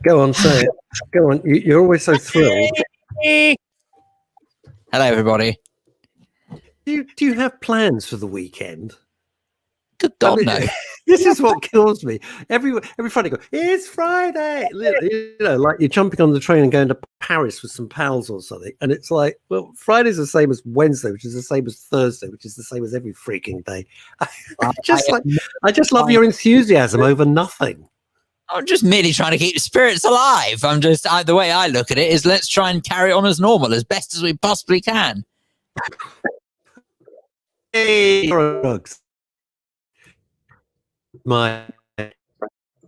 Go on, say it. Go on. You're always so thrilled. Hello, everybody. Do you have plans for the weekend? Good God, no. This is what kills me. Every Friday, I go, it's Friday. You know, like you're jumping on the train and going to Paris with some pals or something. And it's like, well, Friday's the same as Wednesday, which is the same as Thursday, which is the same as every freaking day. I just love your enthusiasm over nothing. I'm just merely trying to keep the spirits alive. The way I look at it is let's try and carry on as normal, as best as we possibly can. Hey, drugs. My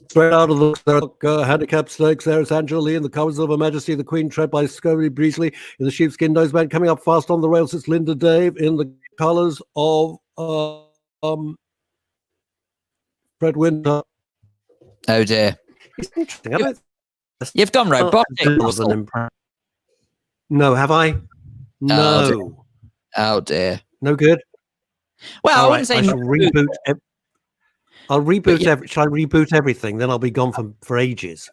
straight out of the handicap stakes, there is Angela Lee in the covers of Her Majesty the Queen, tread by Scobie Breesley in the sheepskin noseband. Coming up fast on the rails, it's Linda Dave in the colours of Fred Winter. Oh dear. It's interesting. You've gone robotic. No, have I? No. Oh dear. No good. Well, I wouldn't say I shall reboot. I'll reboot. Shall I reboot everything? Then I'll be gone for ages.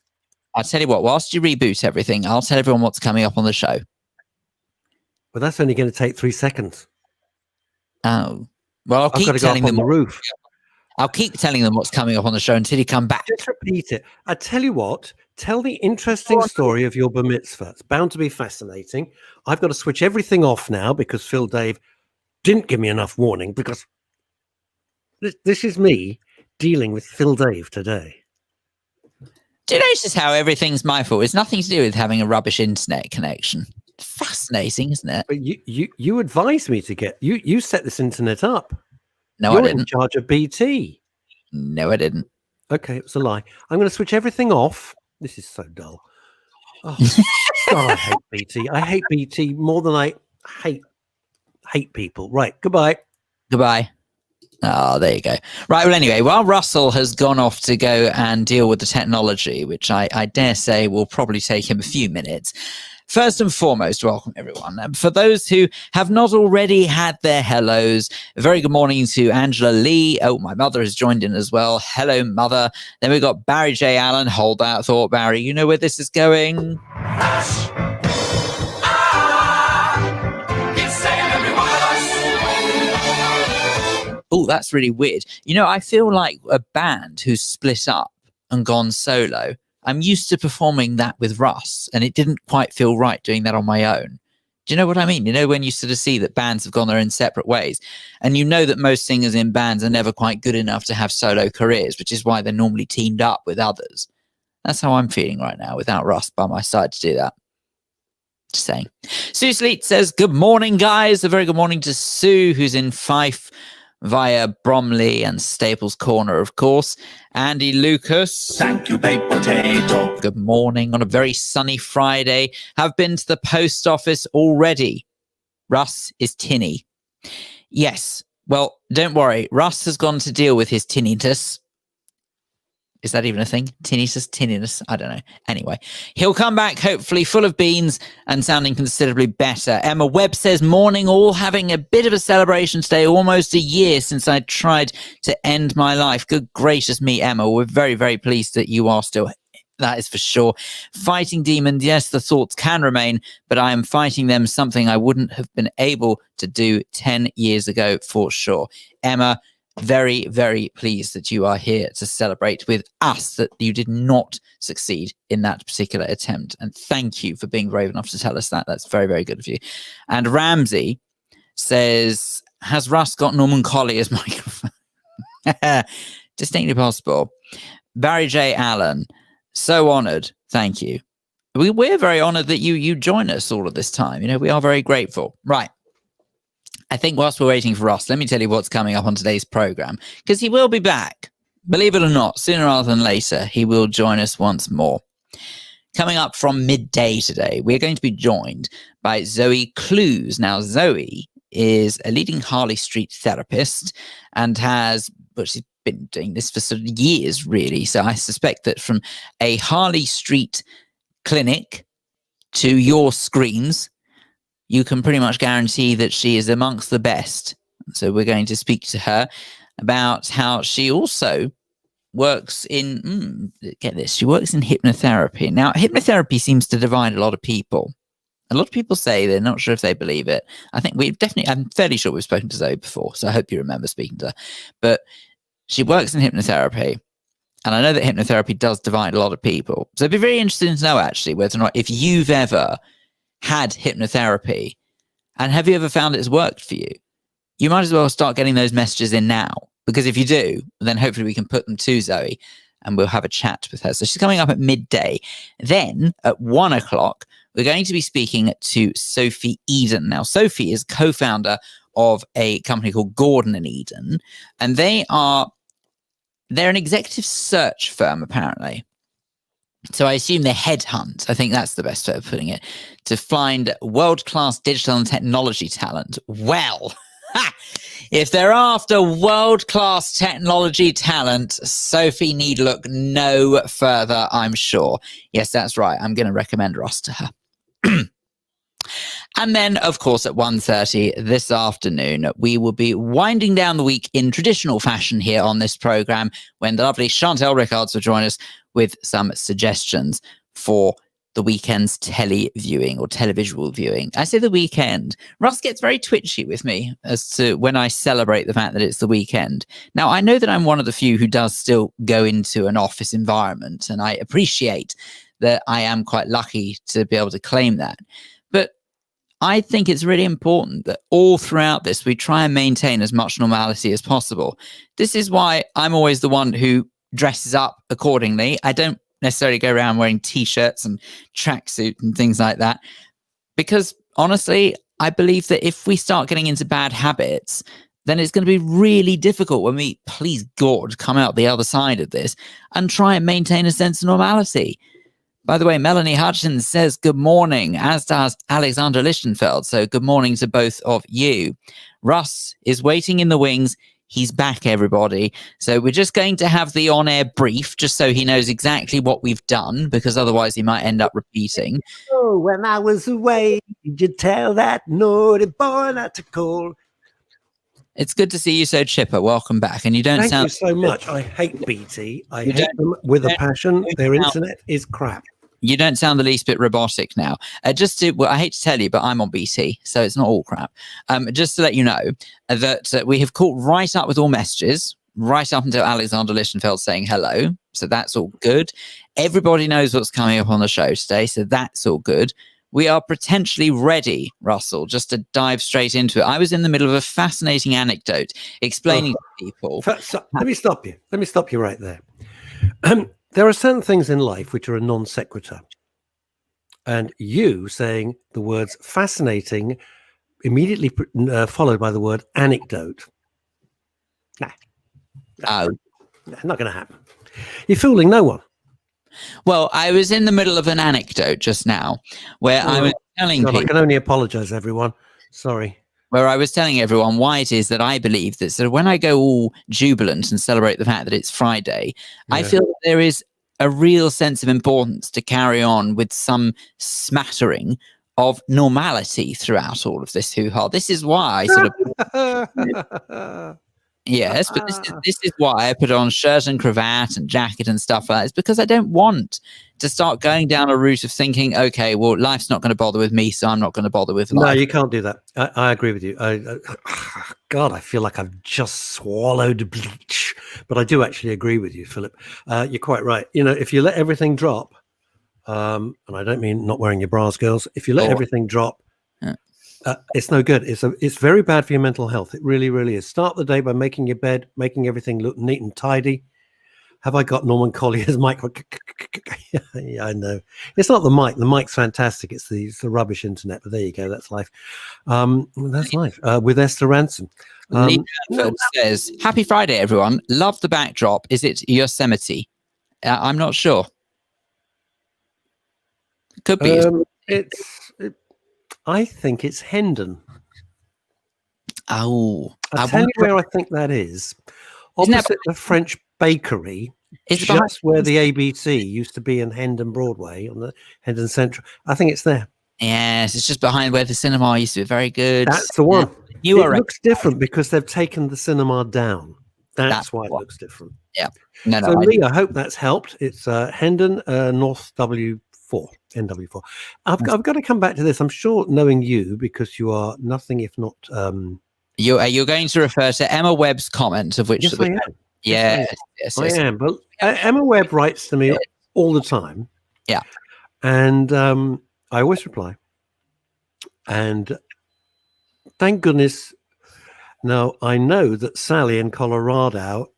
I'll tell you what. Whilst you reboot everything, I'll tell everyone what's coming up on the show. But that's only going to take 3 seconds. Oh, well, I'll keep telling them on the roof. I'll keep telling them what's coming up on the show until you come back. Just repeat it. I tell you what. Tell the interesting story of your bar mitzvah. It's bound to be fascinating. I've got to switch everything off now because Phil Dave didn't give me enough warning, because this is me dealing with Phil Dave today. Do you notice how everything's my fault? It's nothing to do with having a rubbish internet connection. Fascinating, isn't it? But you advised me to get you set this internet up. No, You're I didn't. in charge of BT. No, I didn't. Okay, it's a lie. I'm going to switch everything off. This is so dull. Oh, God, I hate BT. I hate BT more than I hate people. Right, goodbye. Goodbye. Oh, there you go. Right, well, anyway, while Russell has gone off to go and deal with the technology, which I dare say will probably take him a few minutes, first and foremost, welcome everyone. For those who have not already had their hellos, a very good morning to Angela Lee. Oh, my mother has joined in as well. Hello, mother. Then we've got Barry J. Allen. Hold that thought, Barry. You know where this is going. Oh, that's really weird. You know, I feel like a band who's split up and gone solo. I'm used to performing that with Russ, and it didn't quite feel right doing that on my own. Do you know what I mean? You know, when you sort of see that bands have gone their own separate ways, and you know that most singers in bands are never quite good enough to have solo careers, which is why they're normally teamed up with others. That's how I'm feeling right now, without Russ by my side to do that. Just saying. Sue Sleet says, good morning, guys. A very good morning to Sue, who's in Fife via Bromley and Staples Corner, of course. Andy Lucas. Thank you, baked potato. Good morning on a very sunny Friday. Have been to the post office already. Russ is tinny. Yes. Well, don't worry. Russ has gone to deal with his tinnitus. Is that even a thing? Tinnitus? I don't know. Anyway, he'll come back hopefully full of beans and sounding considerably better. Emma Webb says, morning all, having a bit of a celebration today. Almost a year since I tried to end my life. Good gracious me, Emma. We're very, very pleased that you are still. That is for sure. Fighting demons, yes, the thoughts can remain, but I am fighting them, something I wouldn't have been able to do 10 years ago for sure. Emma, very, very pleased that you are here to celebrate with us that you did not succeed in that particular attempt. And thank you for being brave enough to tell us that. That's very, very good of you. And Ramsey says, has Russ got Norman Collier's microphone? Distinctly possible. Barry J. Allen, so honoured. Thank you. We're very honoured that you join us all of this time. You know, we are very grateful. Right. I think whilst we're waiting for Ross, let me tell you what's coming up on today's programme, because he will be back. Believe it or not, sooner rather than later, he will join us once more. Coming up from midday today, we're going to be joined by Zoe Clues. Now, Zoe is a leading Harley Street therapist and she's been doing this for sort of years, really. So I suspect that from a Harley Street clinic to your screens, you can pretty much guarantee that she is amongst the best. So we're going to speak to her about how she also works in, get this, she works in hypnotherapy. Now, hypnotherapy seems to divide a lot of people. A lot of people say they're not sure if they believe it. I think I'm fairly sure we've spoken to Zoe before, so I hope you remember speaking to her. But she works in hypnotherapy, and I know that hypnotherapy does divide a lot of people. So it'd be very interesting to know, actually, whether or not if you've ever had hypnotherapy, and have you ever found it's worked for you? You might as well start getting those messages in now, because if you do, then hopefully we can put them to Zoe, and we'll have a chat with her. So she's coming up at midday. Then at 1 o'clock, we're going to be speaking to Sophie Eden. Now, Sophie is co-founder of a company called Gordon and Eden, and they're an executive search firm, apparently. So I assume they headhunt, I think that's the best way of putting it, to find world-class digital and technology talent. Well, if they're after world-class technology talent, Sophie need look no further, I'm sure. Yes, that's right. I'm going to recommend Russ to her. And then, of course, at 1:30 this afternoon, we will be winding down the week in traditional fashion here on this program, when the lovely Chantel Rickards will join us with some suggestions for the weekend's tele-viewing or televisual viewing. I say the weekend. Russ gets very twitchy with me as to when I celebrate the fact that it's the weekend. Now, I know that I'm one of the few who does still go into an office environment, and I appreciate that I am quite lucky to be able to claim that. But I think it's really important that all throughout this, we try and maintain as much normality as possible. This is why I'm always the one who dresses up accordingly. I don't necessarily go around wearing T-shirts and tracksuit and things like that, because honestly, I believe that if we start getting into bad habits, then it's going to be really difficult when we, please God, come out the other side of this and try and maintain a sense of normality. By the way, Melanie Hutchins says good morning, as does Alexander Lichtenfeld. So good morning to both of you. Russ is waiting in the wings. He's back, everybody. So we're just going to have the on-air brief, just so he knows exactly what we've done, because otherwise he might end up repeating. Oh, when I was away, did you tell that naughty boy not to call? It's good to see you so chipper. Welcome back. And you don't Thank sound... you so much. I hate BT. I hate them with a passion. Their internet is crap. You don't sound the least bit robotic now. I hate to tell you, but I'm on BT, so it's not all crap. Just to let you know that we have caught right up with all messages, right up until Alexander Lichtenfeld saying hello. So that's all good. Everybody knows what's coming up on the show today, so that's all good. We are potentially ready, Russell, just to dive straight into it. I was in the middle of a fascinating anecdote explaining to people. Let me stop you. Let me stop you right there. There are certain things in life which are a non sequitur. And you saying the words fascinating immediately followed by the word anecdote. Not going to happen. You're fooling no one. Well, I was in the middle of an anecdote just now where I was telling people... I can only apologize, everyone. Sorry. Where I was telling everyone why it is that I believe that. So when I go all jubilant and celebrate the fact that it's Friday, I feel that there is a real sense of importance to carry on with some smattering of normality throughout all of this hoo-ha. This is why I sort of... Yes, but this is why I put on shirt and cravat and jacket and stuff like that. It's because I don't want to start going down a route of thinking, okay, well, life's not going to bother with me, so I'm not going to bother with life. No, you can't do that. I agree with you. God, I feel like I've just swallowed bleach. But I do actually agree with you, Philip. You're quite right. You know, if you let everything drop, and I don't mean not wearing your bras, girls. If you let everything drop, it's no good. It's very bad for your mental health. It really, really is. Start the day by making your bed, making everything look neat and tidy. Have I got Norman Collier's mic? Yeah, I know. It's not the mic. The mic's fantastic. It's the rubbish internet. But there you go. That's life. That's life. With Esther Ransom. Lee Bradford says, "Happy Friday, everyone. Love the backdrop. Is it Yosemite? I'm not sure. Could be. I think it's Hendon. Oh, I'll tell you where I think that is. Opposite the French bakery, just where the ABC used to be in Hendon Broadway on the Hendon Central. I think it's there. Yes, it's just behind where the cinema used to be. Very good. That's the one. It looks different because they've taken the cinema down. That's why it looks different. Yeah. No. So, Lee, I hope that's helped. It's Hendon North W4, NW4. I've got to come back to this. I'm sure, knowing you, because you are nothing if not. You're going to refer to Emma Webb's comment, of which. Yes, I am. Yes, I am. But Emma Webb writes to me all the time. Yeah. And I always reply. And thank goodness. Now, I know that Sally in Colorado,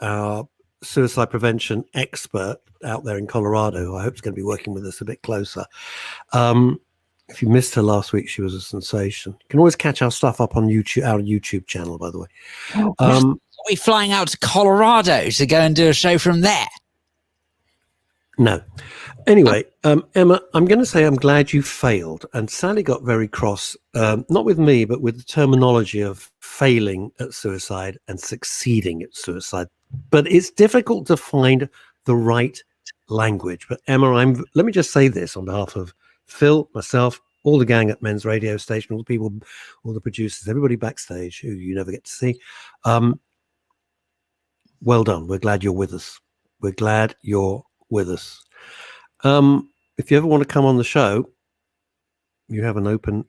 our suicide prevention expert out there in Colorado, who I hope is going to be working with us a bit closer. If you missed her last week, she was a sensation. You can always catch our stuff up on YouTube, our YouTube channel, by the way. Are we flying out to Colorado to go and do a show from there? No. Anyway, Emma, I'm going to say I'm glad you failed. And Sally got very cross, not with me, but with the terminology of failing at suicide and succeeding at suicide. But it's difficult to find the right language. But Emma, let me just say this on behalf of Phil, myself, all the gang at Men's Radio Station, all the people, all the producers, everybody backstage who you never get to see. Well done. We're glad you're with us. We're glad you're with us. If you ever want to come on the show, you have an open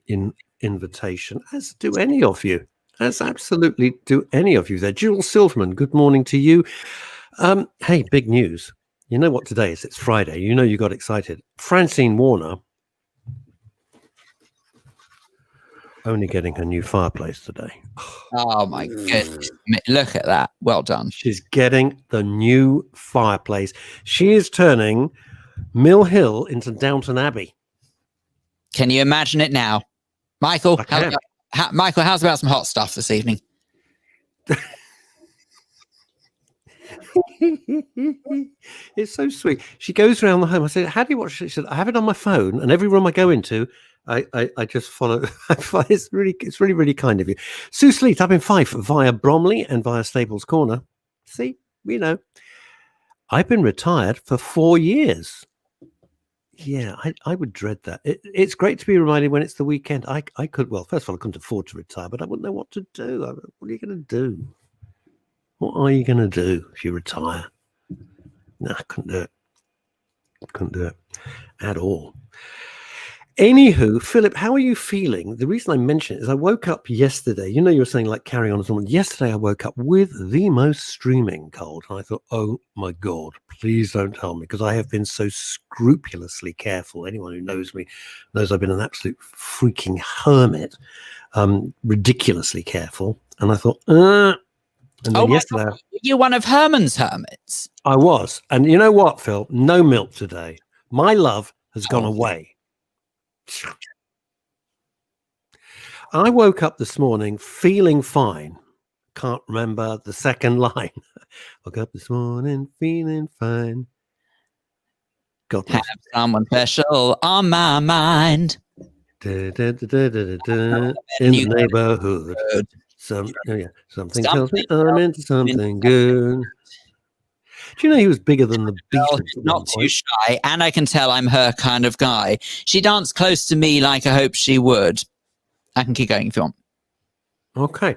invitation, as do any of you. As absolutely do any of you there. Jules Silverman, good morning to you. Hey, big news. You know what today is? It's Friday. You know you got excited. Francine Warner only getting her new fireplace today. Oh my goodness. Look at that. Well done. She's getting the new fireplace. She is turning Mill Hill into Downton Abbey. Can you imagine it now? Michael, how's about some hot stuff this evening? It's so sweet. She goes around the home. I said, how do you watch it? She said, I have it on my phone, and every room I go into, I just follow. It's really, really kind of you. Sue Sleet up in Fife via Bromley and via Staples Corner. See, we know. I've been retired for 4 years. Yeah, I would dread that. It's great to be reminded when it's the weekend. I could, well, first of all, I couldn't afford to retire, but I wouldn't know what to do. What are you going to do? What are you going to do if you retire? No, I couldn't do it. Couldn't do it at all. Anywho, Philip, how are you feeling? The reason I mention it is I woke up yesterday. You know, you were saying like carry on and so on. Yesterday, I woke up with the most streaming cold. And I thought, oh my God, please don't tell me, because I have been so scrupulously careful. Anyone who knows me knows I've been an absolute freaking hermit, ridiculously careful. And I thought, and then yesterday, God, you're one of Herman's hermits. I was. And you know what, Phil? No milk today. My love has gone away. I woke up this morning feeling fine. Can't remember the second line. Woke up this morning feeling fine. God have someone special on my mind. In the neighborhood. Something tells me I'm into something good. Do you know he was bigger than the Beatles? Not too shy, and I can tell I'm her kind of guy. She danced close to me like I hoped she would. I can keep going if you want. Okay.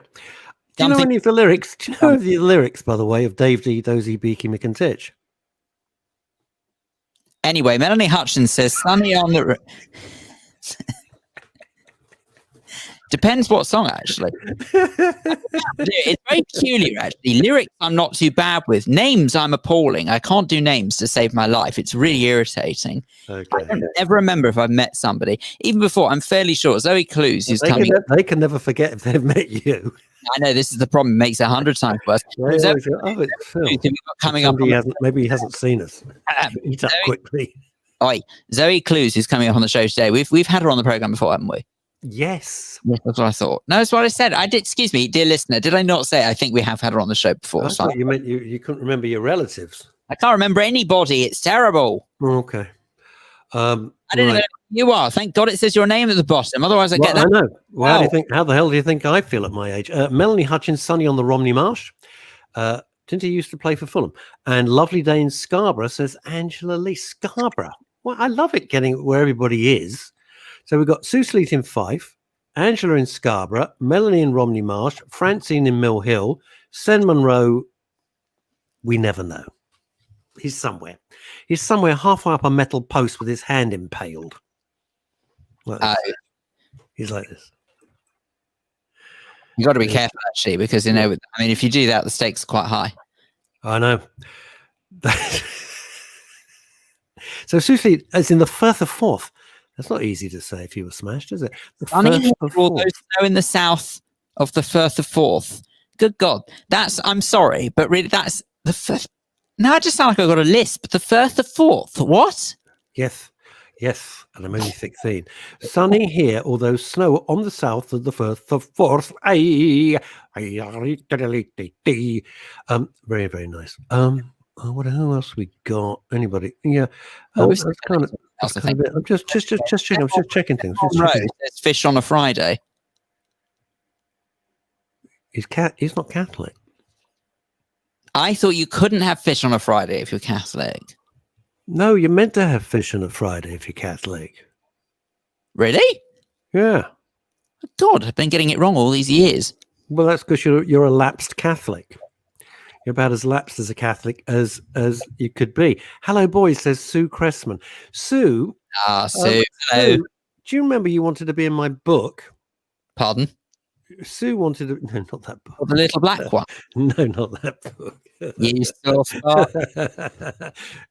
Do you know any of the lyrics? Do you know the lyrics, by the way, of Dave D, Dozy, Beaky, McIntitch? Anyway, Melanie Hutchins says, Sunny on the... Depends what song, actually. It's very peculiar, actually. Lyrics I'm not too bad with. Names I'm appalling. I can't do names to save my life. It's really irritating. Okay. I don't ever remember if I've met somebody. Even before, I'm fairly sure Zoe Clues, who's coming... They can never forget if they've met you. I know, this is the problem. It makes it 100 times worse. Zoe, it's Phil. Coming up maybe he hasn't seen us. Eat up quickly. Oi, Zoe Clues, who's coming up on the show today. We've had her on the program before, haven't we? Yes. That's what I thought. No, that's what I said. I did. Excuse me, dear listener. Did I not say I think we have had her on the show before? I thought you meant you couldn't remember your relatives. I can't remember anybody. It's terrible. Okay. I don't know who you are. Thank God it says your name at the bottom. Otherwise, I get that. I know. Well, how the hell do you think I feel at my age? Melanie Hutchins, Sonny on the Romney Marsh. Didn't he used to play for Fulham? And Lovely Day in Scarborough says Angela Lee. Scarborough. Well, I love it getting where everybody is. So we've got Sue Sleet in Fife, Angela in Scarborough, Melanie in Romney Marsh, Francine in Mill Hill, Sen Monroe, we never know. He's somewhere. He's somewhere halfway up a metal post with his hand impaled. Like this. He's like this. You got to be careful, actually, because, if you do that, the stakes are quite high. I know. So, Susie, as in the Firth of Forth. That's not easy to say if you were smashed, is it? The Firth of Forth. Snow in the south of the Firth of Forth. Good God. I'm sorry, but really, that's the Firth. Now I just sound like I've got a lisp. The Firth of Forth. What? Yes. And I'm only 16. Sunny here, although snow on the south of the Firth of Forth. Very, very nice. Who else we got? Anybody? Yeah. That's kind of it. I'm just checking. I'm just checking things. There's fish on a Friday. He's not Catholic. I thought you couldn't have fish on a Friday if you're Catholic. No, you're meant to have fish on a Friday if you're Catholic. Really? Yeah. God, I've been getting it wrong all these years. Well, that's because you're a lapsed Catholic. You're about as lapsed as a Catholic as you could be. Hello, boys, says Sue Cressman. Sue. Sue. Sue, do you remember you wanted to be in my book? Pardon? Sue wanted to... No, not that book. Oh, the little black one? No, not that book. You still start.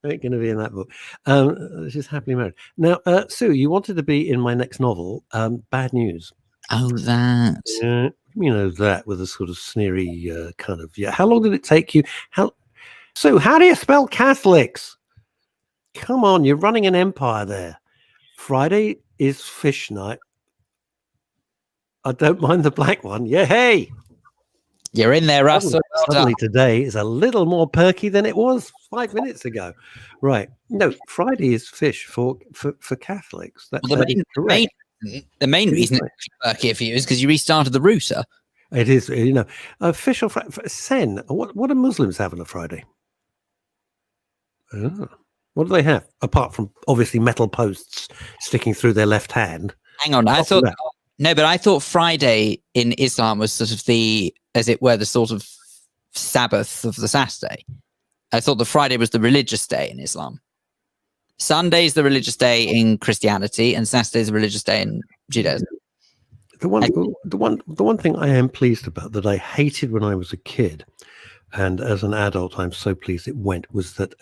Ain't going to be in that book. She's happily married. Now, Sue, you wanted to be in my next novel, Bad News. Oh, that. That with a sort of sneery kind of... Yeah. How long did it take you? Sue, how do you spell Catholics? Come on, you're running an empire there. Friday is fish night. I don't mind the black one. Yeah, hey. You're in there, Russ. Suddenly today is a little more perky than it was 5 minutes ago. Right. No, Friday is fish for Catholics. The main reason it's perky for you is because you restarted the router. It is, fish or Sen. What do Muslims have on a Friday? Oh. What do they have? Apart from, obviously, metal posts sticking through their left hand. Hang on. I thought Friday in Islam was sort of the sort of Sabbath of the Saturday. I thought the Friday was the religious day in Islam. Sunday's the religious day in Christianity, and Saturday's the religious day in Judaism. The one thing I am pleased about that I hated when I was a kid, and as an adult I'm so pleased it went, was that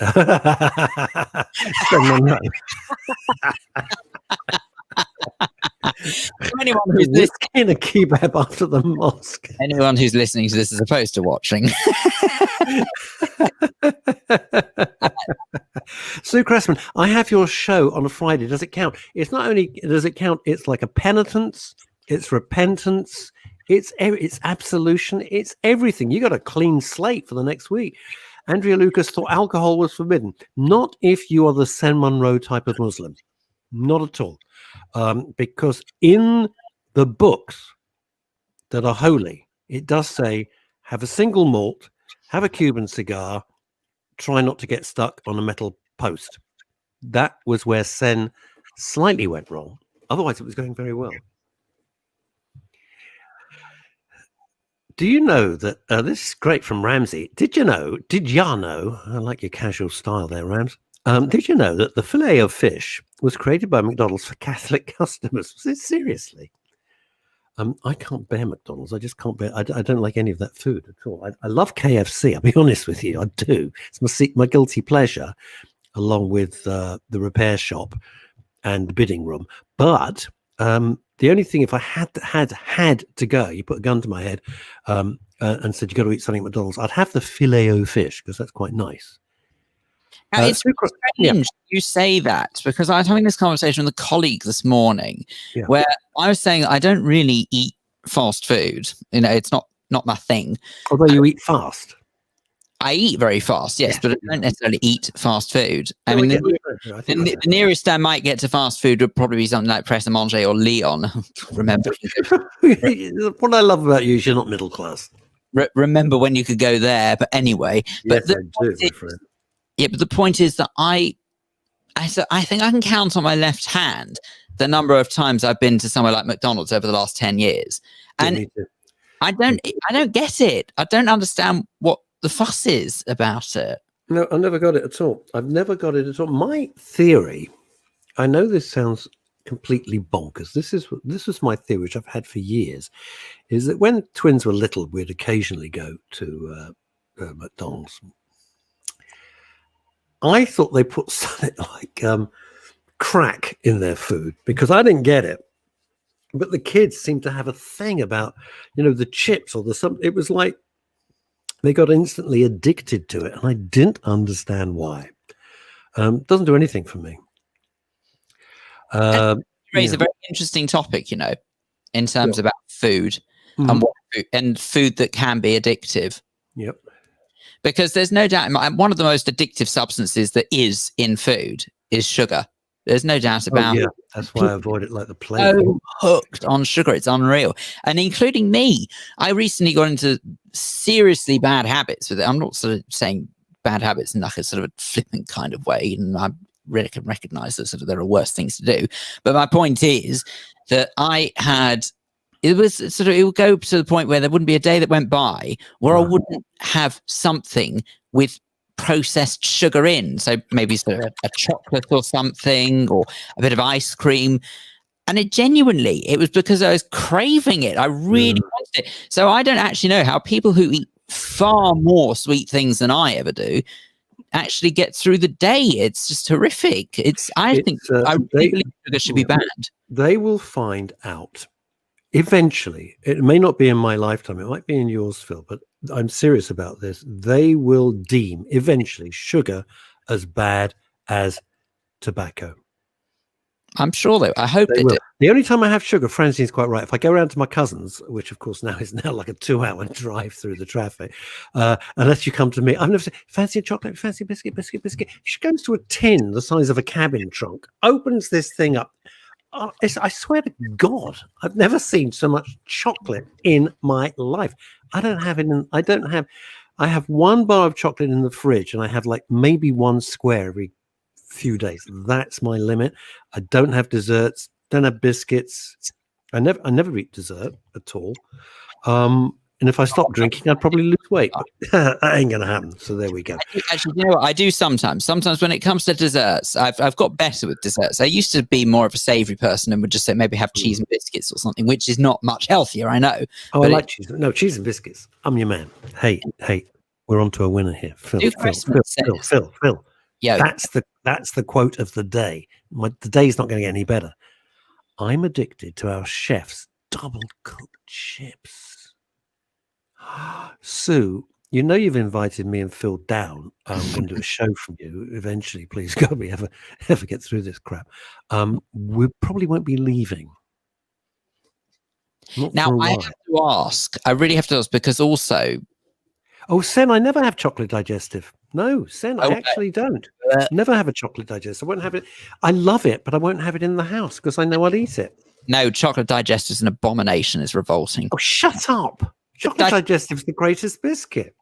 anyone who's listening a kebab after the mosque. Anyone who's listening to this as opposed to watching. Sue Cressman, I have your show on a Friday. Does it count? It's not only does it count, it's like a penitence, it's repentance, it's absolution, it's everything. You got a clean slate for the next week. Andrea Lucas thought alcohol was forbidden. Not if you are the Sen Monroe type of Muslim. Not at all. Because in the books that are holy, it does say, have a single malt, have a Cuban cigar, try not to get stuck on a metal post. That was where Sen slightly went wrong. Otherwise, it was going very well. Do you know that, this is great from Ramsey, did ya know, I like your casual style there, Rams. Did you know that the fillet of fish was created by McDonald's for Catholic customers? Seriously? I can't bear McDonald's. I just can't bear. I don't like any of that food at all. I love KFC. I'll be honest with you. I do. It's my guilty pleasure, along with the repair shop and the bidding room. But the only thing, if I had to go, you put a gun to my head and said you got to eat something at McDonald's, I'd have the filet o fish because that's quite nice. It's strange you say that, because I was having this conversation with a colleague this morning where I was saying I don't really eat fast food. It's not my thing. Although you eat fast. I eat very fast, yes, but I don't necessarily eat fast food. I mean, the nearest I might get to fast food would probably be something like Pret a Manger or Leon. Remember? What I love about you is you're not middle class. Remember when you could go there? But anyway, yes, I do, my friend. Yeah, but the point is that I think I can count on my left hand the number of times I've been to somewhere like McDonald's over the last 10 years. And I don't get it. I don't understand what the fuss is about it. No, I never got it at all. I've never got it at all. My theory, I know this sounds completely bonkers. This was my theory, which I've had for years, is that when twins were little, we'd occasionally go to McDonald's. I thought they put something like crack in their food because I didn't get it. But the kids seemed to have a thing about, the chips or the something. It was like they got instantly addicted to it, and I didn't understand why. Doesn't do anything for me. You raise a very interesting topic, in terms about food and food that can be addictive. Yep. Because there's no doubt, one of the most addictive substances that is in food is sugar. There's no doubt about it. That's why I avoid it like the plague. So hooked on sugar, it's unreal. And including me, I recently got into seriously bad habits with it. I'm not sort of saying bad habits in like a sort of a flippant kind of way, and I really can recognize that sort of there are worse things to do. But my point is that it would go to the point where there wouldn't be a day that went by where I wouldn't have something with processed sugar in. So maybe sort of a chocolate or something, or a bit of ice cream. And it was because I was craving it. I really wanted it. So I don't actually know how people who eat far more sweet things than I ever do actually get through the day. It's just horrific. I think sugar should be banned. They will find out eventually. It may not be in my lifetime, it might be in yours, Phil, but I'm serious about this. They will deem eventually sugar as bad as tobacco. I'm sure I hope they do. The only time I have sugar, Francine's quite right. If I go around to my cousin's, which of course is now like a 2-hour drive through the traffic, unless you come to me, I've never said, fancy a chocolate, fancy a biscuit. She goes to a tin the size of a cabin trunk, opens this thing up. I swear to God, I've never seen so much chocolate in my life. I have one bar of chocolate in the fridge, and I have like maybe one square every few days. That's my limit. I don't have desserts, don't have biscuits. I never eat dessert at all. And if I stop drinking, I'd probably lose weight. But that ain't going to happen. So there we go. Actually, you know what? I do sometimes. Sometimes when it comes to desserts, I've got better with desserts. I used to be more of a savoury person and would just say maybe have cheese and biscuits or something, which is not much healthier, I know. Oh, I like cheese. No, cheese and biscuits. I'm your man. Hey, we're on to a winner here. Phil. Yeah, that's the quote of the day. The day's not going to get any better. I'm addicted to our chef's double cooked chips. Sue, you've invited me and Phil down. I'm going to do a show from you eventually. Please God, we ever get through this crap. We probably won't be leaving. Now I have to ask. I really have to ask because also. Oh, Sen, I never have chocolate digestive. No, Sen, I actually don't. Never have a chocolate digestive. I won't have it. I love it, but I won't have it in the house because I know I'll eat it. No, chocolate digestive is an abomination. It's revolting. Oh, shut up. Chocolate digestive is the greatest biscuit.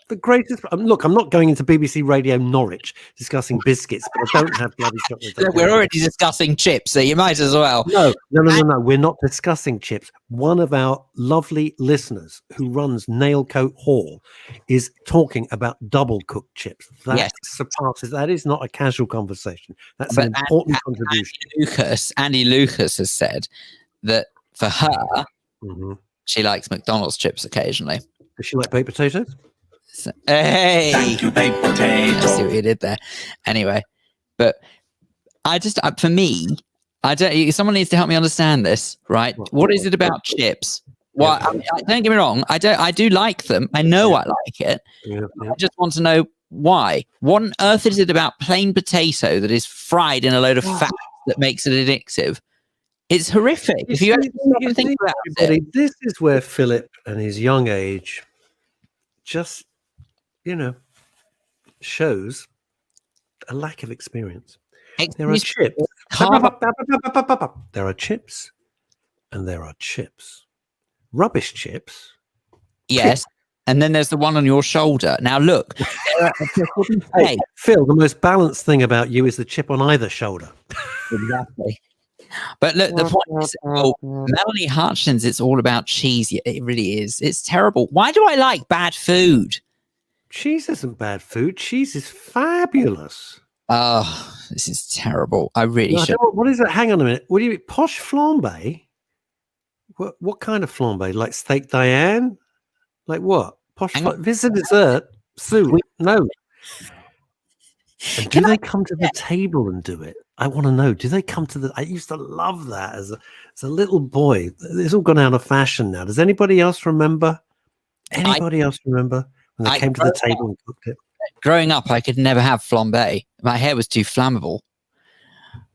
The greatest. Look, I'm not going into BBC Radio Norwich discussing biscuits, but I don't have bloody chocolate digestive. We're already discussing chips, so you might as well. No. We're not discussing chips. One of our lovely listeners who runs Nailcoat Hall is talking about double cooked chips. That surpasses. That is not a casual conversation. That's an important contribution. Andy Lucas has said that for her, she likes McDonald's chips occasionally. Does she like baked potatoes? So, hey, thank you, baked potato. I see what you did there. Anyway, but I just, for me, I don't. Someone needs to help me understand this, right? What is it about chips? Well, don't get me wrong. I do like them. I know I like it. I just want to know why. What on earth is it about plain potato that is fried in a load of fat that makes it addictive? It's horrific. If you actually think about it, this is where Philip and his young age just, shows a lack of experience. There are chips. There are chips, and there are chips. Rubbish chips. Yes. And then there's the one on your shoulder. Now, look. Hey, Phil, the most balanced thing about you is the chip on either shoulder. Exactly. But look, the point is, Melanie Hutchins, it's all about cheese. It really is. It's terrible. Why do I like bad food? Cheese isn't bad food. Cheese is fabulous. Oh, this is terrible. I really should. What is it? Hang on a minute. What do you mean? Posh flambe? What kind of flambe? Like steak Diane? Like what? Posh this is a dessert. Soup? No. And do they come to the table and do it? I want to know. Do they come to the? I used to love that as a little boy. It's all gone out of fashion now. Does anybody else remember? Anybody else remember when they came to the table and cooked it? Growing up, I could never have flambe. My hair was too flammable.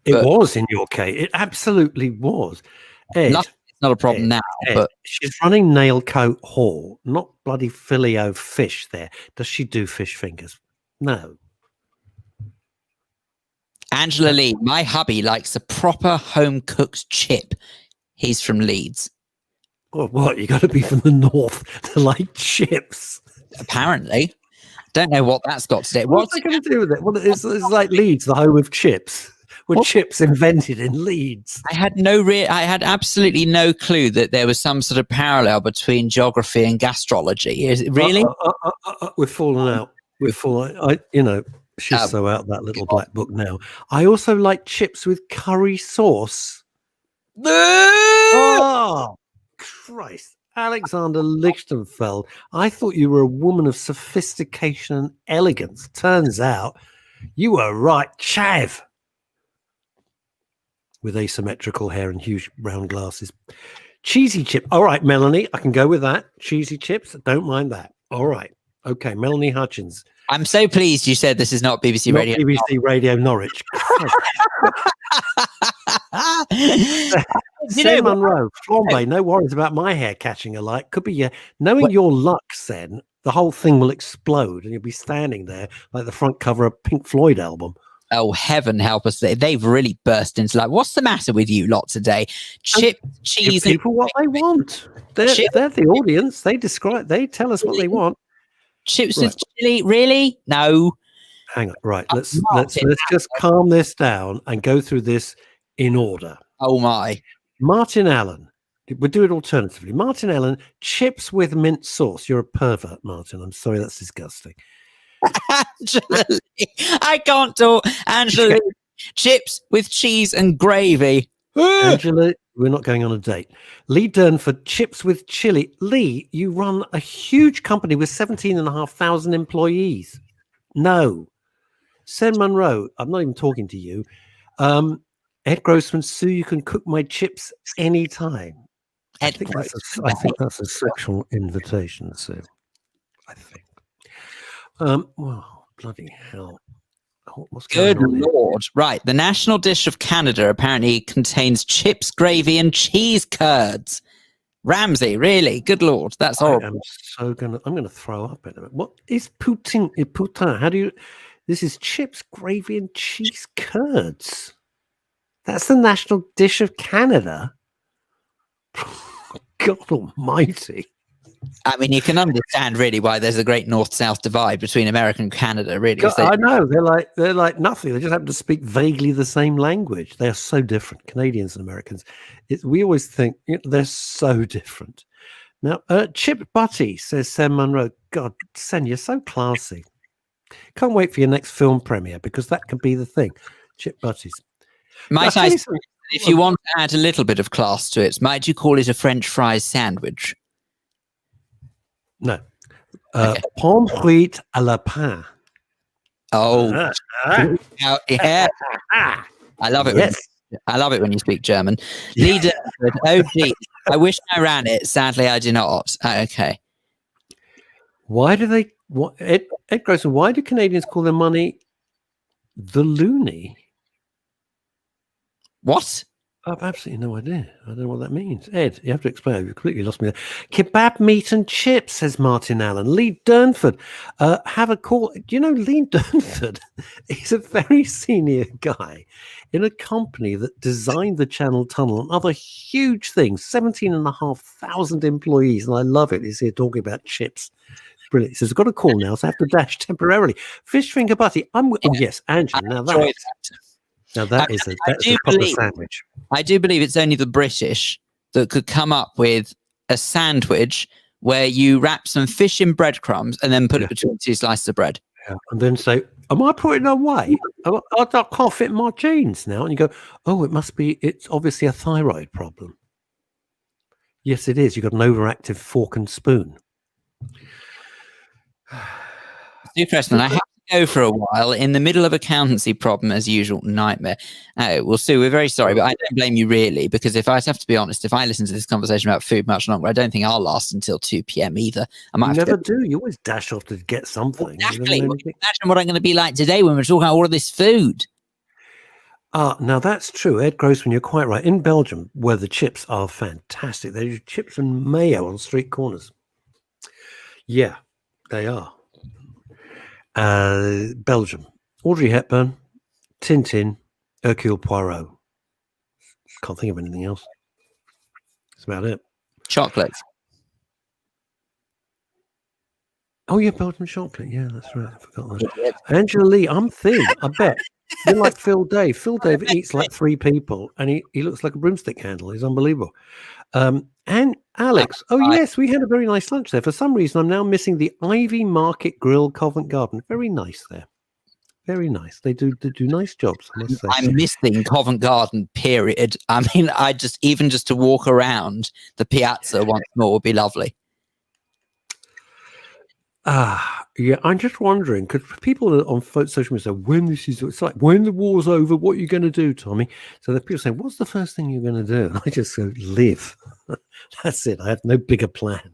It was in your case. It absolutely was. Ed, it's not a problem now. But she's running Nailcoat Hall, not bloody Filio Fish there. Does she do fish fingers? No. Angela Lee, my hubby likes a proper home-cooked chip. He's from Leeds. Well, what? You got to be from the north to like chips. Apparently. Don't know what that's got to do. What's it going to do with it? Well, it's like Leeds, the home of chips. Were chips invented in Leeds? I had absolutely no clue that there was some sort of parallel between geography and gastrology. Is it really? We've fallen out. We've fallen. She's so out that little black book now. I also like chips with curry sauce. Oh, Christ. Alexander Lichtenfeld. I thought you were a woman of sophistication and elegance. Turns out you were right, chav. With asymmetrical hair and huge round glasses. Cheesy chip. All right, Melanie, I can go with that. Cheesy chips. Don't mind that. All right. Okay, Melanie Hutchins. I'm so pleased you said this is not BBC Radio. BBC Radio Norwich. Sen Munro, flambe, no worries about my hair catching alight. Could be knowing your luck, Sen, the whole thing will explode and you'll be standing there like the front cover of a Pink Floyd album. Oh, heaven help us. They've really burst into like, what's the matter with you lot today? Chip, cheese. Give people what they want. They're the audience. They tell us what they want. Chips with chili, really? No. Hang on, right. Let's just calm this down and go through this in order. Oh my. Martin Allen. We'll do it alternatively. Martin Allen, chips with mint sauce. You're a pervert, Martin. I'm sorry, that's disgusting. Angela Lee. I can't talk. Angela Lee. Chips with cheese and gravy. Angela, we're not going on a date. Lee Durnford, chips with chili. Lee, you run a huge company with 17,500 employees. No. Sen Munro, I'm not even talking to you. Ed Grossman, Sue, you can cook my chips anytime. I think that's a sexual invitation, Sue. I think. Well, bloody hell. What's Good Lord. Right. The national dish of Canada apparently contains chips, gravy, and cheese curds. Ramsay, really? Good Lord. That's horrible. I'm going to throw up in a minute. What is poutine? How do you... This is chips, gravy, and cheese curds. That's the national dish of Canada. God almighty. I mean, you can understand really why there's a great north-south divide between America and Canada, really. God, I know. They're like nothing. They just happen to speak vaguely the same language. They are so different, Canadians and Americans. We always think they're so different. Now, Chip Butty, says Sam Munro. God, Sen, you're so classy. Can't wait for your next film premiere because that could be the thing. Chip Butties. Might I, if you want to add a little bit of class to it, might you call it a French fries sandwich? No. Pommes frites à la pain. Oh, yeah. I love it. Yes. I love it when you speak German. Leader, oh geez, I wish I ran it. Sadly, I do not. Okay. Why do they? Ed Grossman, why do Canadians call their money the loonie? What? I've absolutely no idea. I don't know what that means. Ed, you have to explain. You completely lost me there. Kebab meat and chips, says Martin Allen. Lee Durnford, have a call. Do you know Lee Durnford is a very senior guy in a company that designed the Channel Tunnel and other huge things, 17,500 employees. And I love it. He's here talking about chips. Brilliant. He says, I've got a call now, so I have to dash temporarily. Fish finger butty. Yes, Angela. Now that. Now that's a proper sandwich. I do believe it's only the British that could come up with a sandwich where you wrap some fish in breadcrumbs and then put it between two slices of bread. Yeah. And then say, am I putting on weight? I can't fit in my jeans now. And you go, oh, it's obviously a thyroid problem. Yes, it is. You've got an overactive fork and spoon. Stu Preston, I have to go for a while in the middle of accountancy problem as usual. Nightmare. Well, Stu, we're very sorry, but I don't blame you really, because if I have to be honest, if I listen to this conversation about food much longer, I don't think I'll last until 2 p.m. either. I might never do. You always dash off to get something. Exactly. Imagine what I'm going to be like today when we're talking about all of this food. Now that's true. Ed Grossman, you're quite right. In Belgium, where the chips are fantastic, they use chips and mayo on street corners. Yeah, they are. Belgium. Audrey Hepburn, Tintin, Hercule Poirot. Can't think of anything else. That's about it. Chocolates. Oh, yeah, Belgian chocolate. Yeah, that's right. I forgot that. Angela Lee, I'm thin, I bet. You're like Phil Dave. Phil Dave eats like 3 people, and he looks like a broomstick handle. He's unbelievable. And Alex, yes, we had a very nice lunch there. For some reason, I'm now missing the Ivy Market Grill, Covent Garden. Very nice there. Very nice. They do nice jobs, I must say. I'm missing Covent Garden, period. I mean, even just to walk around the piazza once more would be lovely. Yeah, I'm just wondering, because people on social media say, it's like, when the war's over, what are you going to do, Tommy? So the people say, what's the first thing you're going to do? And I just go, live. That's it. I have no bigger plan.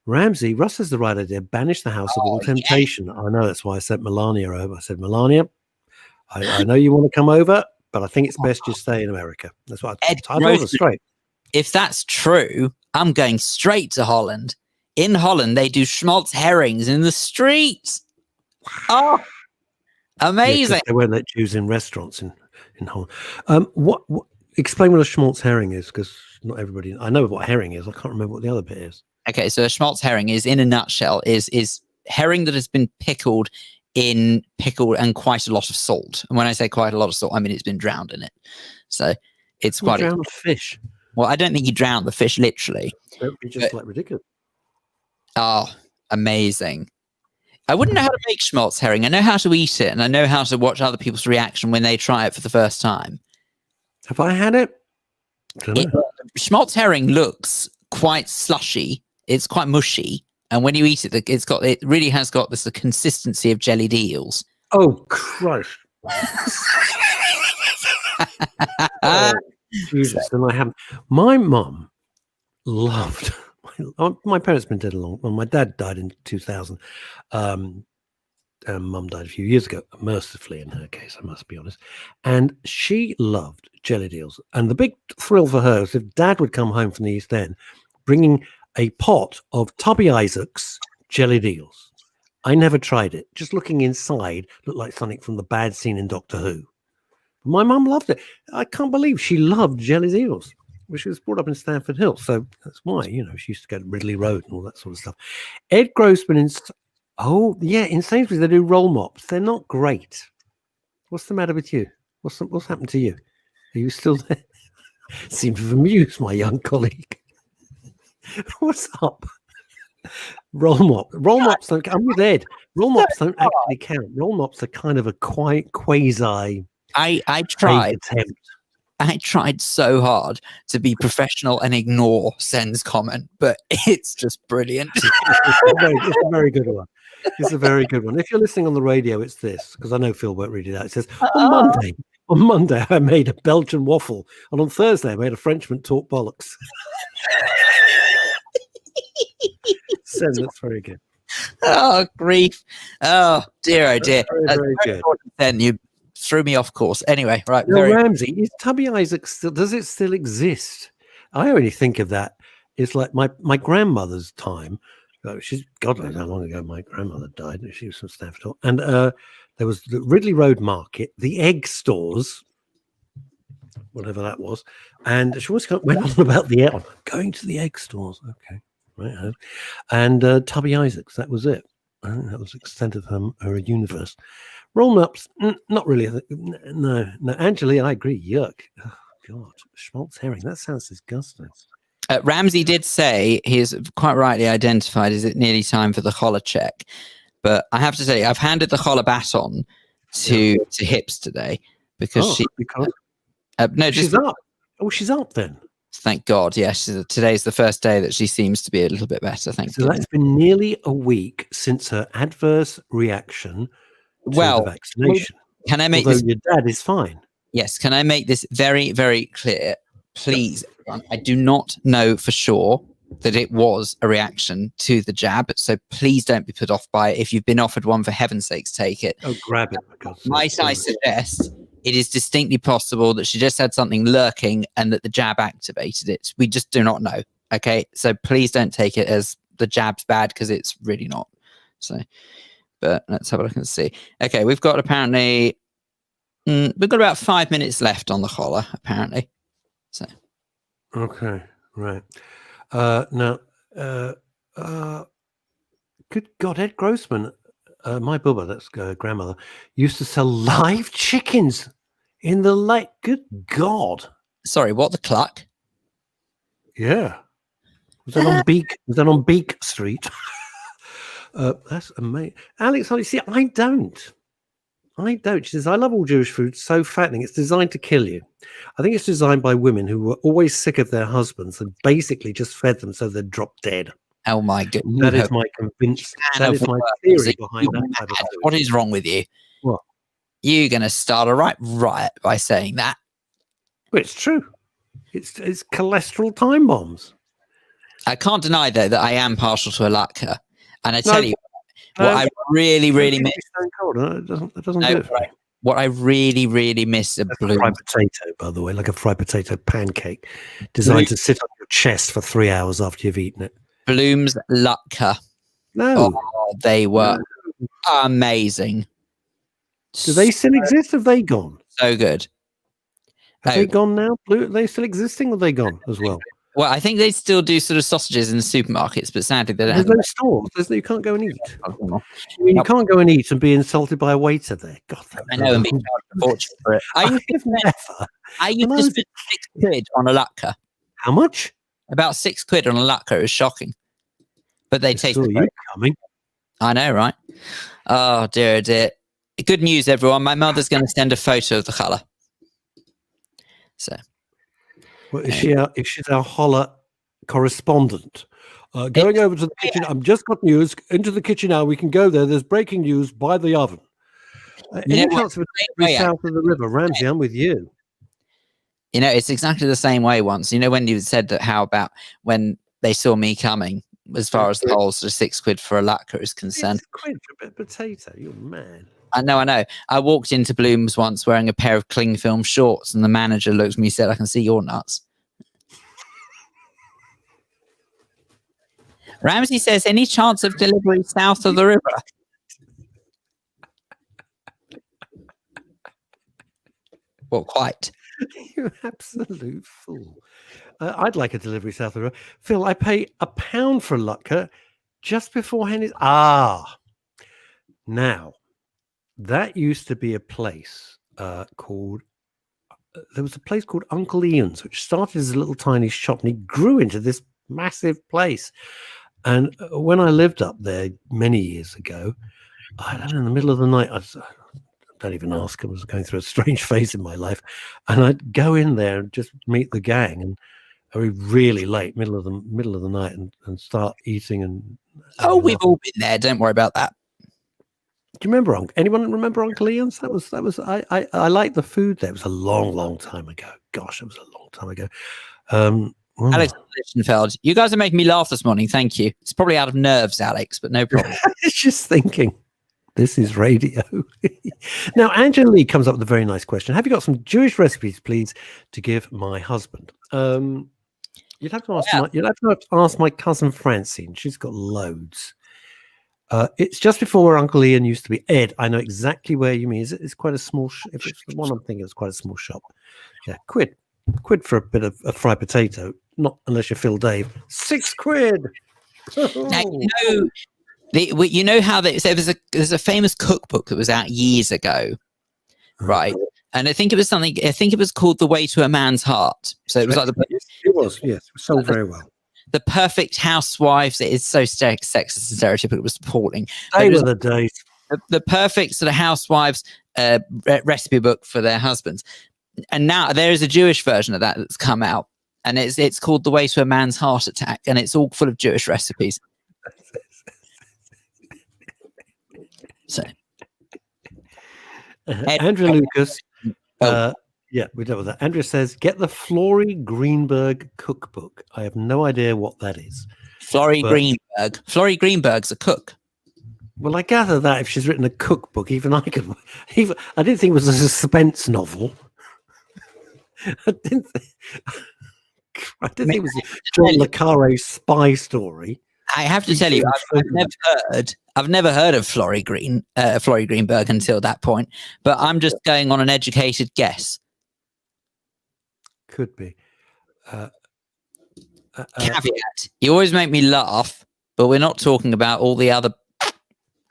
Ramsey, Russ has the right idea. Banish the house of all temptation. I know, that's why I sent Melania over. I said, Melania, I know you want to come over, but I think it's best you stay in America. That's what I told her straight. If that's true, I'm going straight to Holland. In Holland, they do schmaltz herrings in the streets. Oh, amazing. Yeah, they won't let Jews in restaurants in Holland. What explain what a schmaltz herring is, because not everybody, I know what herring is. I can't remember what the other bit is. Okay, so a schmaltz herring is, in a nutshell, is herring that has been pickled and quite a lot of salt. And when I say quite a lot of salt, I mean it's been drowned in it. So it's quite drowned fish. Well, I don't think you drown the fish literally. That would be just like ridiculous. Oh, amazing. I wouldn't know how to make schmaltz herring. I know how to eat it, and I know how to watch other people's reaction when they try it for the first time. Have I had it? Schmaltz herring looks quite slushy. It's quite mushy. And when you eat it, it really has got the consistency of jellied eels. Oh, Christ. Jesus, and I haven't. My mum loved... My parents have been dead a long. Well, my dad died in 2000. Mum died a few years ago, mercifully in her case, I must be honest. And she loved jellied eels. And the big thrill for her was if Dad would come home from the East End, bringing a pot of Tubby Isaac's jellied eels. I never tried it. Just looking inside looked like something from the bad scene in Doctor Who. My mum loved it. I can't believe she loved jellied eels. Well, she was brought up in Stamford Hill, so that's why, she used to go to Ridley Road and all that sort of stuff. Ed Grossman in Sainsbury's, they do roll mops. They're not great. What's the matter with you? What's happened to you? Are you still there? Seem to have amused my young colleague. What's up? Roll mops don't. I'm with Ed. Roll mops don't actually count. Roll mops are kind of a quasi. I tried. Attempt. I tried so hard to be professional and ignore Sen's comment, but it's just brilliant. It's a very good one. It's a very good one. If you're listening on the radio, it's this, because I know Phil won't read it out. It says, on Monday, I made a Belgian waffle, and on Thursday, I made a Frenchman talk bollocks. Sen, that's very good. Oh, grief. Oh, dear, oh, dear. That's very good. Then you threw me off course. Anyway, right. Ramsey, is Tubby Isaac does it still exist? I only think of that. It's like my grandmother's time. She's God knows how long ago my grandmother died. She was from Stamford Hill. And there was the Ridley Road Market, the egg stores, whatever that was. And she always went on about the going to the egg stores. Okay. Right. And Tubby Isaac's, that was it. I think that was the extent of her universe. Roll-ups, not really. No. Angeli, I agree. Yuck. Oh, God, schmaltz herring. That sounds disgusting. Ramsey did say, he's quite rightly identified, is it nearly time for the collar check? But I have to say, I've handed the collar baton to Hips today because she's up. Oh, she's up then. Thank God. Yes, today's the first day that she seems to be a little bit better. Thank you. That's been nearly a week since her adverse reaction to the vaccination. Can I make Although your dad is fine. Yes. Can I make this very, very clear? Please, I do not know for sure that it was a reaction to the jab. So please don't be put off by it. If you've been offered one, for heaven's sakes, take it. Oh, grab it. Might I suggest it is distinctly possible that she just had something lurking and that the jab activated it. We just do not know. Okay. So please don't take it as the jab's bad, because it's really not. So, but let's have a look and see. Okay. We've got apparently, we've got about 5 minutes left on the collar, apparently. So, okay. Right. Now, good God, Ed Grossman, my bubba, that's grandmother, used to sell live chickens in the lake. Good God. Sorry, what, the cluck? Yeah. Was that on Beak? Was that on Beak Street? That's amazing. Alex, see, I don't. She says, I love all Jewish food. So fattening. It's designed to kill you. I think it's designed by women who were always sick of their husbands and basically just fed them so they'd drop dead. Oh my God. That is my convinced. That is my theory behind that type of food. What is wrong with you? What? You're going to start a riot by saying that. Well, it's true. It's cholesterol time bombs. I can't deny, though, that I am partial to a latke. And I tell you, what I really, really miss. It doesn't do it for me. What I really, really miss are Blooms. Fried potato, by the way, like a fried potato pancake designed to sit on your chest for 3 hours after you've eaten it. Blooms latke. No. Oh, they were amazing. Do they still exist? Have they gone? So good. Have they gone now? Are they still existing, or have they gone as well? Well, I think they still do sort of sausages in the supermarkets, but sadly they don't. There's no stores. You can't go and eat. You can't go and eat and be insulted by a waiter there. God, I know, and be charged a fortune for it. I used to spend £6 on a latke. How much? About £6 on a latke. It was shocking, but they taste you coming. I know, right? Oh dear, dear. Good news, everyone. My mother's going to send a photo of the colour. So. Well, if she's our holler correspondent, going over to the kitchen. I've just got news into the kitchen now. We can go there. There's breaking news by the oven. Any chance of it south of the river? Ramsey, I'm with you. You know, it's exactly the same way once. You know, when you said that, how about when they saw me coming, as far as the whole sort of £6 for a latke is concerned. £6 for a bit of potato. You're mad. I know. I walked into Bloom's once wearing a pair of cling film shorts, and the manager looked at me and said, I can see your nuts. Ramsey says, any chance of delivery south of the river? Well, quite. You absolute fool. I'd like a delivery south of the river. Phil, I pay £1 for a latke just before Henry's. Now, that used to be a place called, there was a place called Uncle Ian's, which started as a little tiny shop, and it grew into this massive place. And when I lived up there many years ago, I don't know, in the middle of the night, don't even ask, I was going through a strange phase in my life, and I'd go in there and just meet the gang, and I'd be really late, middle of the night, and start eating. And we've all been there. Don't worry about that. Do you remember anyone remember Uncle Ian's? That was I liked the food there. It was a long time ago. Gosh, it was a long time ago. Alex Lichtenfeld, you guys are making me laugh this morning. Thank you. It's probably out of nerves, Alex, but no problem. It's just thinking, this is radio. Now, Angela Lee comes up with a very nice question. Have you got some Jewish recipes, please, to give my husband? You'd have to ask my cousin Francine. She's got loads. It's just before where Uncle Ian used to be. Ed, I know exactly where you mean. It's quite a small if it's the one I'm thinking, it's quite a small shop. Yeah, quid for a bit of a fried potato. Not unless you're Phil Dave. £6. Now, You know how there's a famous cookbook that was out years ago, right? And I think it was called The Way to a Man's Heart. So it was like it was sold very well. The perfect housewives. It is so sexist and stereotypical. It was appalling. They were the days. The perfect sort of housewives recipe book for their husbands. And now there is a Jewish version of that that's come out, and it's called The Way to a Man's Heart Attack, and it's all full of Jewish recipes. So, Andrew Lucas. We're done with that. Andrea says, get the Florrie Greenberg cookbook. I have no idea what that is. Greenberg. Florrie Greenberg's a cook. Well, I gather that if she's written a cookbook, even I could. I didn't think it was a suspense novel. I didn't think it was John le Carre's spy story. I have to tell you, I've never heard of Florrie Greenberg until that point. But I'm just going on an educated guess. Could be. Caveat: you always make me laugh, but we're not talking about all the other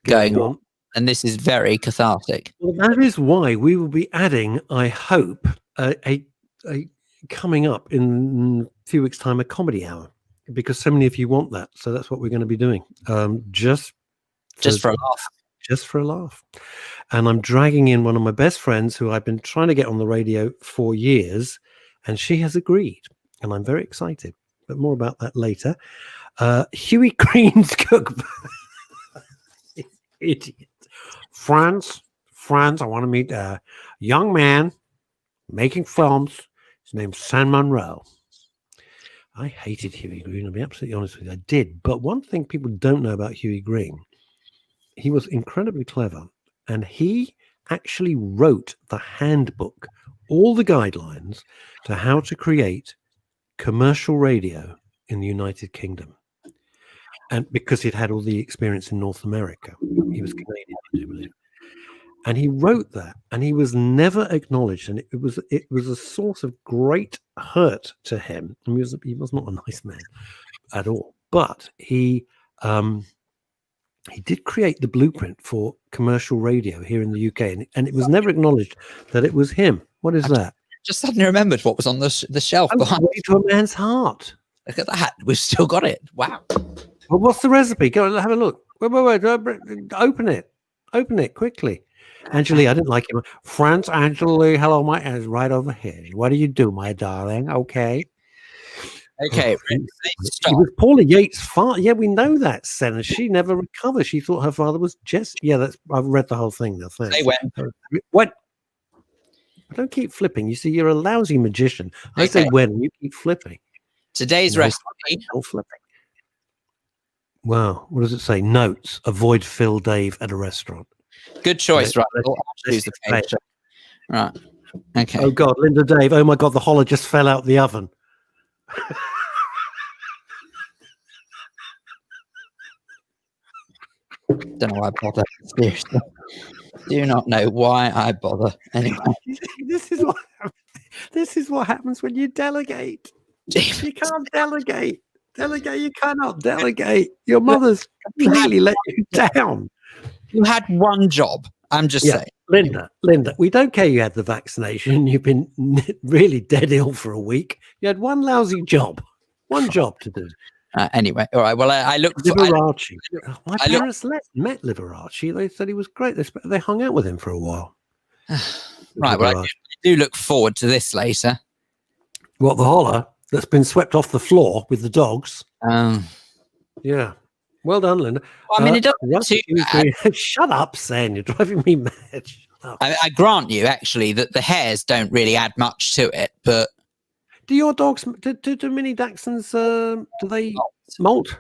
going on, and this is very cathartic. Well, that is why we will be adding, I hope, a coming up in a few weeks' time, a comedy hour, because so many of you want that. So that's what we're going to be doing, just for a laugh. Just for a laugh. And I'm dragging in one of my best friends who I've been trying to get on the radio for years, and she has agreed, and I'm very excited. But more about that later. Huey Green's cookbook. Idiot. Friends, I want to meet a young man making films. His name's San Monroe. I hated Huey Green. I'll be absolutely honest with you. I did. But one thing people don't know about Huey Green, he was incredibly clever. And he actually wrote the handbook, all the guidelines to how to create commercial radio in the United Kingdom. And because he'd had all the experience in North America, he was Canadian, I do believe. And he wrote that, and he was never acknowledged. And it was a source of great hurt to him. I mean, he was not a nice man at all. But he did create the blueprint for commercial radio here in the UK, and it was never acknowledged that it was him. What is that? Just suddenly remembered what was on the shelf behind. Way to a Man's Heart. Look at that. We've still got it. Wow. Well, what's the recipe? Go and have a look. Wait. Open it. Open it quickly. Angeli, I didn't like him. France, Angeli, hello, my is right over here. What do you do, my darling? Okay. Okay. It was Paula Yates' father. Yeah, we know that, Sen. She never recovered. She thought her father was Jesse. Yeah, I've read the whole thing. They went. What? Don't keep flipping. You see, you're a lousy magician. I say when, you keep flipping. Today's recipe. No flipping. Wow. What does it say? Notes. Avoid Phil Dave at a restaurant. Good choice, right? Right. Okay. Oh, God. Linda Dave. Oh, my God. The holler just fell out the oven. Don't know why I bother. Seriously. Do not know why I bother. Anyway. This is what happens when you delegate. You can't delegate. You cannot delegate. Your mother's completely let you down. You had one job. I'm just saying. Linda, we don't care you had the vaccination. You've been really dead ill for a week. You had one lousy job. One job to do. Anyway, all right. Well, I looked. Liberace. My parents met Liberace. They said he was great. They hung out with him for a while. Right. Well, I do look forward to this later. What, the holler that's been swept off the floor with the dogs? Yeah. Well done, Linda. Well, I mean, it doesn't too bad. Shut up, Sen. You're driving me mad. I grant you, actually, that the hairs don't really add much to it, but. Do your dogs, do mini Dachshunds, do they molt?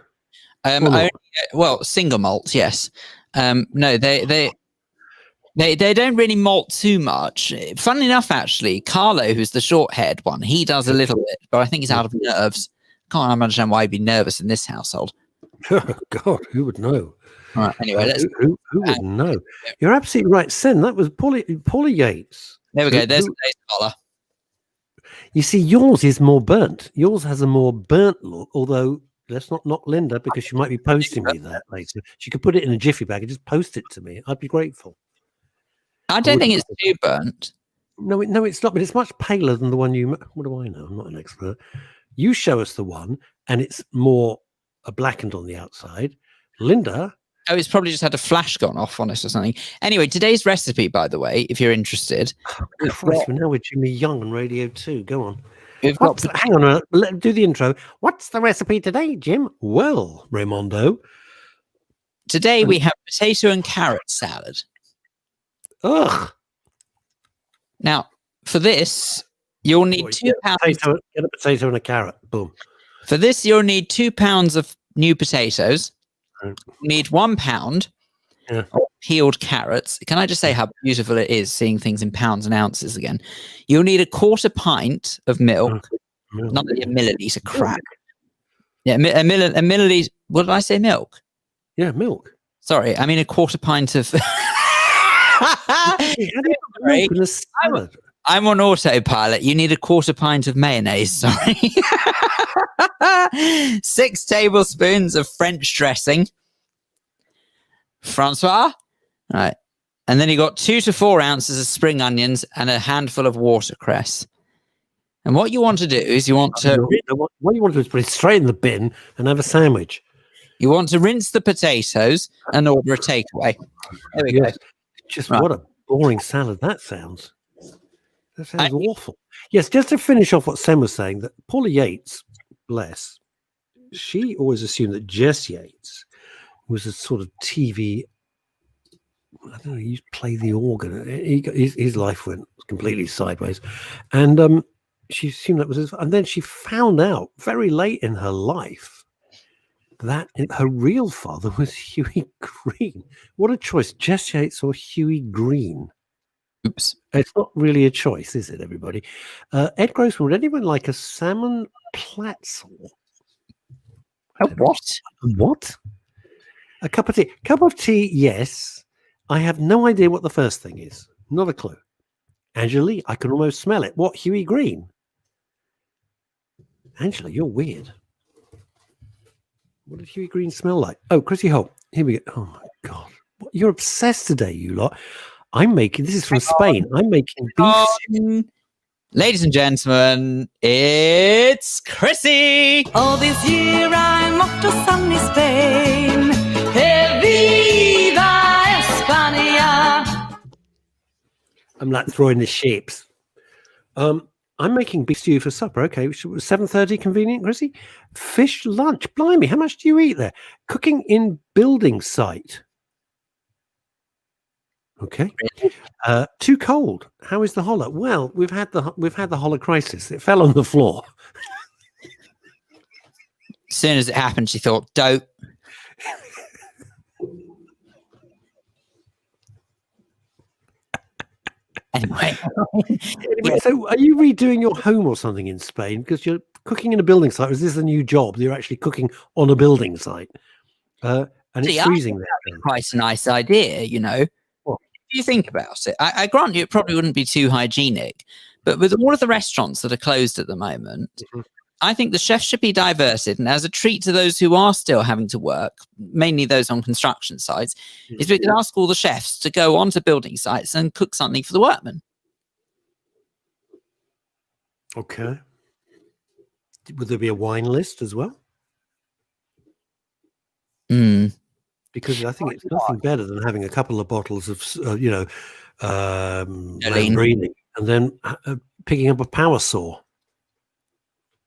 Single malt, yes. No, they don't really molt too much. Funnily enough, actually, Carlo, who's the short-haired one, he does a little bit, but I think he's out of nerves. Can't understand why he'd be nervous in this household. Oh, God, who would know? All right, anyway, who would know? You're absolutely right, Sen. That was Paula Yates. There we go. There's today's collar. You see, yours is more burnt. Yours has a more burnt look, although Let's not knock Linda because she might be posting me that later. She could put it in a jiffy bag and just post it to me. I'd be grateful. I don't think it's too burnt. No, it's not. But it's much paler than the one you. What do I know? I'm not an expert. You show us the one, and it's more blackened on the outside. Linda. Oh, it's probably just had a flash gone off on it or something. Anyway, today's recipe, by the way, if you're interested. Oh, Christ, now we're Jimmy Young on Radio 2. Go on. We've got. Hang on, do the intro. What's the recipe today, Jim? Well, Raimondo. Today we have potato and carrot salad. Ugh. Now, for this, you'll need 2 pounds. Get a potato and a carrot. Boom. For this, you'll need 2 pounds of new potatoes. Right. You need 1 pound of peeled carrots. Can I just say how beautiful it is seeing things in pounds and ounces again? You'll need 1/4 pint of milk. Not a milliliter crap. Yeah, a milliliter. What did I say? Milk? Yeah, milk. Sorry, I mean 1/4 pint of. I'm on autopilot. You need 1/4 pint of mayonnaise. Sorry. 6 tablespoons of French dressing. Francois. All right. And then you got 2 to 4 ounces of spring onions and a handful of watercress. And what you want to do is what you want to do is put it straight in the bin and have a sandwich. You want to rinse the potatoes and order a takeaway. There we go. Just what a boring salad that sounds. That sounds awful. Yes, just to finish off what Sam was saying, that Paula Yates, bless, she always assumed that Jess Yates was a sort of TV. I don't know. He used to play the organ. His life went completely sideways, and she assumed that was his. And then she found out very late in her life that her real father was Huey Green. What a choice, Jess Yates or Huey Green. Oops. It's not really a choice, is it, everybody? Ed Grossman, would anyone like a salmon platzel? What? What? A cup of tea. Cup of tea, yes. I have no idea what the first thing is. Not a clue. Angela, I can almost smell it. What, Huey Green? Angela, you're weird. What did Huey Green smell like? Oh, Chrissy Holt. Here we go. Oh, my God. You're obsessed today, you lot. This is from Spain. I'm making beef. Ladies and gentlemen, it's Chrissy. All this year I'm off to sunny Spain. Hey, viva España. I'm like throwing the shapes. I'm making beef stew for supper. Okay, 7:30 convenient, Chrissy? Fish lunch. Blimey, how much do you eat there? Cooking in building site. Okay. Too cold. How is the holler? Well, we've had the holler crisis. It fell on the floor. As soon as it happened, she thought, dope. Anyway, so are you redoing your home or something in Spain because you're cooking in a building site? Or is this a new job? You're actually cooking on a building site, and it's freezing there. Quite a nice idea, you know. If you think about it, I grant you it probably wouldn't be too hygienic, but with all of the restaurants that are closed at the moment, I think the chefs should be diverted, and as a treat to those who are still having to work, mainly those on construction sites, is we can ask all the chefs to go onto building sites and cook something for the workmen. Okay. Would there be a wine list as well? Because I think it's nothing better than having a couple of bottles of, Lambrini and then picking up a power saw.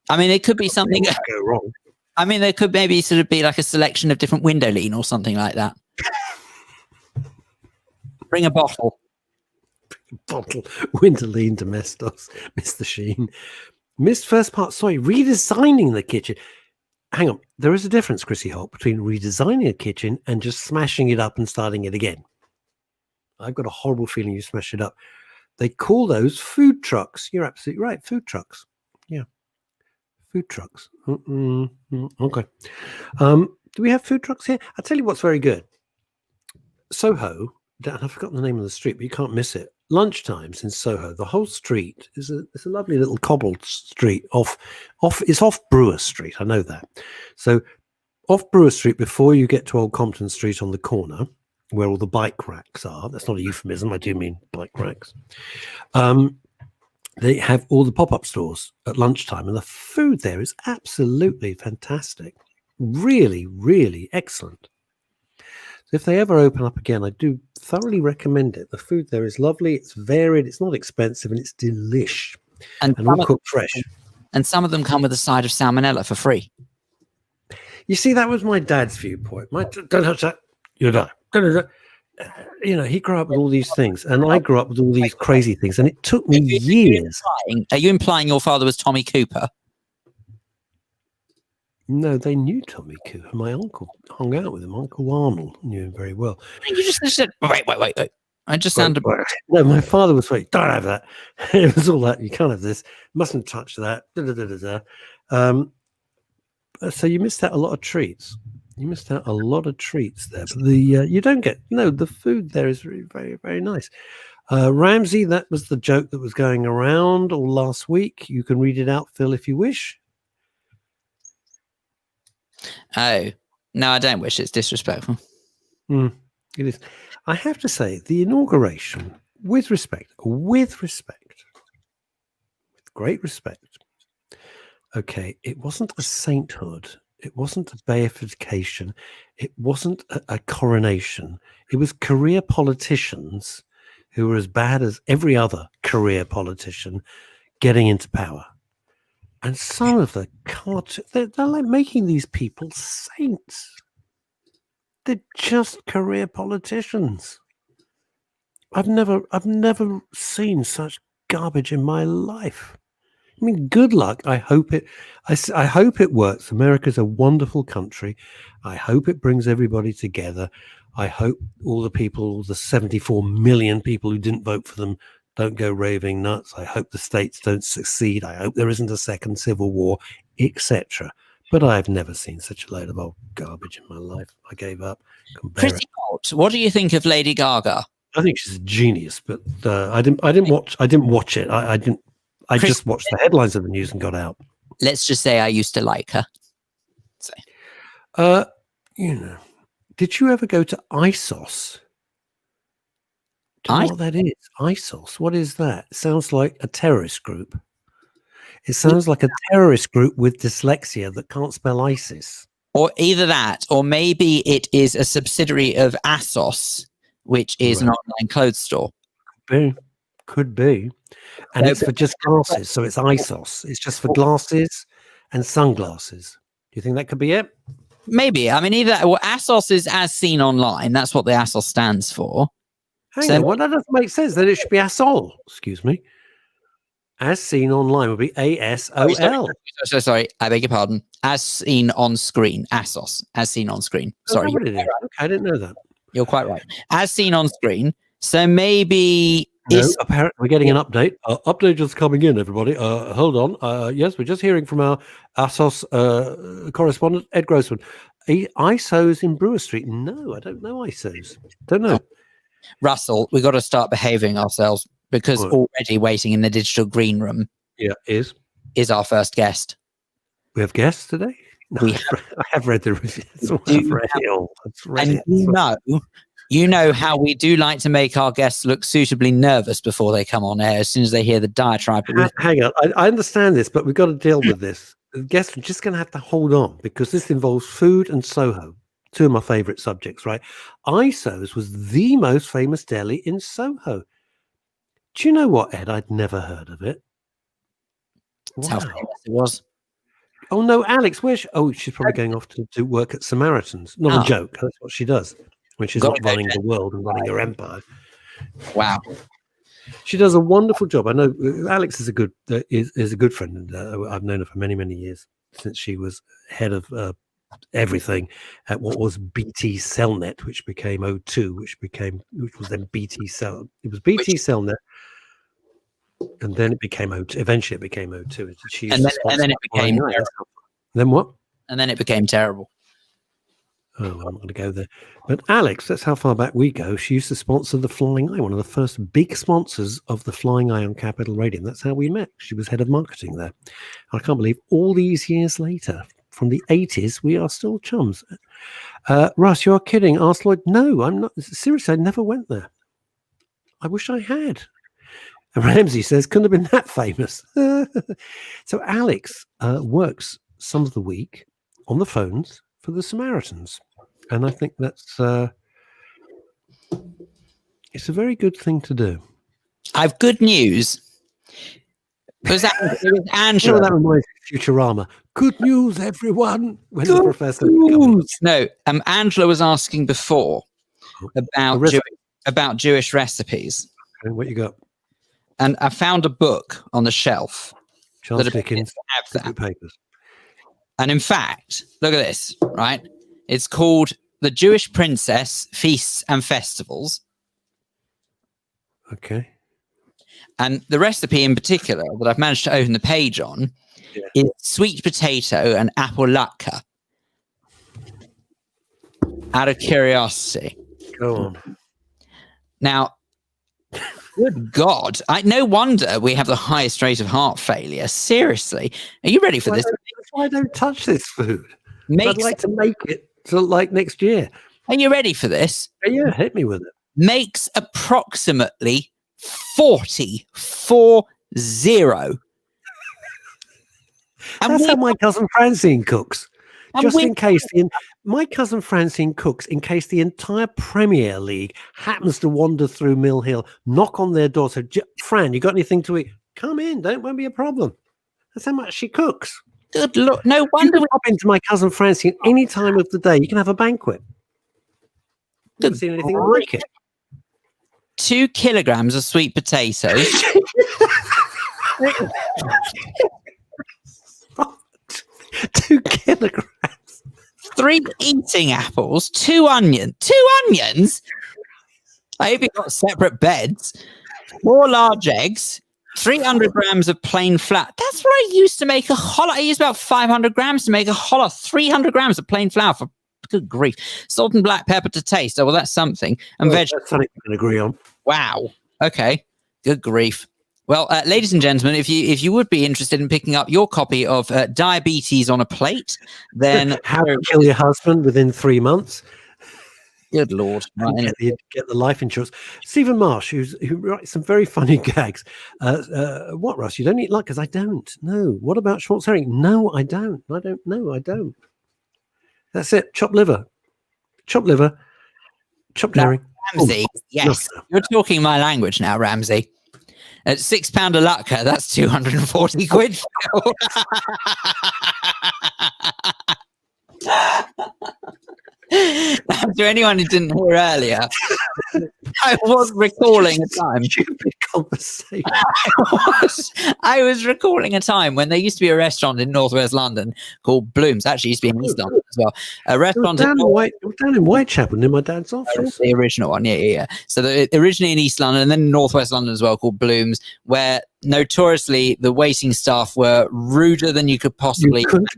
I mean, it could be something go wrong. I mean, there could maybe sort of be like a selection of different window lean or something like that. Bring a bottle. Window lean domestos, Mr. Sheen. Missed first part. Sorry, redesigning the kitchen. Hang on. There is a difference, Chrissy Holt, between redesigning a kitchen and just smashing it up and starting it again. I've got a horrible feeling you smashed it up. They call those food trucks. You're absolutely right. Food trucks. Yeah. Food trucks. Okay. Do we have food trucks here? I'll tell you what's very good. Soho, I've forgotten the name of the street, but you can't miss it. lunchtimes in Soho, the whole street is a lovely little cobbled street it's off Brewer Street. I know that. So off Brewer Street, before you get to Old Compton Street on the corner, where all the bike racks are. That's not a euphemism. I do mean bike racks. They have all the pop-up stores at lunchtime, and the food there is absolutely fantastic. Really, really excellent. So if they ever open up again, I do thoroughly recommend it. The food there is lovely. It's varied. It's not expensive, and it's delish. And all cooked fresh. And some of them come with a side of salmonella for free. You see, that was my dad's viewpoint. Don't touch that. You'll die. You know, he grew up with all these things, and I grew up with all these crazy things, and it took me years. Are you implying your father was Tommy Cooper? No, they knew Tommy Cooper. My uncle hung out with him. Uncle Arnold knew him very well. You just said, wait. I just sounded... No, my father was like, don't have that. It was all that. You can't have this. Mustn't touch that. So you missed out a lot of treats. You missed out a lot of treats there. But you don't get, the food there is very, very, very nice. Ramsey, that was the joke that was going around all last week. You can read it out, Phil, if you wish. Oh, no, I don't wish. It's disrespectful. It is. I have to say, the inauguration, with great respect, okay, it wasn't a sainthood. It wasn't a beatification. It wasn't a coronation. It was career politicians who were as bad as every other career politician getting into power. And some of the they're like making these people saints. They're just career politicians. I've never seen such garbage in my life. I mean, good luck. I hope it works. America's a wonderful country. I hope it brings everybody together. I hope all the 74 million people who didn't vote for them don't go raving nuts. I hope the states don't succeed. I hope there isn't a second civil war, etc. But I've never seen such a load of old garbage in my life. I gave up. Pretty odd. What do you think of Lady Gaga? I think she's a genius, but I didn't watch it. I just watched the headlines of the news and got out. Let's just say I used to like her. So. Did you ever go to ISOS? Do you know what that is? ISOS. What is that? It sounds like a terrorist group. It sounds like a terrorist group with dyslexia that can't spell ISIS. Or either that, or maybe it is a subsidiary of ASOS, which is an online clothes store. Could be. And it's for just glasses. So it's ISOS. It's just for glasses and sunglasses. Do you think that could be it? Maybe. I mean, ASOS is as seen online. That's what the ASOS stands for. Hang on, well, that doesn't make sense. Then it should be ASOL. Excuse me. As seen online would be ASOL. So sorry, I beg your pardon. As seen on screen. ASOS. As seen on screen. Sorry. Okay, I didn't know that. You're quite right. As seen on screen. So maybe... No, apparently we're getting an update. Update just coming in, everybody. Hold on. Yes, we're just hearing from our ASOS correspondent, Ed Grossman. ISOs in Brewer Street. No, I don't know ISOs. Don't know. Russell, we've got to start behaving ourselves because already waiting in the digital green room is our first guest. We have guests today? No, I have read the reviews. You know how we do like to make our guests look suitably nervous before they come on air as soon as they hear the diatribe. Hang on. I understand this, but we've got to deal with this. The guests are just going to have to hold on because this involves food and Soho. Two of my favorite subjects, right? ISO's was the most famous deli in Soho. Do you know what, Ed? I'd never heard of it. That's how famous it was. Oh, no, Alex, she's probably going off to do work at Samaritans. Not a joke. That's what she does when she's not running the world and running her empire. Wow. She does a wonderful job. I know Alex is a good friend. And, I've known her for many, many years since she was head of everything at what was BT Cellnet, which became O2, which was then BT Cell. It was BT Cellnet, and then it became O2. Eventually, it became O2. And then it became then what? And then it became terrible. Oh, I'm not going to go there. But Alex, that's how far back we go. She used to sponsor the Flying Eye, one of the first big sponsors of the Flying Eye on Capital Radio. And that's how we met. She was head of marketing there. I can't believe all these years later, from the 80s, we are still chums. Russ, you're kidding. Asked Lloyd. No, I'm not. Seriously, I never went there. I wish I had. And Ramsey says, couldn't have been that famous. So Alex works some of the week on the phones for the Samaritans. And I think that's it's a very good thing to do. I've good news. It was Angela. That reminds me of Futurama. Good news, everyone. When the professor No, Angela was asking before about Jewish recipes. Okay, what you got? And I found a book on the shelf. Charles Dickens, papers. And in fact, look at this, right? It's called The Jewish Princess, Feasts and Festivals. Okay. And the recipe in particular that I've managed to open the page on is sweet potato and apple latke. Out of curiosity. Go on. Now, good God. No wonder we have the highest rate of heart failure. Seriously. Are you ready for this? That's why I don't touch this food. I'd like to make it to like next year. Are you ready for this? Yeah, hit me with it. Makes approximately 40. And that's how my cousin Francine cooks. Just in case my cousin Francine cooks in case the entire Premier League happens to wander through Mill Hill, knock on their door. So, Fran, you got anything to eat? Come in. Won't be a problem. That's how much she cooks. Good Lord. No wonder. You can pop into my cousin Francine any time of the day. You can have a banquet. Never seen anything like it. 2 kilograms of sweet potatoes. 2 kilograms. 3 eating apples. 2 onions. 2 onions? I hope you got separate beds. 4 large eggs. 300 grams of plain flour. That's what I used to make a challah. I used about 500 grams to make a challah. 300 grams of plain flour for good grief. Salt and black pepper to taste. Oh, well, that's something. And vegetables. That's something we can agree on. Wow. Okay. Good grief. Well, ladies and gentlemen, if you would be interested in picking up your copy of Diabetes on a Plate, then How to Kill Your Husband Within 3 months. Good Lord. Right, get the life insurance. Stephen Marsh, who writes some very funny gags. What, Russ? You don't eat like? Because I don't. No. What about Schwartz herring? No, I don't. I don't. That's it. Chopped liver. Chopped herring. Ramsey, yes. You're talking my language now, Ramsey. At £6 a latke, that's 240 quid. To anyone who didn't hear earlier, I was recalling a time. Stupid conversation. I was recalling a time when there used to be a restaurant in northwest London called Bloom's. Actually, used to be in East London as well. A restaurant down in Whitechapel near my dad's office. The original one, yeah. So originally in East London and then in northwest London as well, called Bloom's, where notoriously the waiting staff were ruder than you could possibly. You couldn't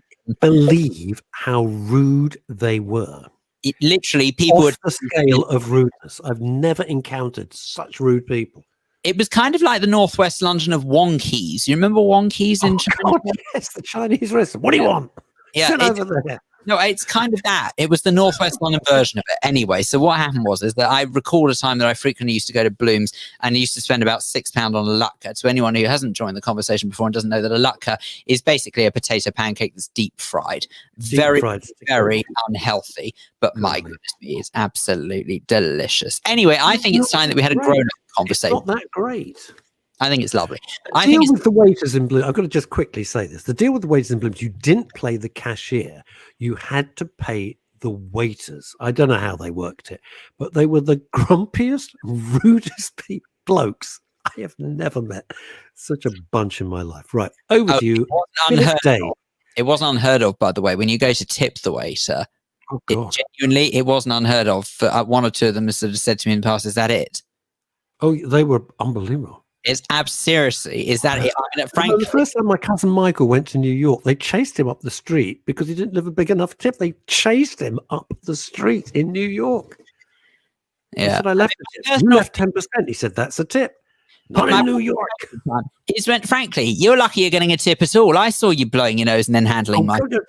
believe how rude they were. It literally people off the scale of rudeness. I've never encountered such rude people. It was kind of like the northwest London of Wonkies. You remember Wonkies in China? God, yes, the Chinese restaurant. What do you want? Yeah, sit over there. No, it's kind of that. It was the northwest London version of it. Anyway, so what happened is that I recall a time that I frequently used to go to Bloom's and used to spend about £6 on a latke. To anyone who hasn't joined the conversation before and doesn't know that a latke is basically a potato pancake that's deep fried. Very unhealthy, but my goodness me, it's absolutely delicious. Anyway, I think it's time that we had a grown-up conversation. It's not that great. I think it's lovely. The deal with the waiters in Bloom's, I've got to just quickly say this. The deal with the waiters in Bloom's, you didn't pay the cashier. You had to pay the waiters. I don't know how they worked it, but they were the grumpiest, rudest blokes I have never met. Such a bunch in my life. Right, over to you. It wasn't unheard of, by the way, when you go to tip the waiter. Oh, God. It wasn't unheard of. One or two of them have sort of said to me in the past, is that it? Oh, they were unbelievable. It's seriously. Is that it? I mean, Well, frankly, the first time my cousin Michael went to New York, they chased him up the street because he didn't live a big enough tip. They chased him up the street in New York. He yeah. said, I left a tip. You left 10%. He said, that's a tip. Not in New York. It's went, frankly, you're lucky you're getting a tip at all. I saw you blowing your nose and then handling my. Don't do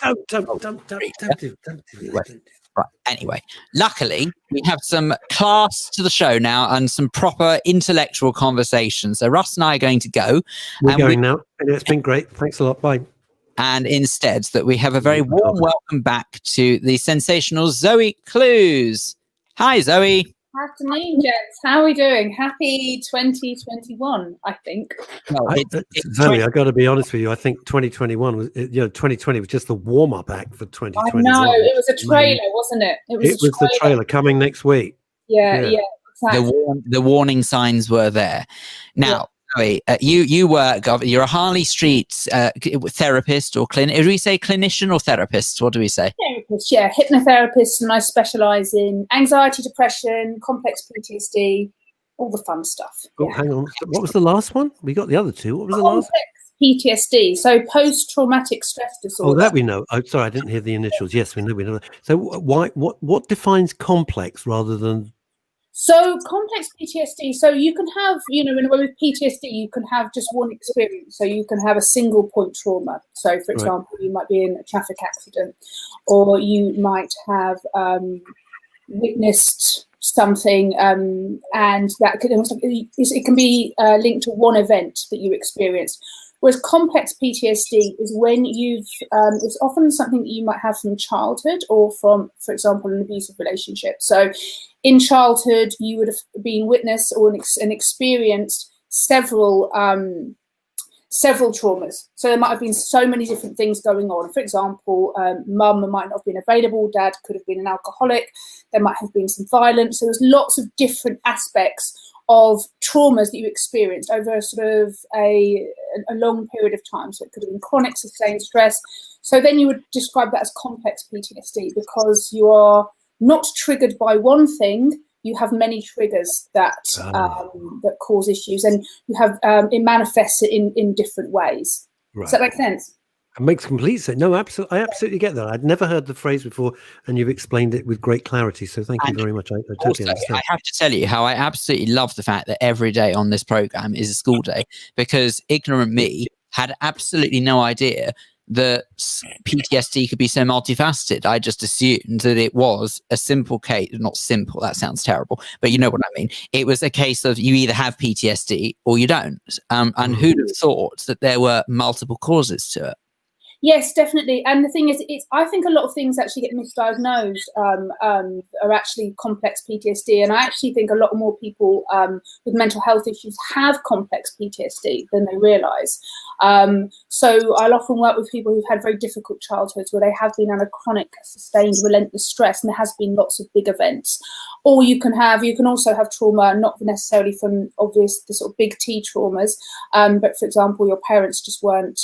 that. Right. Anyway, luckily, we have some class to the show now and some proper intellectual conversation. So Russ and I are going to go. We're going now. It's been great. Thanks a lot. Bye. And instead, that we have a very warm welcome back to the sensational Zoe Clues. Hi, Zoe. Afternoon, gents. How are we doing? Happy 2021, I think. Zoe, I got to be honest with you. I think 2021 was, 2020 was just the warm-up act for 2021. I know, it was a trailer, wasn't it? It was the trailer coming next week. Yeah, exactly. The warning signs were there. Now, Zoe, you work. You're a Harley Street therapist or clinic. Do we say clinician or therapist? What do we say? Therapist, yeah, hypnotherapist, and I specialise in anxiety, depression, complex PTSD, all the fun stuff. Oh, hang on. What was the last one? We got the other two. What was the last? PTSD, so post-traumatic stress disorder. Oh, that we know. Oh, sorry, I didn't hear the initials. Yes, we know. So, what defines complex rather than? So complex PTSD, so you can have, in a way with PTSD, you can have just one experience. So you can have a single point trauma. So for example, you might be in a traffic accident, or you might have witnessed something, and that it can be linked to one event that you experienced. Whereas complex PTSD is when it's often something that you might have from childhood or from, for example, an abusive relationship. So in childhood, you would have been witness or and experienced several traumas. So there might have been so many different things going on. For example, mum might not have been available, dad could have been an alcoholic, there might have been some violence. So there's lots of different aspects of traumas that you experienced over a sort of a long period of time. So it could have been chronic sustained stress. So then you would describe that as complex PTSD because you are not triggered by one thing. You have many triggers that cause issues, and you have it manifests in different ways. Right. Does that make sense? It makes complete sense. No, absolutely. I absolutely get that. I'd never heard the phrase before, and you've explained it with great clarity. So thank you very much. I totally understand. I have to tell you how I absolutely love the fact that every day on this program is a school day, because ignorant me had absolutely no idea that PTSD could be so multifaceted. I just assumed that it was a simple case, not simple, that sounds terrible, but you know what I mean. It was a case of you either have PTSD or you don't. And who'd have thought that there were multiple causes to it? Yes, definitely. And the thing is, I think a lot of things actually get misdiagnosed are actually complex PTSD. And I actually think a lot more people with mental health issues have complex PTSD than they realise. So I'll often work with people who've had very difficult childhoods where they have been under chronic, sustained, relentless stress, and there has been lots of big events. Or you can also have trauma, not necessarily from the sort of big T traumas, but for example, your parents just weren't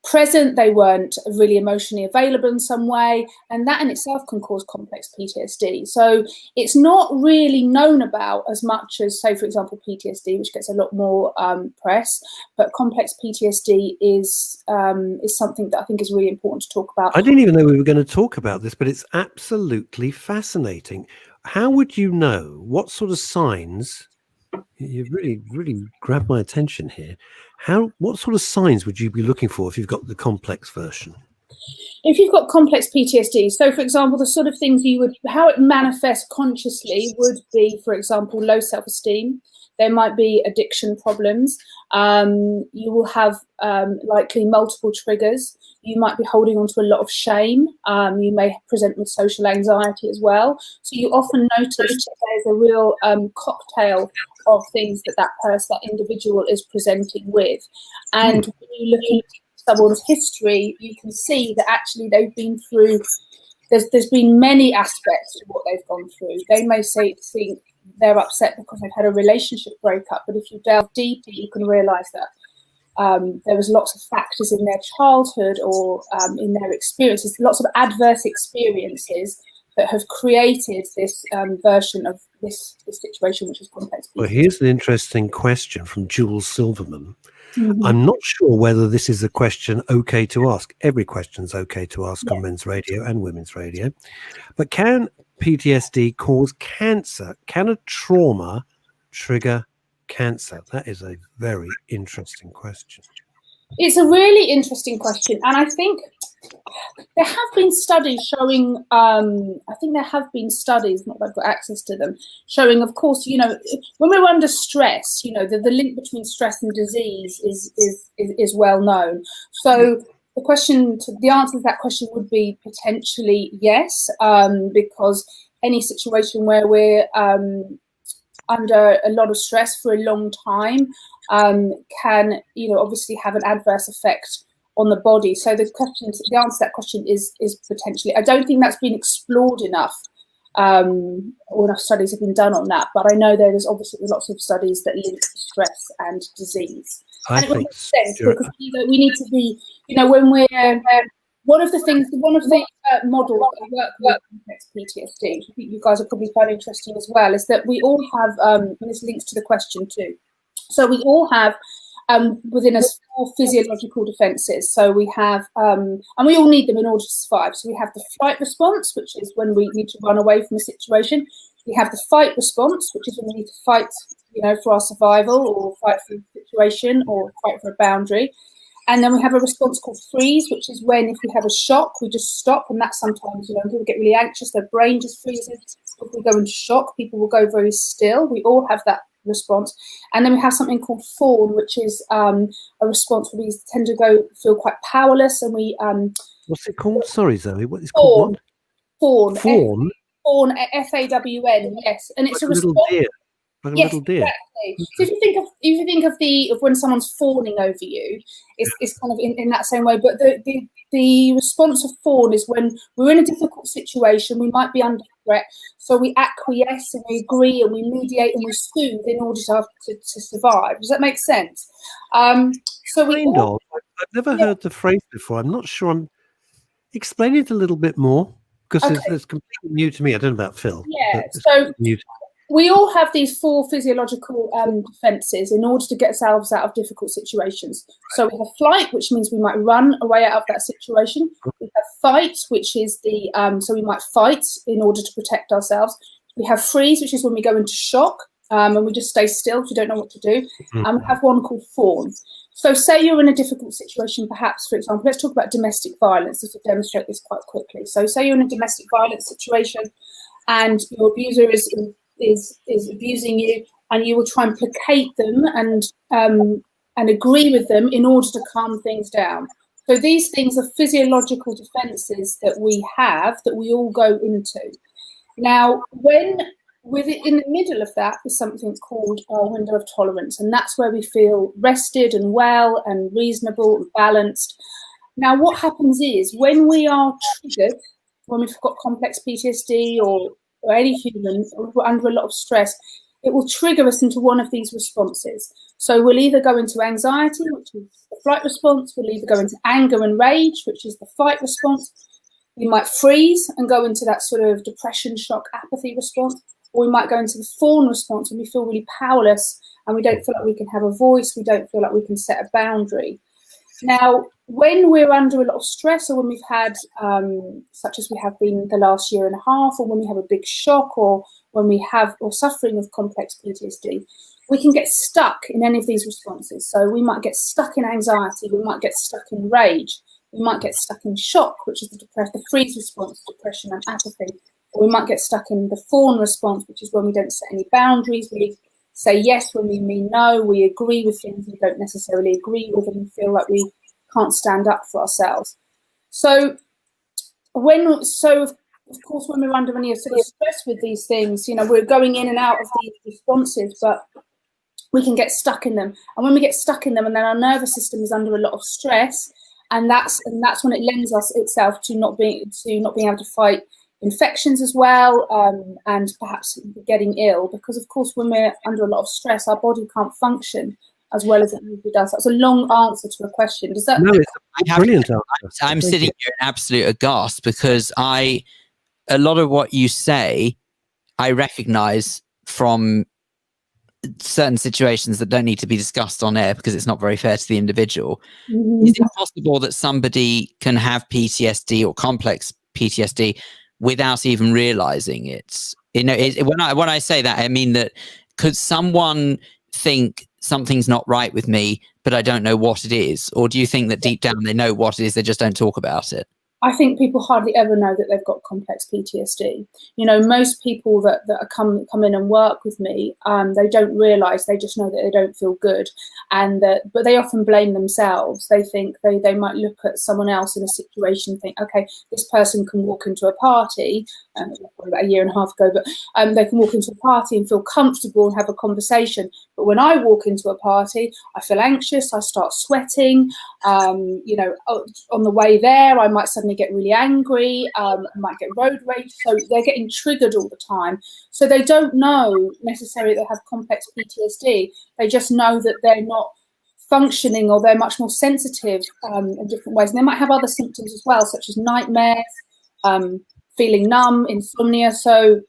present, they weren't really emotionally available in some way, and that in itself can cause complex PTSD. So it's not really known about as much as, say, for example, PTSD, which gets a lot more press, but complex PTSD is something that I think is really important to talk about. I didn't even know we were going to talk about this, but it's absolutely fascinating. How would you know what sort of signs? You've really grabbed my attention here. What sort of signs would you be looking for if you've got the complex version? If you've got complex PTSD, so for example, the sort of things how it manifests consciously would be, for example, low self-esteem. There might be addiction problems. You will have likely multiple triggers. You might be holding on to a lot of shame. You may present with social anxiety as well. So you often notice that there's a real cocktail of things that individual is presenting with. And when you look at someone's history, you can see that actually they've been through, there's been many aspects to what they've gone through. They may think they're upset because they've had a relationship breakup, but if you delve deeper, you can realise that there was lots of factors in their childhood or in their experiences, lots of adverse experiences that have created this version of this situation, which is complex PTSD. Well, here's an interesting question from Jules Silverman. Mhm. I'm not sure whether this is a question okay to ask. Every question's okay to ask on men's radio and women's radio. But can PTSD cause cancer? Can a trauma trigger cancer? That is a very interesting question. It's a really interesting question, and I think there have been studies showing, not that I've got access to them, showing, of course, when we're under stress, the link between stress and disease is well known. So the answer to that question would be potentially yes, because any situation where we're under a lot of stress for a long time can, obviously have an adverse effect on the body. So the answer to that question is potentially. I don't think that's been explored enough, or enough studies have been done on that. But I know there's obviously lots of studies that link stress and disease. And it makes sense because we need to be, when we're one of the models that I work with complex PTSD, which I think you guys will probably find interesting as well, is that we all have, and this links to the question too. So we all have within us 4 physiological defenses. So we have, and we all need them in order to survive. So we have the flight response, which is when we need to run away from a situation. We have the fight response, which is when we need to fight, for our survival, or fight for a situation, or fight for a boundary. And then we have a response called freeze, which is when, if we have a shock, we just stop. And that sometimes, people get really anxious, their brain just freezes. If we go into shock, people will go very still. We all have that response. And then we have something called fawn, which is a response where we tend to feel quite powerless. And we what's it called? Sorry, Zoe. What is called? Fawn. Fawn. Fawn. FAWN. Yes, and it's like a response. Little deer. Like a little deer. Exactly. So if you think of when someone's fawning over you, it's kind of in that same way. But the response of fawn is when we're in a difficult situation, we might be under threat, so we acquiesce and we agree and we mediate and we soothe in order to survive. Does that make sense? So I've never heard the phrase before. I'm not sure. Explain it a little bit more, because it's completely new to me. I don't know about Phil. Yeah. So we all have these 4 physiological defenses in order to get ourselves out of difficult situations. So we have flight, which means we might run away out of that situation. We have fight, which is so we might fight in order to protect ourselves. We have freeze, which is when we go into shock and we just stay still if we don't know what to do. And we have one called fawn. So say you're in a difficult situation, perhaps, for example, let's talk about domestic violence just to demonstrate this quite quickly. So say you're in a domestic violence situation and your abuser is abusing you, and you will try and placate them and agree with them in order to calm things down. So these things are physiological defenses that we have, that we all go into. Now, in the middle of that is something called our window of tolerance, and that's where we feel rested and well and reasonable and balanced. Now, what happens is when we are triggered, when we've got complex PTSD or any human, or we're under a lot of stress, it will trigger us into one of these responses. So we'll either go into anxiety, which is the flight response. We'll either go into anger and rage, which is the fight response. We might freeze and go into that sort of depression, shock, apathy response. Or we might go into the fawn response when we feel really powerless and we don't feel like we can have a voice. We don't feel like we can set a boundary. Now, when we're under a lot of stress, or when we've had, such as we have been the last year and a half, or when we have a big shock, or when we have, or suffering of complex PTSD, we can get stuck in any of these responses. So we might get stuck in anxiety, we might get stuck in rage, we might get stuck in shock, which is the freeze response, depression and apathy, or we might get stuck in the fawn response, which is when we don't set any boundaries, we say yes when we mean no, we agree with things we don't necessarily agree with, and we feel like we can't stand up for ourselves. So of course, when we're under any sort of stress with these things, we're going in and out of these responses, but we can get stuck in them. And when we get stuck in them, and then our nervous system is under a lot of stress, and that's when it lends itself to not being able to fight infections as well, and perhaps getting ill, because of course when we're under a lot of stress, our body can't function as well as it usually does. That's a long answer to a question. Does that? No, it's a brilliant answer. I'm sitting here in absolute aghast, because I a lot of what you say, I recognize from certain situations that don't need to be discussed on air because it's not very fair to the individual. Is it possible that somebody can have PTSD or complex PTSD without even realizing it? When I say that, I mean that could someone think something's not right with me, but I don't know what it is? Or do you think that deep down they know what it is, they just don't talk about it? I think people hardly ever know that they've got complex PTSD. Most people that come in and work with me, they don't realise. They just know that they don't feel good, but they often blame themselves. They think they might look at someone else in a situation and think, okay, this person can walk into a party, probably about a year and a half ago, but they can walk into a party and feel comfortable and have a conversation. But when I walk into a party, I feel anxious. I start sweating. On the way there, I might suddenly get really angry, might get road rage. So they're getting triggered all the time. So they don't know necessarily they have complex PTSD. They just know that they're not functioning, or they're much more sensitive in different ways. And they might have other symptoms as well, such as nightmares, feeling numb, insomnia. So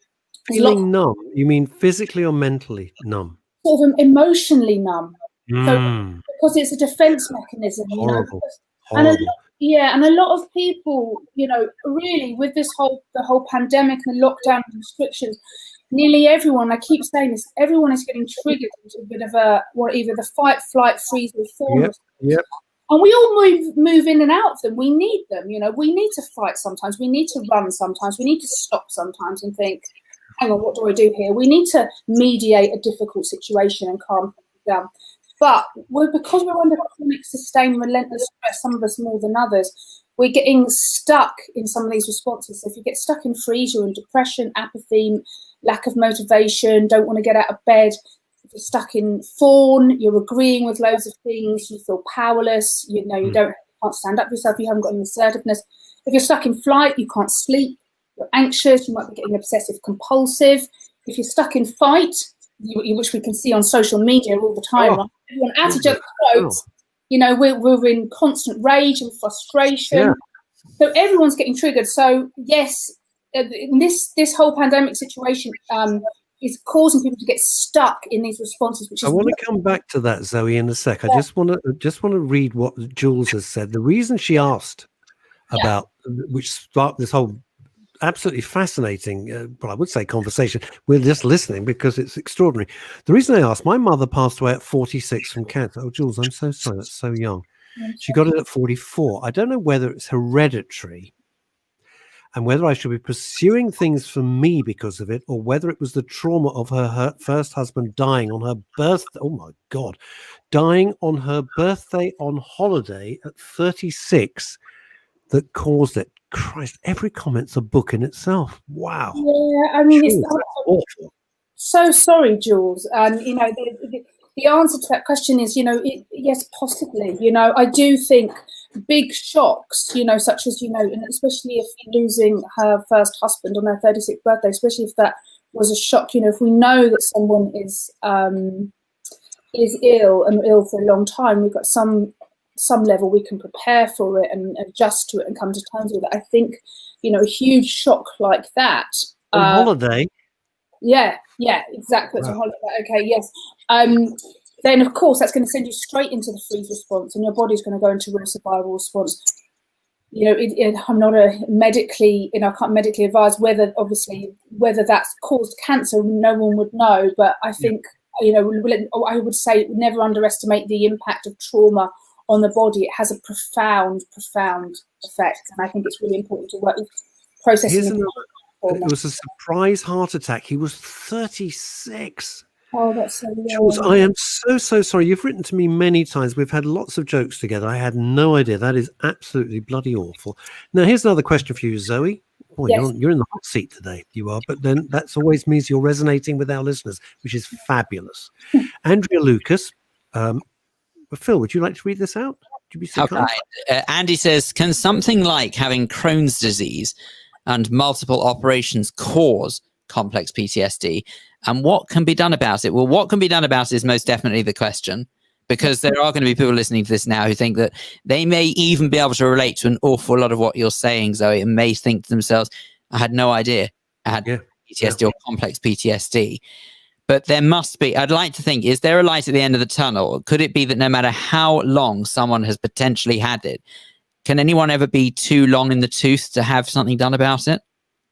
feeling numb? You mean physically or mentally numb? Sort of emotionally numb. So, because it's a defense mechanism, Horrible. And a lot of people, really with the whole pandemic and the lockdown and restrictions, nearly everyone, I keep saying this, everyone is getting triggered into a bit of either the fight, flight, freeze, or fawn. Yep. And we all move in and out of them. We need them, we need to fight sometimes. We need to run sometimes. We need to stop sometimes and think, hang on, what do I do here? We need to mediate a difficult situation and calm people down. But because we're under chronic, sustained, relentless stress, some of us more than others, we're getting stuck in some of these responses. So if you get stuck in freeze, you're in depression, apathy, lack of motivation, don't want to get out of bed. If you're stuck in fawn, you're agreeing with loads of things, you feel powerless, you can't stand up for yourself, you haven't got any assertiveness. If you're stuck in flight, you can't sleep, you're anxious, you might be getting obsessive compulsive. If you're stuck in fight, which we can see on social media all the time, right? Everyone at each other's throats. We're in constant rage and frustration. Yeah. So everyone's getting triggered. So yes, this whole pandemic situation is causing people to get stuck in these responses. Which is I want to come back to that, Zoe, in a sec. I just want to read what Jules has said. The reason she asked about, which sparked this whole absolutely fascinating, I would say conversation. We're just listening because it's extraordinary. The reason I asked, my mother passed away at 46 from cancer. Oh, Jules, I'm so sorry. That's so young. She got it at 44. I don't know whether it's hereditary and whether I should be pursuing things for me because of it, or whether it was the trauma of her first husband dying on her birthday. Oh my God, dying on her birthday on holiday at 36 that caused it. Christ, every comment's a book in itself. Wow. Yeah, I mean, Jules, it's awful. So sorry, Jules. The answer to that question is, yes, possibly. I do think big shocks, such as, and especially if losing her first husband on her 36th birthday, especially if that was a shock, if we know that someone is ill and ill for a long time, we've got some level we can prepare for it and adjust to it and come to terms with it. I think, a huge shock like that. On holiday? Yeah, exactly. Wow. On holiday. Okay, yes. Then, of course, that's going to send you straight into the freeze response and your body's going to go into real survival response. I'm not I can't medically advise whether that's caused cancer. No one would know. But I think, I would say never underestimate the impact of trauma on the body. It has a profound effect, and I think it's really important to work with processing. It was a surprise heart attack. He was 36. Oh, that's so young. Jules, I am so sorry. You've written to me many times. We've had lots of jokes together. I had no idea. That is absolutely bloody awful. Now, here's another question for you, Zoe. Boy, yes. You're in the hot seat today. You are, but then that's always means you're resonating with our listeners, which is fabulous. Andrea Lucas. Phil, would you like to read this out? Would you be so kind? Andy says, can something like having Crohn's disease and multiple operations cause complex PTSD? And what can be done about it? Well, what can be done about it is most definitely the question, because there are going to be people listening to this now who think that they may even be able to relate to an awful lot of what you're saying, Zoe, and may think to themselves, I had no idea I had PTSD or complex PTSD. But there must be, I'd like to think, is there a light at the end of the tunnel? Could it be that no matter how long someone has potentially had it, can anyone ever be too long in the tooth to have something done about it?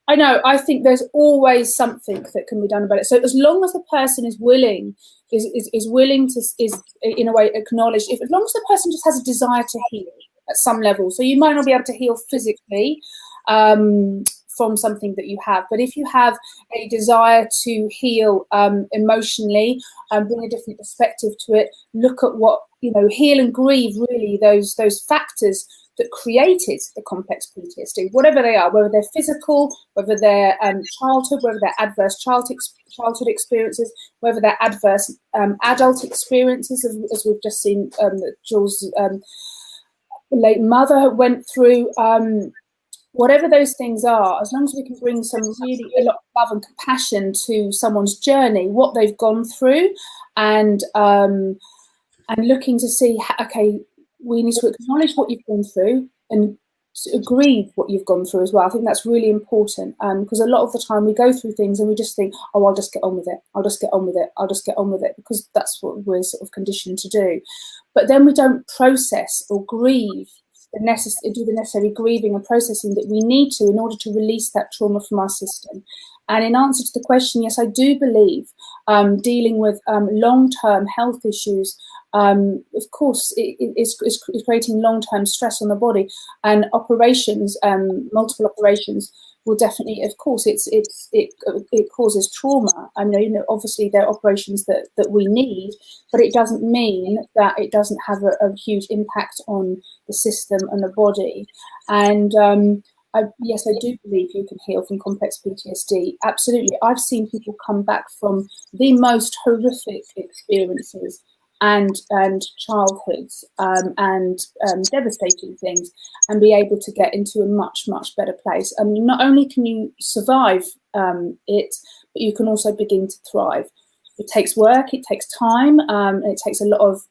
I know. I think there's always something that can be done about it. So as long as the person is willing, is willing to, is in a way acknowledge, as long as the person just has a desire to heal at some level. So you might not be able to heal physically from something that you have, but if you have a desire to heal emotionally, bring a different perspective to it, look at what, heal and grieve, really those factors that created the complex PTSD, whatever they are, whether they're physical, whether they're childhood, whether they're adverse childhood experiences, whether they're adverse adult experiences, as we've just seen that Jules' late mother went through. Whatever those things are, as long as we can bring a lot of love and compassion to someone's journey, what they've gone through, and looking to see, okay, we need to acknowledge what you've gone through and agree what you've gone through as well. I think that's really important, because a lot of the time we go through things and we just think, oh, I'll just get on with it. I'll just get on with it. I'll just get on with it, because that's what we're sort of conditioned to do. But then we don't process or grieve, do the necessary grieving and processing that we need to in order to release that trauma from our system. And in answer to the question, yes, I do believe dealing with long-term health issues, of course, is creating long-term stress on the body, and operations, multiple operations, will definitely, of course, it causes trauma. I mean, obviously there are operations that we need, but it doesn't mean that it doesn't have a huge impact on the system and the body. And yes, I do believe you can heal from complex PTSD. Absolutely. I've seen people come back from the most horrific experiences and childhoods and devastating things, and be able to get into a much, much better place. And not only can you survive it, but you can also begin to thrive. It takes work, it takes time, and it takes a lot of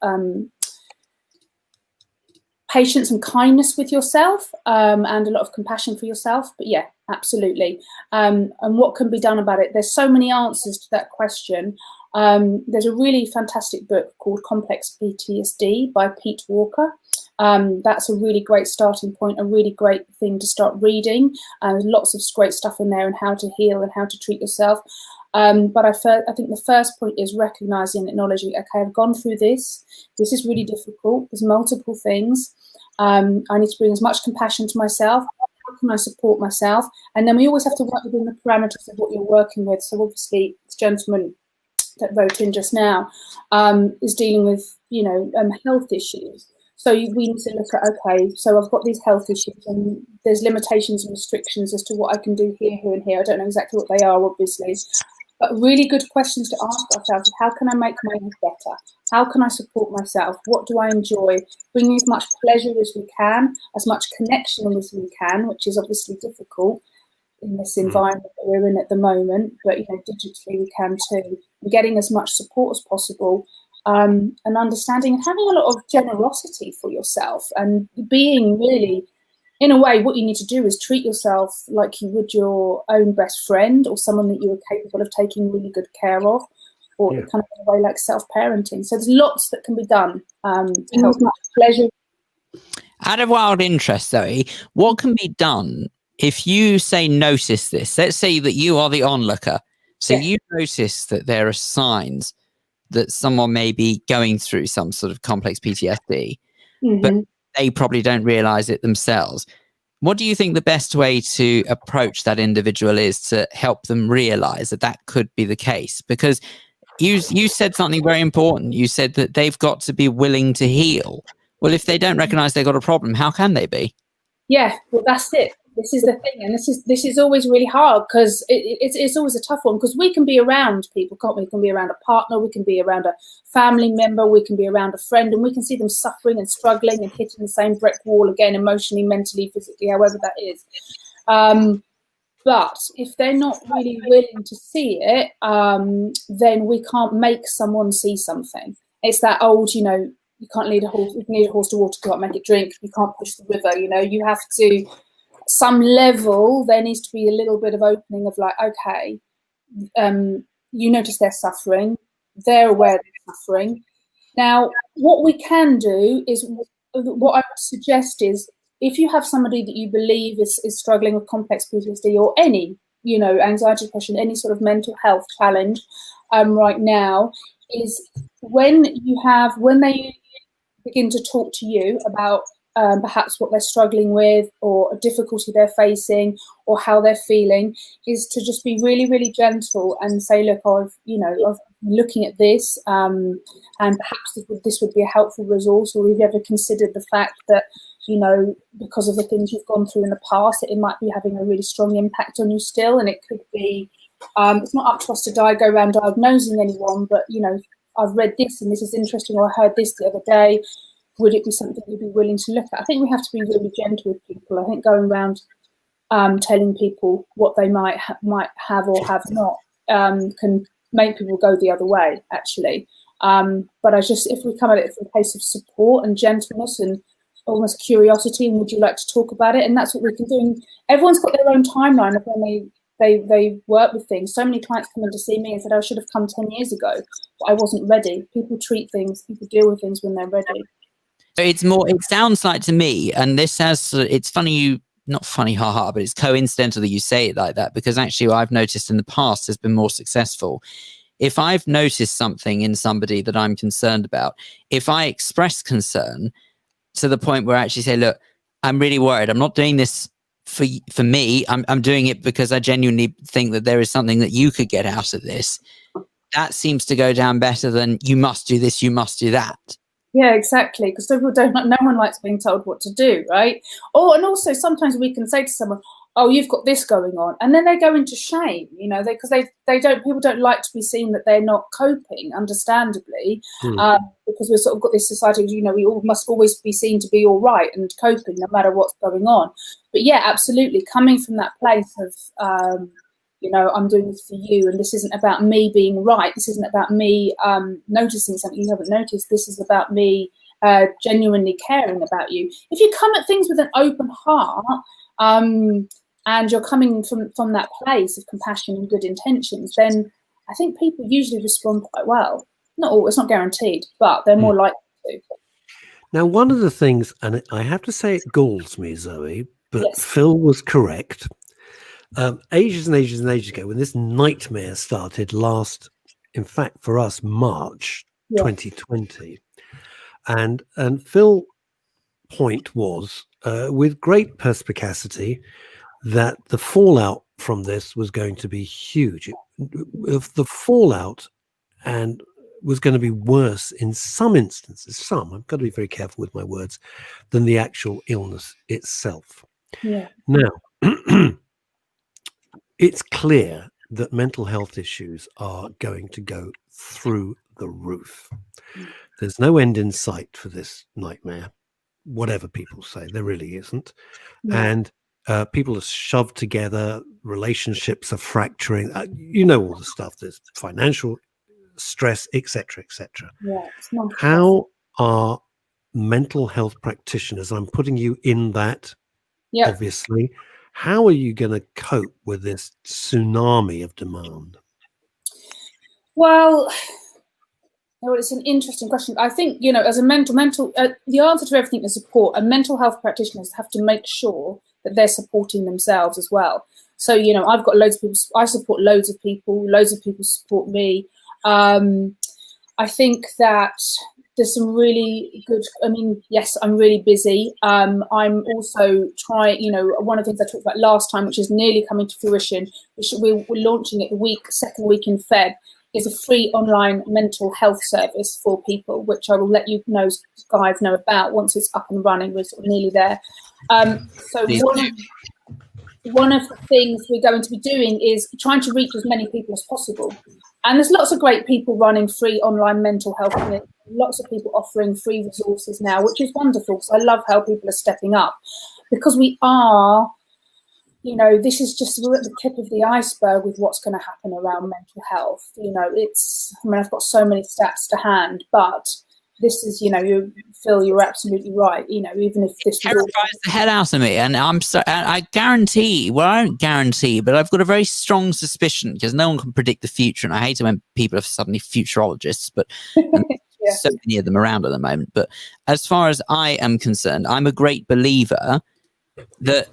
patience and kindness with yourself, and a lot of compassion for yourself. But yeah, absolutely. And what can be done about it? There's so many answers to that question. There's a really fantastic book called Complex PTSD by Pete Walker. That's a really great starting point, a really great thing to start reading. There's lots of great stuff in there on how to heal and how to treat yourself. But I think the first point is recognizing and acknowledging, okay, I've gone through this. This is really difficult. There's multiple things. I need to bring as much compassion to myself. How can I support myself? And then we always have to work within the parameters of what you're working with. So obviously, this gentleman that wrote in just now is dealing with, health issues. So we need to look at, okay, so I've got these health issues and there's limitations and restrictions as to what I can do here, here, and here. I don't know exactly what they are, obviously. But really good questions to ask ourselves: how can I make my life better? How can I support myself? What do I enjoy? Bring as much pleasure as we can, as much connection as we can, which is obviously difficult in this environment that we're in at the moment. But digitally we can too. Getting as much support as possible, and understanding and having a lot of generosity for yourself, and being really, in a way, what you need to do is treat yourself like you would your own best friend or someone that you are capable of taking really good care of, or kind of in a way like self-parenting. So there's lots that can be done to help pleasure. Out of wild interest, Zoe, what can be done if you notice this? Let's say that you are the onlooker. So you notice that there are signs that someone may be going through some sort of complex PTSD, but they probably don't realize it themselves. What do you think the best way to approach that individual is to help them realize that could be the case? Because you said something very important. You said that they've got to be willing to heal. Well, if they don't recognize they've got a problem, how can they be? Yeah, well, that's it. This is the thing, and this is always really hard, because it's always a tough one, because we can be around people, can't we? We can be around a partner, we can be around a family member, we can be around a friend, and we can see them suffering and struggling and hitting the same brick wall again, emotionally, mentally, physically, however that is. But if they're not really willing to see it, then we can't make someone see something. It's that old, you can't lead a horse. You can lead a horse to water, can't make it drink. You can't push the river. You have to some level, there needs to be a little bit of opening of like, okay, you notice they're suffering, they're aware they're suffering. Now, what we can do is, what I would suggest is, if you have somebody that you believe is struggling with complex PTSD or any, anxiety, depression, any sort of mental health challenge right now, is when they begin to talk to you about perhaps what they're struggling with or a difficulty they're facing or how they're feeling, is to just be really, really gentle and say, look, I've been looking at this, and perhaps this would be a helpful resource, or have you ever considered the fact that, because of the things you've gone through in the past, that it might be having a really strong impact on you still, and it could be, it's not up to us to go around diagnosing anyone, but, I've read this and this is interesting, or I heard this the other day. Would it be something you'd be willing to look at? I think we have to be really gentle with people. I think going around telling people what they might have or have not can make people go the other way, actually. But if we come at it from a place of support and gentleness and almost curiosity, and would you like to talk about it? And that's what we can do. And everyone's got their own timeline of when they work with things. So many clients come in to see me and said, I should have come 10 years ago, but I wasn't ready. People treat things, people deal with things when they're ready. It sounds like to me, and it's funny, not funny, haha, but it's coincidental that you say it like that, because actually what I've noticed in the past has been more successful. If I've noticed something in somebody that I'm concerned about, if I express concern to the point where I actually say, look, I'm really worried. I'm not doing this for me. I'm doing it because I genuinely think that there is something that you could get out of this. That seems to go down better than you must do this, you must do that. Yeah, exactly. Because no one likes being told what to do, right? And also sometimes we can say to someone, "Oh, you've got this going on," and then they go into shame, because people don't like to be seen that they're not coping, understandably, because we've sort of got this society, we all must always be seen to be all right and coping no matter what's going on. But yeah, absolutely, coming from that place of I'm doing this for you, and this isn't about me being right. This isn't about me noticing something you haven't noticed. This is about me genuinely caring about you. If you come at things with an open heart, and you're coming from that place of compassion and good intentions, then I think people usually respond quite well. Not all, it's not guaranteed, but they're more likely to. Now, one of the things, and I have to say it galls me, Zoe, but Yes. Phil was correct. Ages and ages and ages ago, when this nightmare started last, in fact, for us, March 2020, and Phil's point was, with great perspicacity, that the fallout from this was going to be huge. The fallout and was going to be worse in some instances. I've got to be very careful with my words, than the actual illness itself. Yeah. Now. It's clear that mental health issues are going to go through the roof. There's no end in sight for this nightmare, whatever people say. There really isn't. Yeah. And people are shoved together. Relationships are fracturing. All the stuff. There's financial stress, etc., etc. Yeah, how are mental health practitioners, I'm putting you in that, obviously, how are you going to cope with this tsunami of demand? Well, it's an interesting question. I think, as a the answer to everything is support, and mental health practitioners have to make sure that they're supporting themselves as well. So, I've got loads of people, I support loads of people support me. I think that there's some really good, yes, I'm really busy. I'm also trying, one of the things I talked about last time, which is nearly coming to fruition, which we're launching it the second week in Feb, is a free online mental health service for people, which I will let you guys know about once it's up and running. We're sort of nearly there. So one of the things we're going to be doing is trying to reach as many people as possible. And there's lots of great people running free online mental health clinics, lots of people offering free resources now, which is wonderful, because I love how people are stepping up, because we are, this is just, we're at the tip of the iceberg with what's going to happen around mental health. I've got so many stats to hand, but this is, Phil, you're absolutely right. Even if this terrifies the hell out of me, and I guarantee. Well, I don't guarantee, but I've got a very strong suspicion, because no one can predict the future, and I hate it when people are suddenly futurologists, but so many of them around at the moment. But as far as I am concerned, I'm a great believer that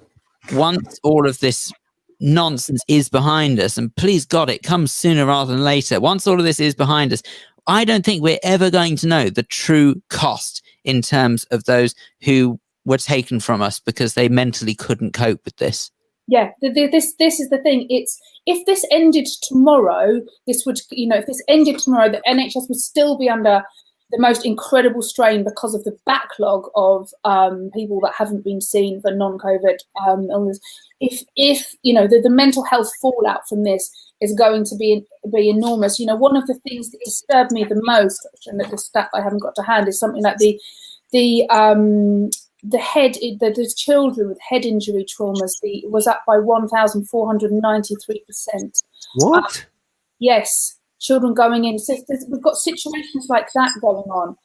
once all of this nonsense is behind us, and please God, it comes sooner rather than later. Once all of this is behind us, I don't think we're ever going to know the true cost in terms of those who were taken from us because they mentally couldn't cope with this. Yeah, this is the thing. It's, if this ended tomorrow, this would, if this ended tomorrow, the NHS would still be under the most incredible strain because of the backlog of people that haven't been seen for non-COVID illness. If the mental health fallout from this is going to be enormous. One of the things that disturbed me the most, and the stat I haven't got to hand, is something like the children with head injury traumas was up by 1,493%. What? Yes, children going in. So we've got situations like that going on.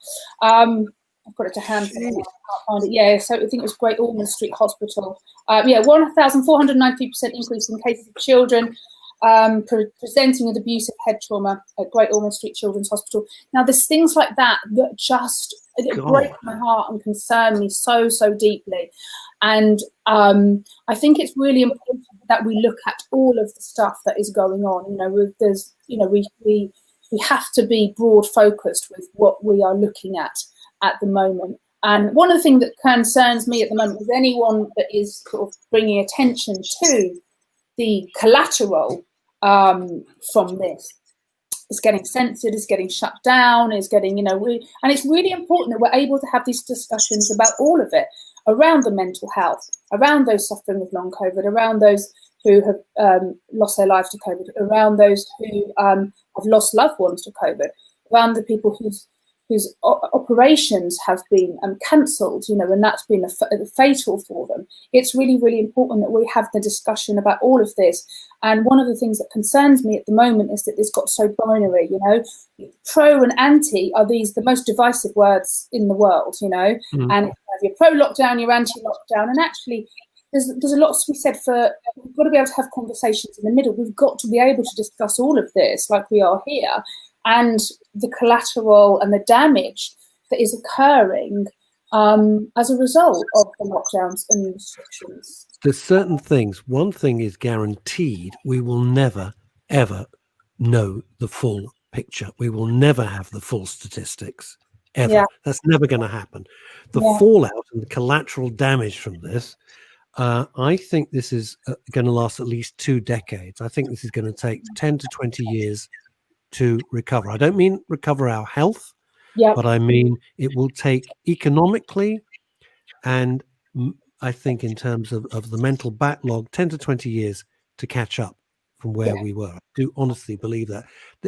I've got it to hand. I can't find it. Yeah, so I think it was Great Ormond Street Hospital. 1,493% increase in cases of children presenting with abusive head trauma at Great Ormond Street Children's Hospital. Now, there's things like that just break my heart and concern me so deeply. And I think it's really important that we look at all of the stuff that is going on. We have to be broad focused with what we are looking at the moment. And one of the things that concerns me at the moment is anyone that is sort of bringing attention to the collateral from this is getting censored, is getting shut down, is getting, and it's really important that we're able to have these discussions about all of it, around the mental health, around those suffering with long COVID, around those who have lost their lives to COVID, around those who have lost loved ones to COVID, around the people whose operations have been cancelled, and that's been fatal for them. It's really, really important that we have the discussion about all of this. And one of the things that concerns me at the moment is that it's got so binary, Pro and anti are the most divisive words in the world, and you're pro-lockdown, you're anti-lockdown. And actually, there's a lot to be said for, we've got to be able to have conversations in the middle. We've got to be able to discuss all of this like we are here, and the collateral and the damage that is occurring as a result of the lockdowns and restrictions. There's certain things. One thing is guaranteed: we will never, ever know the full picture. We will never have the full statistics, ever. Yeah. That's never going to happen. The fallout and the collateral damage from this, I think this is going to last at least 2 decades. I think this is going to take 10 to 20 years to recover. I don't mean recover our health, but I mean it will take economically, and I think in terms of the mental backlog, 10 to 20 years to catch up from where we were. I do honestly believe that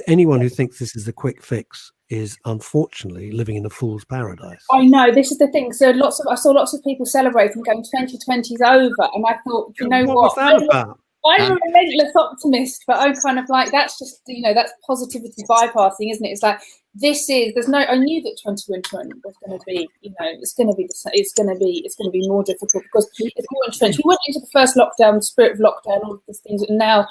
anyone who thinks this is a quick fix is unfortunately living in a fool's paradise. I know, this is the thing. So I saw lots of people celebrating, going 2020's over, and I thought, what was that about? I'm a relentless optimist, but I'm kind of like, that's just, that's positivity bypassing, isn't it? It's like, I knew that 2021 was going to be, it's going to be more difficult because it's more entrenched. We went into the first lockdown, the spirit of lockdown, all of these things, and now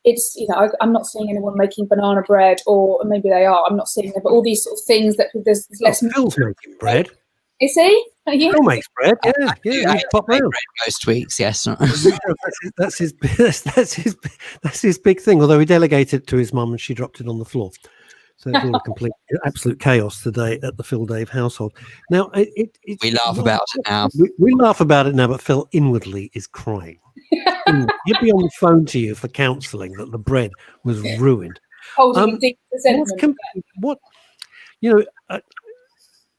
it's, I'm not seeing anyone making banana bread, or maybe they are, I'm not seeing them, but all these sort of things that there's less. Phil's making bread. Is he? Yeah. Phil makes bread. Yeah. He's pop bread most weeks. Yes, that's his big thing. Although he delegated it to his mum and she dropped it on the floor, so it's all a complete, absolute chaos today at the Phil Dave household. Now we laugh about it now. We laugh about it now, but Phil inwardly is crying. He'd be on the phone to you for counselling that the bread was ruined.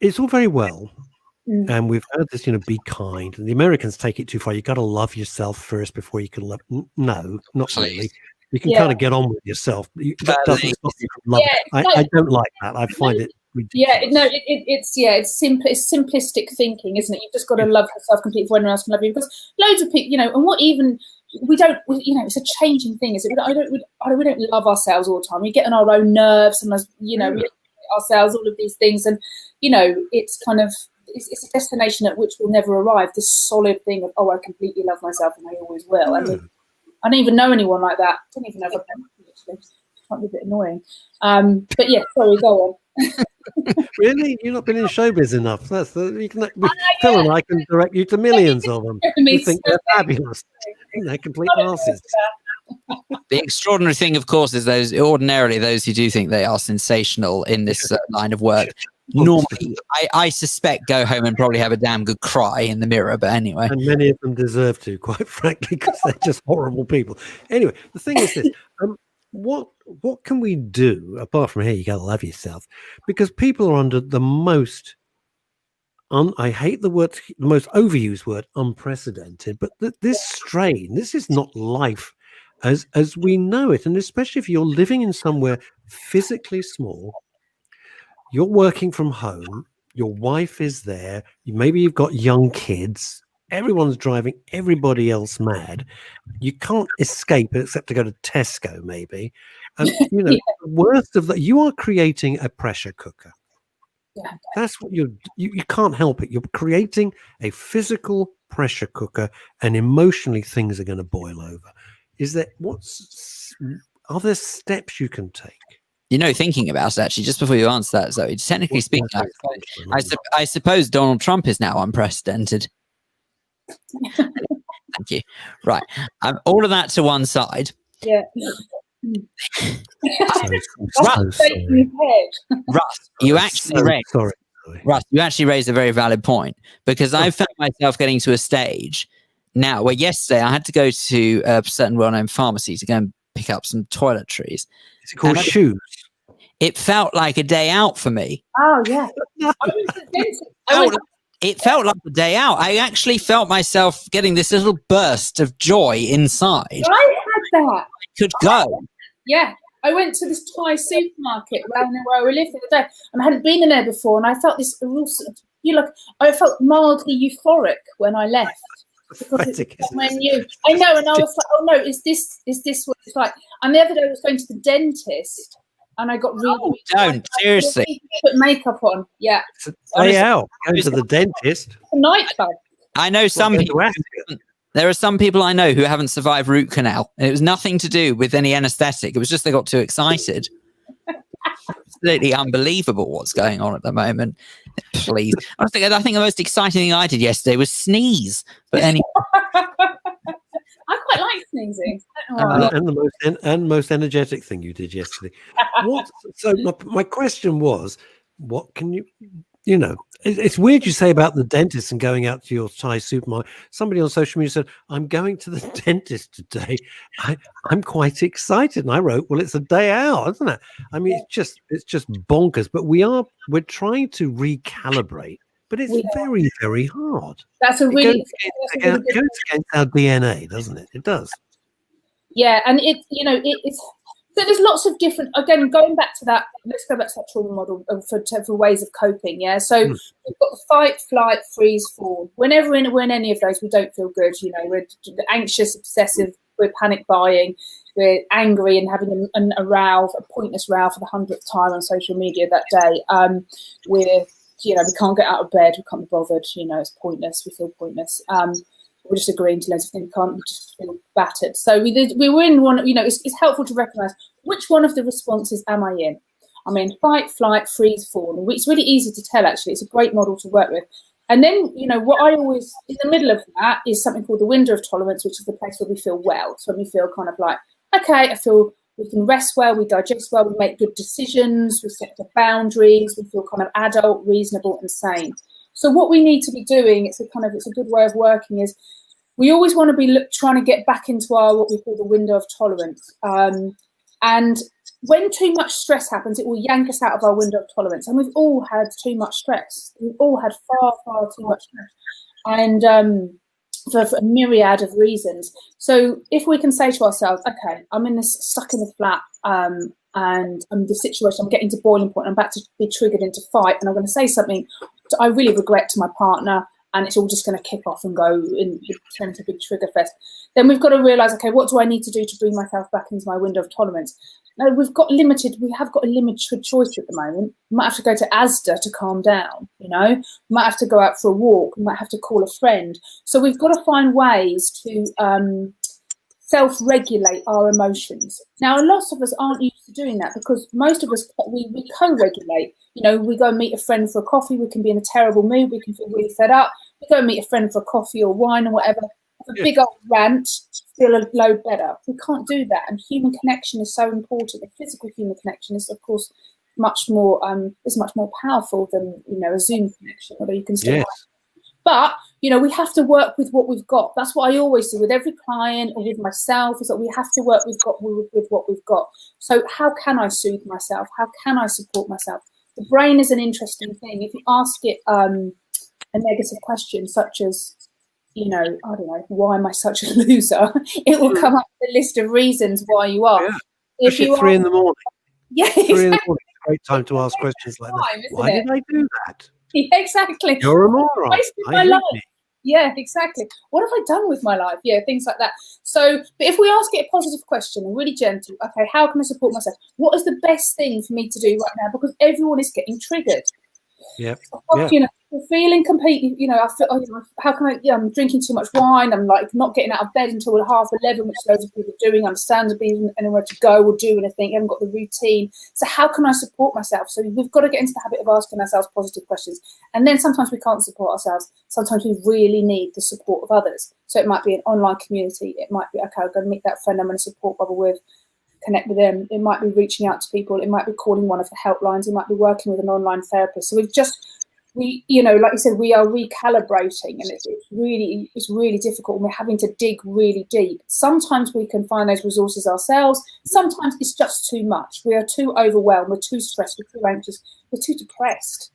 It's all very well. And we've heard this, be kind. And the Americans take it too far. You got to love yourself first before you can love. No, not really. You can kind of get on with yourself. That doesn't stop you from loving. I don't like that. I find it ridiculous. It's simplistic thinking, isn't it? You've just got to love yourself completely for anyone else can love you. Because loads of people, it's a changing thing, is it? We don't love ourselves all the time. We get on our own nerves, sometimes, ourselves, all of these things. And, you know, it's kind of, it's a destination at which we'll never arrive. This solid thing of, I completely love myself and I always will. I mean, I don't even know anyone like that. I don't even know if I've done it, actually. It might be a bit annoying. But yeah, sorry, go on. Really? You've not been in showbiz enough. That's Phil and I can direct you to millions of them. You think they're fabulous. They're complete arses. The extraordinary thing, of course, is those who do think they are sensational in this line of work. Normally, I suspect go home and probably have a damn good cry in the mirror. But anyway, and many of them deserve to, quite frankly, because they're just horrible people. Anyway, the thing is this: what can we do apart from here? You gotta love yourself, because people are under the most. I hate the most overused word, unprecedented. But this strain, this is not life as we know it, and especially if you're living in somewhere physically small. You're working from home, your wife is there, maybe you've got young kids, everyone's driving everybody else mad. You can't escape it except to go to Tesco, maybe. And, you know, the worst of that, you are creating a pressure cooker. Yeah. That's what you can't help it. You're creating a physical pressure cooker, and emotionally things are going to boil over. Are there steps you can take? you know, thinking about it, actually, just before you answer that, Zoe, technically speaking, I suppose Donald Trump is now unprecedented. Thank you. Right. All of that to one side. Yeah. Russ, you actually raised a very valid point, because I found myself getting to a stage now where yesterday I had to go to a certain well-known pharmacy to go and pick up some toiletries. Is it called shoes? It felt like a day out for me. Oh, yeah. It felt like a day out. I actually felt myself getting this little burst of joy inside. I had that. I could go. Yeah. I went to this Thai supermarket around where we lived the other day, and I hadn't been in there before, and I felt this real sort of, I felt mildly euphoric when I left. Because I know, and I was like, oh no, is this what it's like? And the other day I was going to the dentist, and I got really seriously put makeup on. Yeah, going to the dentist. A nightclub. I know some people. There are some people I know who haven't survived root canal, and it was nothing to do with any anaesthetic. It was just they got too excited. Absolutely unbelievable what's going on at the moment. Please, I think the most exciting thing I did yesterday was sneeze. But anyway, I quite like sneezing. And the most energetic thing you did yesterday. So my question was, what can you? You know, it's weird you say about the dentist and going out to your Thai supermarket. Somebody on social media said, I'm going to the dentist today. I'm quite excited. And I wrote, well, it's a day out, isn't it? I mean, it's just bonkers. But we're trying to recalibrate, but it's very, very hard. It goes against our DNA, doesn't it? It does. Yeah, and it's so there's lots of different, again, going back to that, let's go back to that trauma model for ways of coping, yeah? So we've got the fight, flight, freeze, fall. Whenever we're in any of those, we don't feel good, we're anxious, obsessive, we're panic buying, we're angry and having a row, a pointless row for the 100th time on social media that day. We can't get out of bed, we can't be bothered, it's pointless, we feel pointless. We're just agreeing to loads of things, we just feel battered. So we were in one, it's helpful to recognise which one of the responses am I in? I'm in fight, flight, freeze, fall. It's really easy to tell, actually. It's a great model to work with. And then, what I always, in the middle of that is something called the window of tolerance, which is the place where we feel well. So we feel kind of like, okay, I feel we can rest well, we digest well, we make good decisions, we set the boundaries, we feel kind of adult, reasonable and sane. So what we need to be doing, it's a good way of working, is we always want to be trying to get back into what we call the window of tolerance. And when too much stress happens, it will yank us out of our window of tolerance. And we've all had too much stress. We've all had far, far too much stress. And for a myriad of reasons. So if we can say to ourselves, okay, I'm stuck in the flat, and the situation, I'm getting to boiling point, I'm about to be triggered into fight, and I'm going to say something I really regret to my partner, and it's all just going to kick off and go and turn into a big trigger fest. Then we've got to realise, okay, what do I need to do to bring myself back into my window of tolerance? No, we have got a limited choice at the moment. We might have to go to Asda to calm down, you know. We might have to go out for a walk. We might have to call a friend. So we've got to find ways to self-regulate our emotions. Now, a lot of us aren't used to doing that because most of us, we co-regulate. You know, we go and meet a friend for a coffee. We can be in a terrible mood. We can feel really fed up. We go and meet a friend for a coffee or wine or whatever. Have a big old rant, feel a load better. We can't do that. And human connection is so important. The physical human connection is, of course, much more powerful than, you know, a Zoom connection, although you can still. Yes. But, you know, we have to work with what we've got. That's what I always do with every client or with myself, is that we have to work with what we've got. So how can I soothe myself? How can I support myself? The brain is an interesting thing. If you ask it a negative question, such as, you know, I don't know, why am I such a loser? It will come up with a list of reasons why you are. Yeah. If you 3 in the morning. Yeah, 3 exactly. in the morning. It's a great time to ask questions like that. Why did I do that? Yeah, exactly. You're a moron. Wasted my life. Yeah, exactly. What have I done with my life? Yeah, things like that. So, but if we ask it a positive question and really gentle, okay, how can I support myself? What is the best thing for me to do right now? Because everyone is getting triggered. Yep. You know, feeling completely, you know, I feel, how can I, I'm drinking too much wine. I'm like not getting out of bed until 11:30, which loads of people are doing. Understandably, isn't anywhere to go or do anything. I haven't got the routine. So how can I support myself? So we've got to get into the habit of asking ourselves positive questions. And then sometimes we can't support ourselves. Sometimes we really need the support of others. So it might be an online community. It might be, okay, I'm going to meet that friend I'm in a support bubble with, connect with them. It might be reaching out to people. It might be calling one of the helplines. It might be working with an online therapist. So you know, like you said, we are recalibrating, and it's really difficult, and we're having to dig really deep. Sometimes we can find those resources ourselves. Sometimes it's just too much. We are too overwhelmed. We're too stressed. We're too anxious. We're too depressed.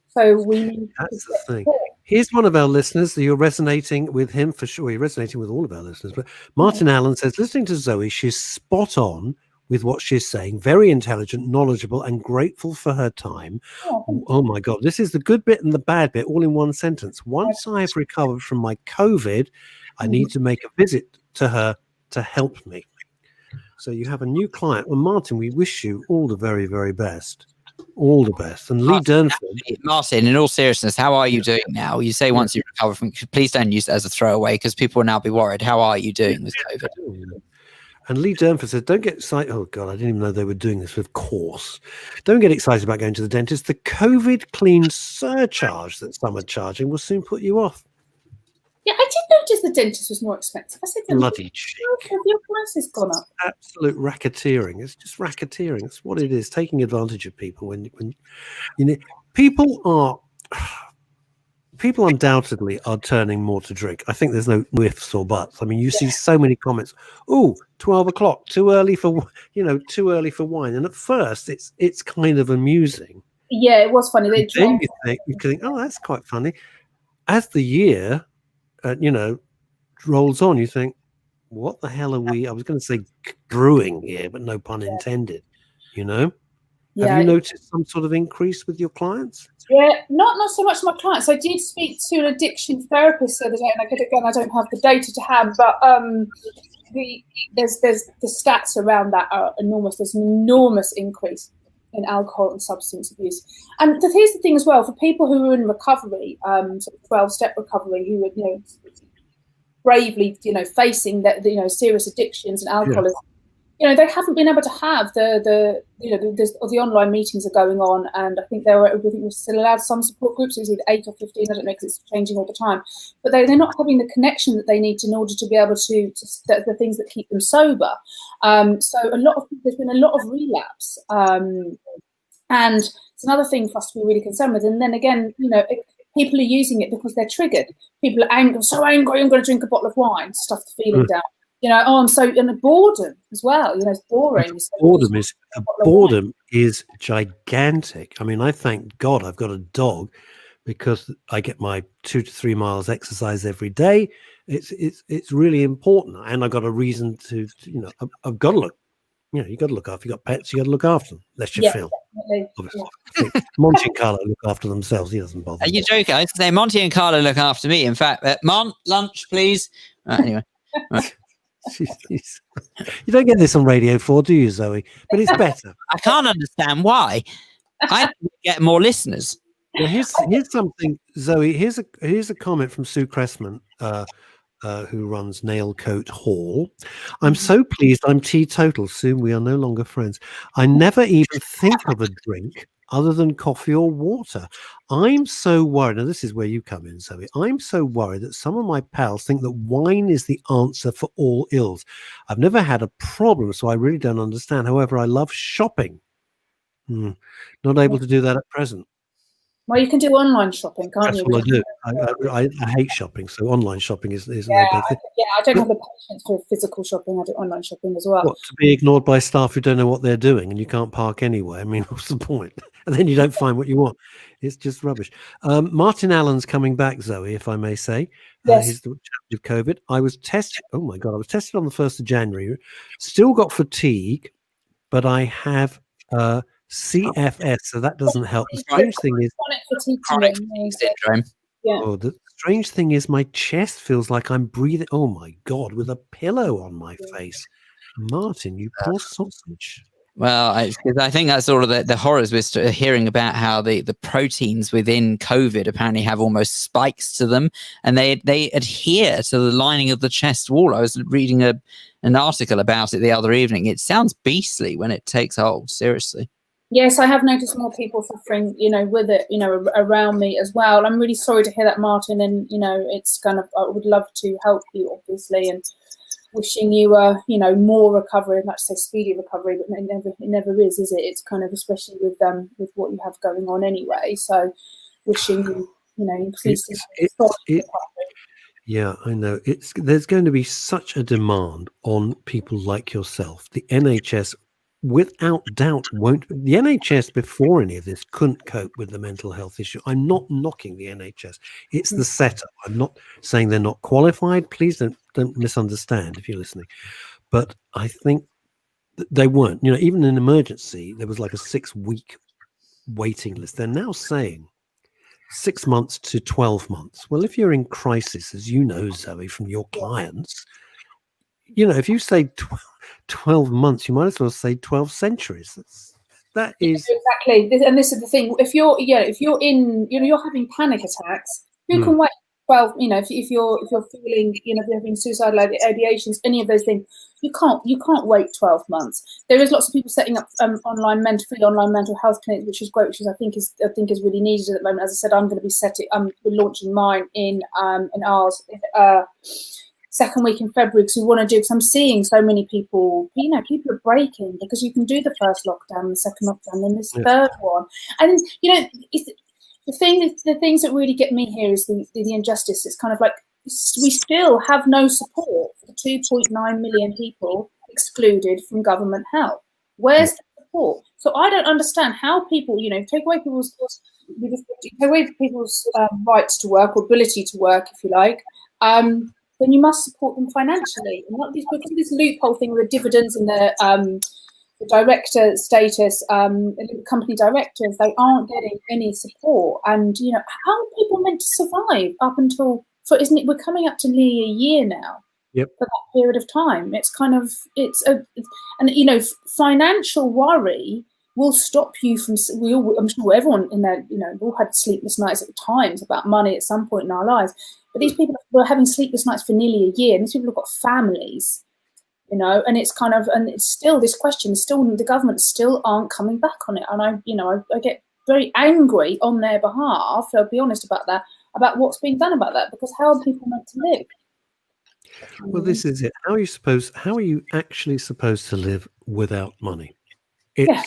So we need. That's the thing. Here's one of our listeners that you're resonating with him for sure. You're resonating with all of our listeners. But Martin Allen says, listening to Zoe, she's spot on with what she's saying. Very intelligent, knowledgeable, and grateful for her time. Oh my God. This is the good bit and the bad bit all in one sentence. Once I've recovered from my COVID, I need to make a visit to her to help me. So you have a new client. Well, Martin, we wish you all the very, very best. All the best. And Lee Durnford. Martin, in all seriousness, how are you doing now? You say once you recover from, please don't use it as a throwaway because people will now be worried. How are you doing with COVID? And Lee Durnford said, don't get excited. Oh, God, I didn't even know they were doing this, of course. Don't get excited about going to the dentist. The COVID clean surcharge that some are charging will soon put you off. Yeah, I did notice the dentist was more expensive. I said, bloody cheek. Your price has gone up. Absolute racketeering. It's just racketeering. It's what it is, taking advantage of people. When you know, people undoubtedly are turning more to drink. I think there's no ifs or buts. I mean, you see so many comments. Oh, 12 o'clock, too early for wine. And at first, it's kind of amusing. Yeah, it was funny. Then you think, oh, that's quite funny. As the year, rolls on, you think, what the hell are we? I was going to say brewing here, but no pun intended. You know. Yeah. Have you noticed some sort of increase with your clients? Yeah, not so much my clients. I did speak to an addiction therapist the other day, and I don't have the data to hand, but there's the stats around that are enormous. There's an enormous increase in alcohol and substance abuse. And here's the thing as well, for people who are in recovery, sort of 12-step recovery, who are bravely facing that serious addictions and alcoholism. Yeah. They haven't been able to have the online meetings are going on, and I think we're still allowed some support groups. It was either 8 or 15, I don't know, because it's changing all the time. But they're not having the connection that they need in order to be able to the things that keep them sober. So there's been a lot of relapse, and it's another thing for us to be really concerned with. And then again, people are using it because they're triggered. People are angry, so angry, I'm going to drink a bottle of wine, stuff the feeling down. I'm so, and boredom as well. It's boring. Boredom is gigantic. I mean, I thank God I've got a dog because I get my 2 to 3 miles exercise every day. It's really important, and I've got a reason to. I've got to look. You got to look after. You got pets. You got to look after them. Unless you're Phil. Definitely. Obviously. Monty and Carlo look after themselves. He doesn't bother. Are you joking? I was going to say Monty and Carlo look after me. In fact, Mon, lunch, please. Anyway. You don't get this on Radio 4, do you, Zoe? But it's better. I can't understand why. I get more listeners. Now, here's something, Zoe. Here's a comment from Sue Cressman, who runs Nailcoat Hall. I'm so pleased I'm teetotal. Sue, we are no longer friends. I never even think of a drink other than coffee or water. I'm so worried. Now, this is where you come in, Zoe. I'm so worried that some of my pals think that wine is the answer for all ills. I've never had a problem, so I really don't understand. However, I love shopping. Not able to do that at present. Well, you can do online shopping, can't That's you? what I do. I hate shopping, so online shopping is no big thing. I don't have the patience for physical shopping. I do online shopping as well. What, to be ignored by staff who don't know what they're doing and you can't park anywhere? I mean, what's the point? And then you don't find what you want. It's just rubbish. Martin Allen's coming back, Zoe, if I may say. Yes. He's the challenge of COVID. I was tested. Oh my God, I was tested on the 1st of January. Still got fatigue, but I have CFS, so that doesn't help. The strange thing is Chronic fatigue syndrome. Yeah. Oh, the strange thing is my chest feels like I'm breathing. Oh my God, with a pillow on my face. Martin, you poor sausage. Well, I think that's all of the horrors we're hearing about, how the proteins within COVID apparently have almost spikes to them, and they adhere to the lining of the chest wall. I was reading an article about it the other evening. It sounds beastly when it takes hold, seriously. Yes, I have noticed more people suffering, with it, around me as well. I'm really sorry to hear that, Martin. And, it's kind of, I would love to help you, obviously, and wishing you, more recovery, not to say speedy recovery, but it never is it? It's kind of, especially with what you have going on anyway. So wishing you, increasing recovery. Yeah, I know. There's going to be such a demand on people like yourself. The NHS, without doubt, won't. The NHS before any of this couldn't cope with the mental health issue. I'm not knocking the NHS. It's the setup. I'm not saying they're not qualified. Please don't misunderstand if you're listening. But I think they weren't. Even in emergency, there was like a 6-week waiting list. They're now saying 6 months to 12 months. Well, if you're in crisis, as you know, Zoe, from your clients, if you say 12 months, you might as well say 12 centuries. That is exactly. And this is the thing. If you're in, you're having panic attacks, you can wait 12. If you're feeling, if you're having suicidal ideations, any of those things, you can't wait 12 months. There is lots of people setting up free online mental health clinics, which is great, which I think is really needed at the moment. As I said, I'm going to be we're launching mine in ours. Second week in February, because we want to do, because I'm seeing so many people, people are breaking, because you can do the first lockdown, the second lockdown, then this third one. And, it's, the things that really get me here is the injustice. It's kind of like, we still have no support for the 2.9 million people excluded from government help. Where's the support? So I don't understand how people, take away people's rights to work, or ability to work, if you like, then you must support them financially. And not because of this loophole thing with the dividends and the director status, company directors, they aren't getting any support. And, how are people meant to survive up until, we're coming up to nearly a year now. Yep. For that period of time. It's kind of, financial worry will stop you from, I'm sure everyone in there, we've all had sleepless nights at times about money at some point in our lives. But these people were having sleepless nights for nearly a year, and these people have got families, and it's kind of, and it's still this question, the government still aren't coming back on it. And I get very angry on their behalf, I'll be honest about that, about what's being done about that, because how are people meant to live? Well, this is it. How are you actually supposed to live without money? The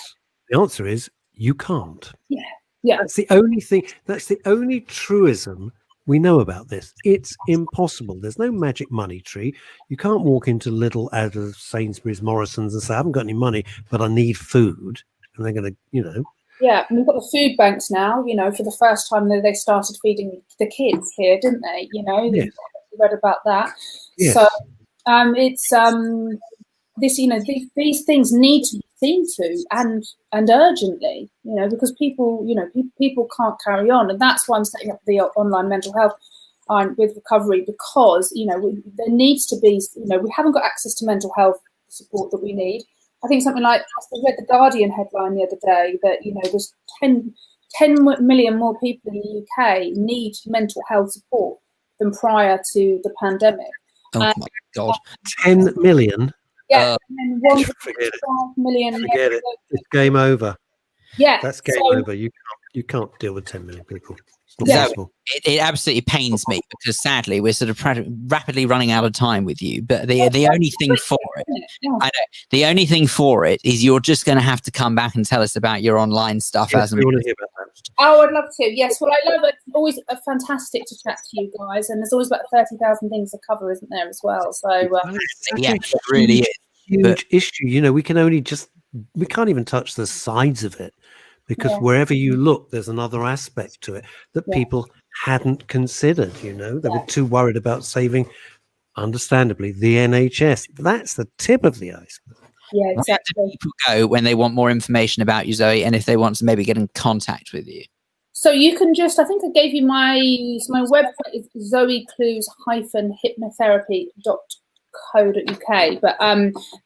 answer is you can't. Yeah. That's the only thing. That's the only truism we know about this. It's impossible. There's no magic money tree. You can't walk into Lidl out of Sainsbury's, Morrison's, and say, I haven't got any money, but I need food. And they're going to, Yeah, and we've got the food banks now, for the first time that they started feeding the kids here, didn't they? Yes. We read about that. Yes. So it's this, these things need to be seem to, and urgently, because people, people can't carry on, and that's why I'm setting up the online mental health with recovery, because there needs to be, we haven't got access to mental health support that we need. I think something like, I read the Guardian headline the other day that there's 10 million more people in the UK need mental health support than prior to the pandemic. Oh my God. 10 million? Yeah, and then Forget it. 1.5 million. Forget it. It's game over. Yeah, That's game over. You can't deal with 10 million people. It's not possible. It absolutely pains me, because sadly we're sort of rapidly running out of time with you. But the only thing for it, I know, the only thing for it is you're just going to have to come back and tell us about your online stuff. Yes, we want to hear about that. Oh, I'd love to. Yes, well, I love it. It's always fantastic to chat to you guys, and there's always about 30,000 things to cover, isn't there, as well? So yeah, it really is. Huge issue. We can't even touch the sides of it, because wherever you look, there's another aspect to it that people hadn't considered. They were too worried about saving, understandably, the NHS. That's the tip of the iceberg. Yeah, exactly. Where do people go when they want more information about you, Zoe, and if they want to maybe get in contact with you? So you can I think I gave you my website is zoeclues-hypnotherapy.co.uk, but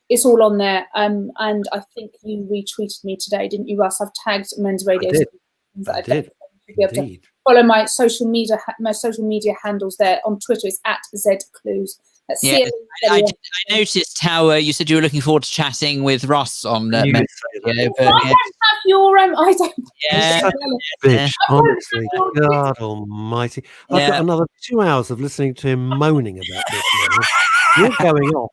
it's all on there. And I think you retweeted me today, didn't you, Russ? I've tagged Men's Radio. I did. Indeed. Follow my social media handles there. On Twitter, it's @ZClues. Yeah, I noticed how you said you were looking forward to chatting with Russ on Men's Radio. I don't have your I don't. Yeah. Bitch, honestly, God Almighty! I've got another 2 hours of listening to him moaning about this. You're going off.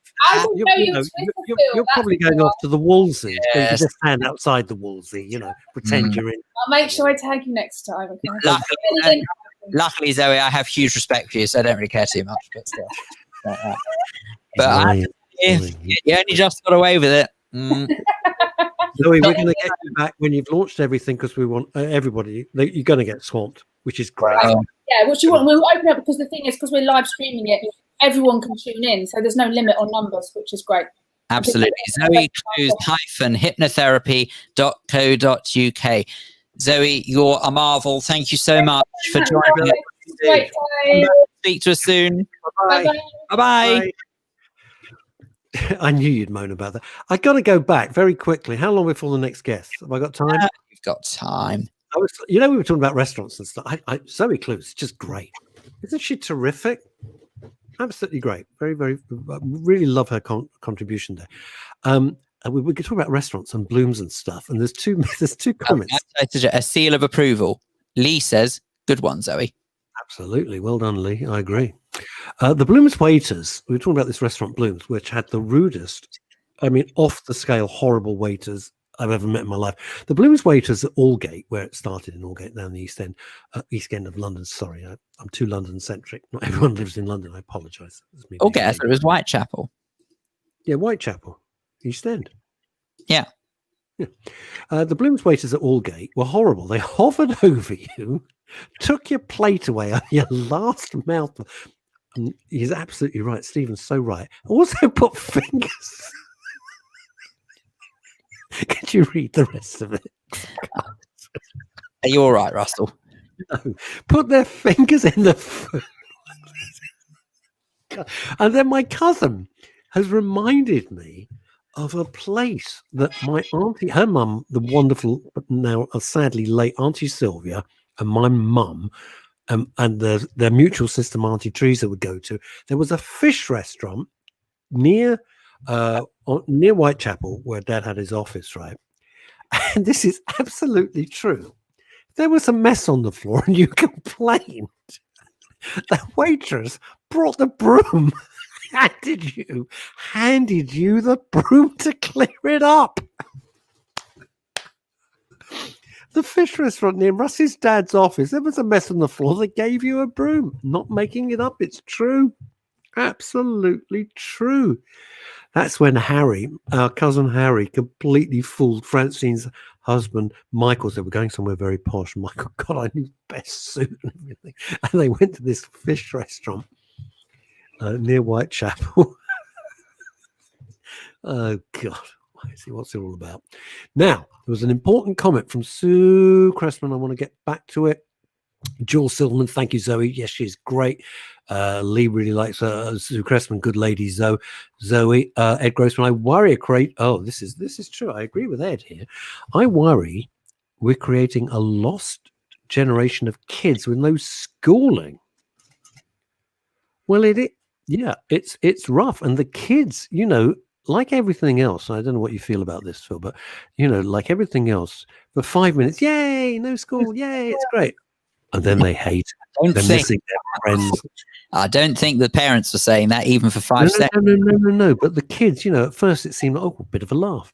You're probably going off to the Wolsey. You just stand outside the Wolsey, pretend you're in. I'll make sure I tag you next time. Okay? Luckily, Zoe, I have huge respect for you, so I don't really care too much. But still, but you only just got away with it. Zoe, we're going to get you back when you've launched everything, because we want everybody. You're going to get swamped, which is great. Yeah, what you want? We'll open up, because the thing is, because we're live streaming it, everyone can tune in, so there's no limit on numbers, which is great. Absolutely. zoeclues-hypnotherapy.co.uk. Zoe, you're a marvel. Thank you so much for joining us. Great day. Speak to us soon. Bye-bye. Bye-bye. I knew you'd moan about that. I got to go back very quickly. How long before the next guest? Have I got time? You've got time. We were talking about restaurants and stuff. Zoe Clues is just great. Isn't she terrific? Absolutely great. Very, very, really love her contribution there. And we could talk about restaurants and blooms and stuff. And there's two comments. A seal of approval. Lee says, "Good one, Zoe." Absolutely. Well done, Lee. I agree. The Blooms waiters, we were talking about this restaurant Blooms, which had the rudest, off the scale, horrible waiters I've ever met in my life. The Blooms waiters at Aldgate, where it started in Aldgate, down the East End of London. Sorry, I'm too London centric. Not everyone lives in London. I apologise. Okay, I thought it was Whitechapel. Yeah, Whitechapel, East End. Yeah. The Blooms waiters at Aldgate were horrible. They hovered over you, took your plate away on your last mouthful. He's absolutely right. Stephen's so right. Also put fingers. Could you read the rest of it? Are you all right, Russell? No. Put their fingers in the food. And then my cousin has reminded me of a place that my auntie, her mum, the wonderful, but now sadly late Auntie Sylvia, and my mum, and their mutual sister, Auntie Teresa, would go to. There was a fish restaurant near Whitechapel, where Dad had his office, right? And this is absolutely true. There was a mess on the floor, and you complained. The waitress brought the broom, handed you the broom to clear it up. The fish restaurant near Russ's dad's office, there was a mess on the floor. They gave you a broom. Not making it up. It's true. Absolutely true. That's when Harry, our cousin Harry, completely fooled Francine's husband, Michael. Said, we're going somewhere very posh. Michael, God, I need best suit and everything. And they went to this fish restaurant near Whitechapel. Oh, God. I see what's it all about. Now, there was an important comment from Sue Cressman. I want to get back to it. Joel Silverman, thank you, Zoe. Yes, she's great. Lee really likes Sue Cressman, good lady. Zoe, Ed Grossman. I worry this is true. I agree with Ed here. I worry we're creating a lost generation of kids with no schooling. Well, it's rough, and the kids, like everything else. I don't know what you feel about this, Phil, but like everything else, for 5 minutes, yay, no school, yay, it's great. And then they hate it. They're missing their friends. I don't think the parents were saying that even for 5 seconds. No. But the kids, at first it seemed like, a bit of a laugh.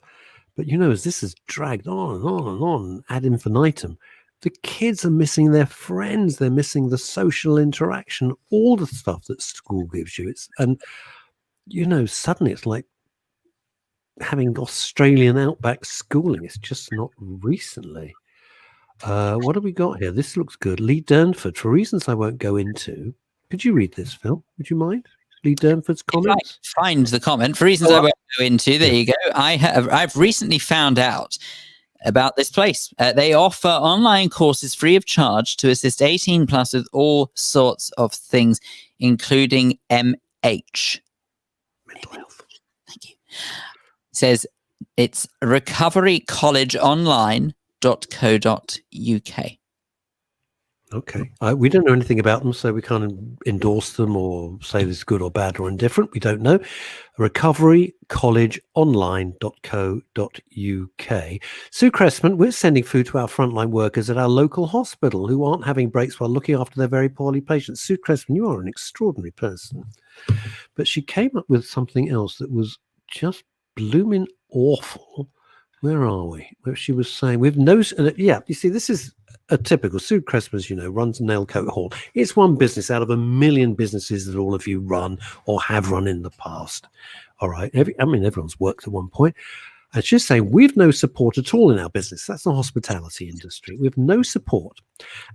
But, as this has dragged on and on and on ad infinitum, the kids are missing their friends. They're missing the social interaction, all the stuff that school gives you. Suddenly it's like having Australian outback schooling. It's just not recently. What have we got here? This looks good. Lee Durnford, for reasons I won't go into. Could you read this, Phil? Would you mind? Lee Durnford's comments? If I find the comment, for reasons I won't go into. There you go. I've recently found out about this place. They offer online courses free of charge to assist 18 plus with all sorts of things, including MH. Mental health. Thank you. It says it's recoverycollegeonline.co.uk. Okay. We don't know anything about them, so we can't endorse them or say this is good or bad or indifferent. We don't know. recoverycollegeonline.co.uk. Sue Cressman, we're sending food to our frontline workers at our local hospital who aren't having breaks while looking after their very poorly patients. Sue Cressman, you are an extraordinary person. But she came up with something else that was just blooming awful. Where are we? Where she was saying, you see, this is a typical Sue Cressman, runs Nailcoat Hall. It's one business out of a million businesses that all of you run or have run in the past. All right. Everyone's worked at one point. And she's saying, we've no support at all in our business. That's the hospitality industry. We have no support.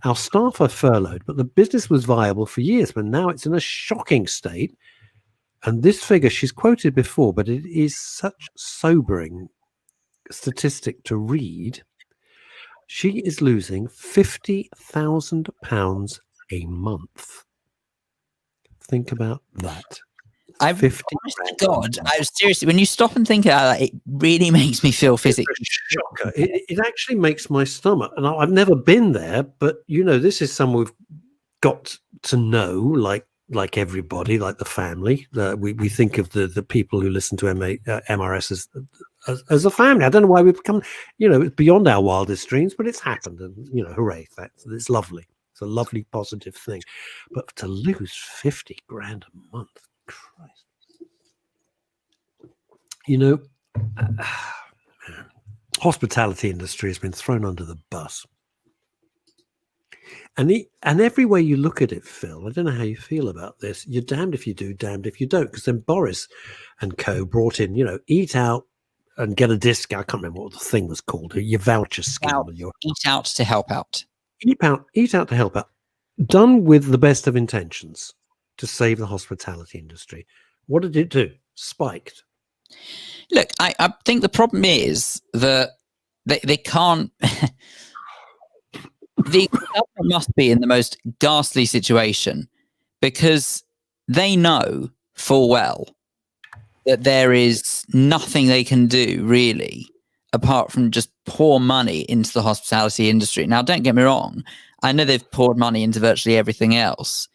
Our staff are furloughed, but the business was viable for years, but now it's in a shocking state. And this figure she's quoted before, but it is such sobering statistic to read. She is losing £50,000 a month. Think about that. Honest to God, seriously, when you stop and think about that, it really makes me feel physically. Shocker. It actually makes my stomach. And I've never been there, but this is someone we've got to know, like everybody, like the family. We think of the people who listen to MRS as a family. I don't know why we've become, it's beyond our wildest dreams, but it's happened, and hooray! It's lovely. It's a lovely, positive thing. But to lose 50 grand a month, Christ, hospitality industry has been thrown under the bus. And every way you look at it, Phil, I don't know how you feel about this. You're damned if you do, damned if you don't. Because then Boris and co brought in, eat out and get a discount. I can't remember what the thing was called. Your voucher scheme. Eat out to help out. Eat out to help out. Done with the best of intentions to save the hospitality industry. What did it do? Spiked. Look, I think the problem is that they can't. The government must be in the most ghastly situation because they know full well that there is nothing they can do really apart from just pour money into the hospitality industry. Now, don't get me wrong. I know they've poured money into virtually everything else,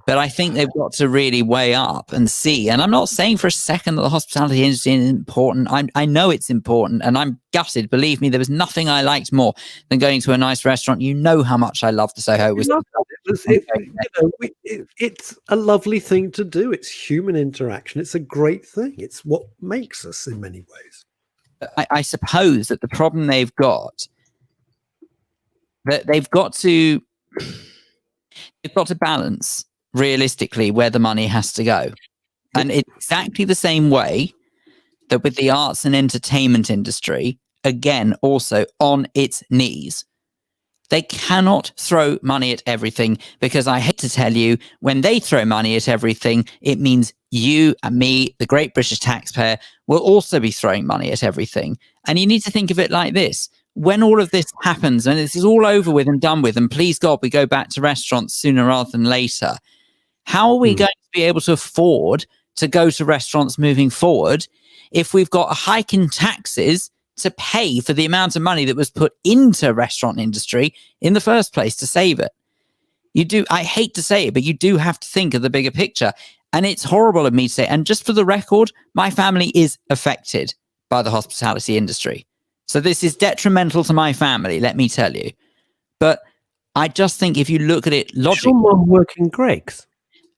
but I think they've got to really weigh up and see. And I'm not saying for a second that the hospitality industry is important. I know it's important, and I'm gutted. Believe me, there was nothing I liked more than going to a nice restaurant. You know how much I love the Soho. It's a lovely thing to do. It's human interaction. It's a great thing. It's what makes us in many ways. I suppose that the problem they've got, that they've got to balance realistically where the money has to go. And it's exactly the same way that with the arts and entertainment industry, again, also on its knees, They cannot throw money at everything, because I hate to tell you, when they throw money at everything, it means you and me, the great British taxpayer, will also be throwing money at everything. And you need to think of it like this. When all of this happens and this is all over with and done with, and please God, we go back to restaurants sooner rather than later, how are we going to be able to afford to go to restaurants moving forward if we've got a hike in taxes to pay for the amount of money that was put into restaurant industry in the first place to save it? You do. I hate to say it, but you do have to think of the bigger picture. And it's horrible of me to say. And just for the record, my family is affected by the hospitality industry. So this is detrimental to my family, let me tell you. But I just think if you look at it logically... Your mum work in Greg's?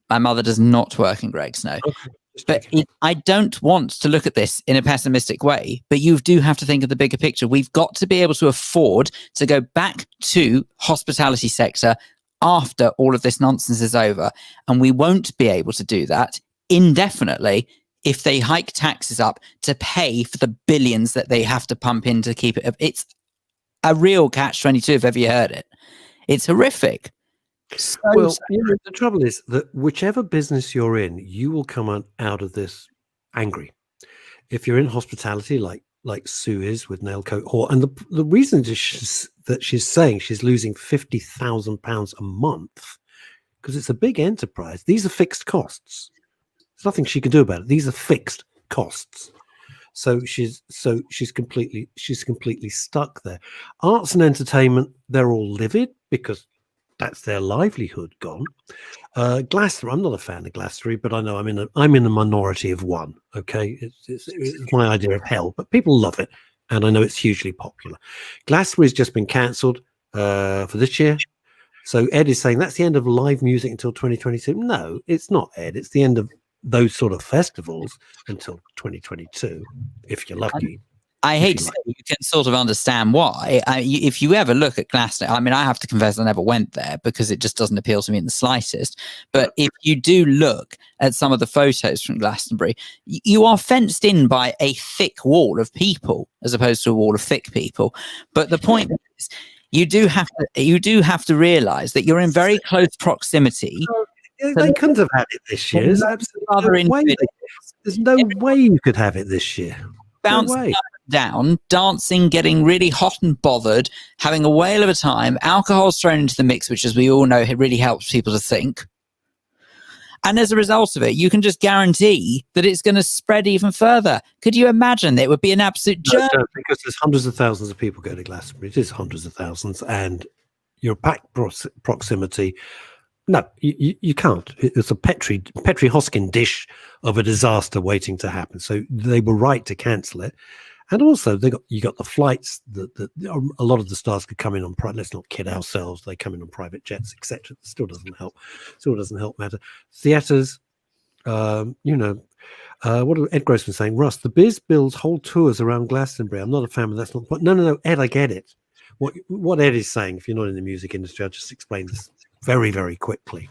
My mother does not work in Greg's, no. Okay. But I don't want to look at this in a pessimistic way, but you do have to think of the bigger picture. We've got to be able to afford to go back to hospitality sector after all of this nonsense is over. And we won't be able to do that indefinitely if they hike taxes up to pay for the billions that they have to pump in to keep it up. It's a real catch-22 if ever you heard it. It's horrific. The trouble is that whichever business you're in, you will come out of this angry. If you're in hospitality, like Sue is with Nail Coat Hall, and the reason that she's saying she's losing £50,000 a month, because it's a big enterprise. These are fixed costs. There's nothing she can do about it. These are fixed costs. So she's completely stuck there. Arts and entertainment, they're all livid because that's their livelihood gone. Glastonbury, I'm not a fan of Glastonbury, but I know I'm in a minority of one. Okay, it's my idea of hell, but people love it, and I know it's hugely popular. Glastonbury's just been cancelled for this year. So Ed is saying that's the end of live music until 2022. No, it's not, Ed. It's the end of those sort of festivals until 2022, if you're lucky. I hate to say you can sort of understand why. If you ever look at Glastonbury, I mean, I have to confess I never went there because it just doesn't appeal to me in the slightest. But if you do look at some of the photos from Glastonbury, you are fenced in by a thick wall of people as opposed to a wall of thick people. But the point is, you do have to realise that you're in very close proximity. They couldn't have had it this year. There's absolutely no way. There's no way you could have it this year. Bouncing up and down, dancing, getting really hot and bothered, having a whale of a time, alcohol's thrown into the mix, which, as we all know, it really helps people to think. And as a result of it, you can just guarantee that it's going to spread even further. Could you imagine? It would be an absolute journey. No, because there's hundreds of thousands of people go to Glastonbury. It is hundreds of thousands, and your packed proximity. No, you can't. It's a Petri Hoskin dish of a disaster waiting to happen. So they were right to cancel it, and also you got the flights that a lot of the stars could come in on. Let's not kid ourselves. They come in on private jets, etc. Still doesn't help. Matter. Theaters, what Ed Grossman saying? Russ, the Biz builds whole tours around Glastonbury. I'm not a fan, but that's not. No, Ed, I get it. What Ed is saying, if you're not in the music industry, I'll just explain this very, very quickly.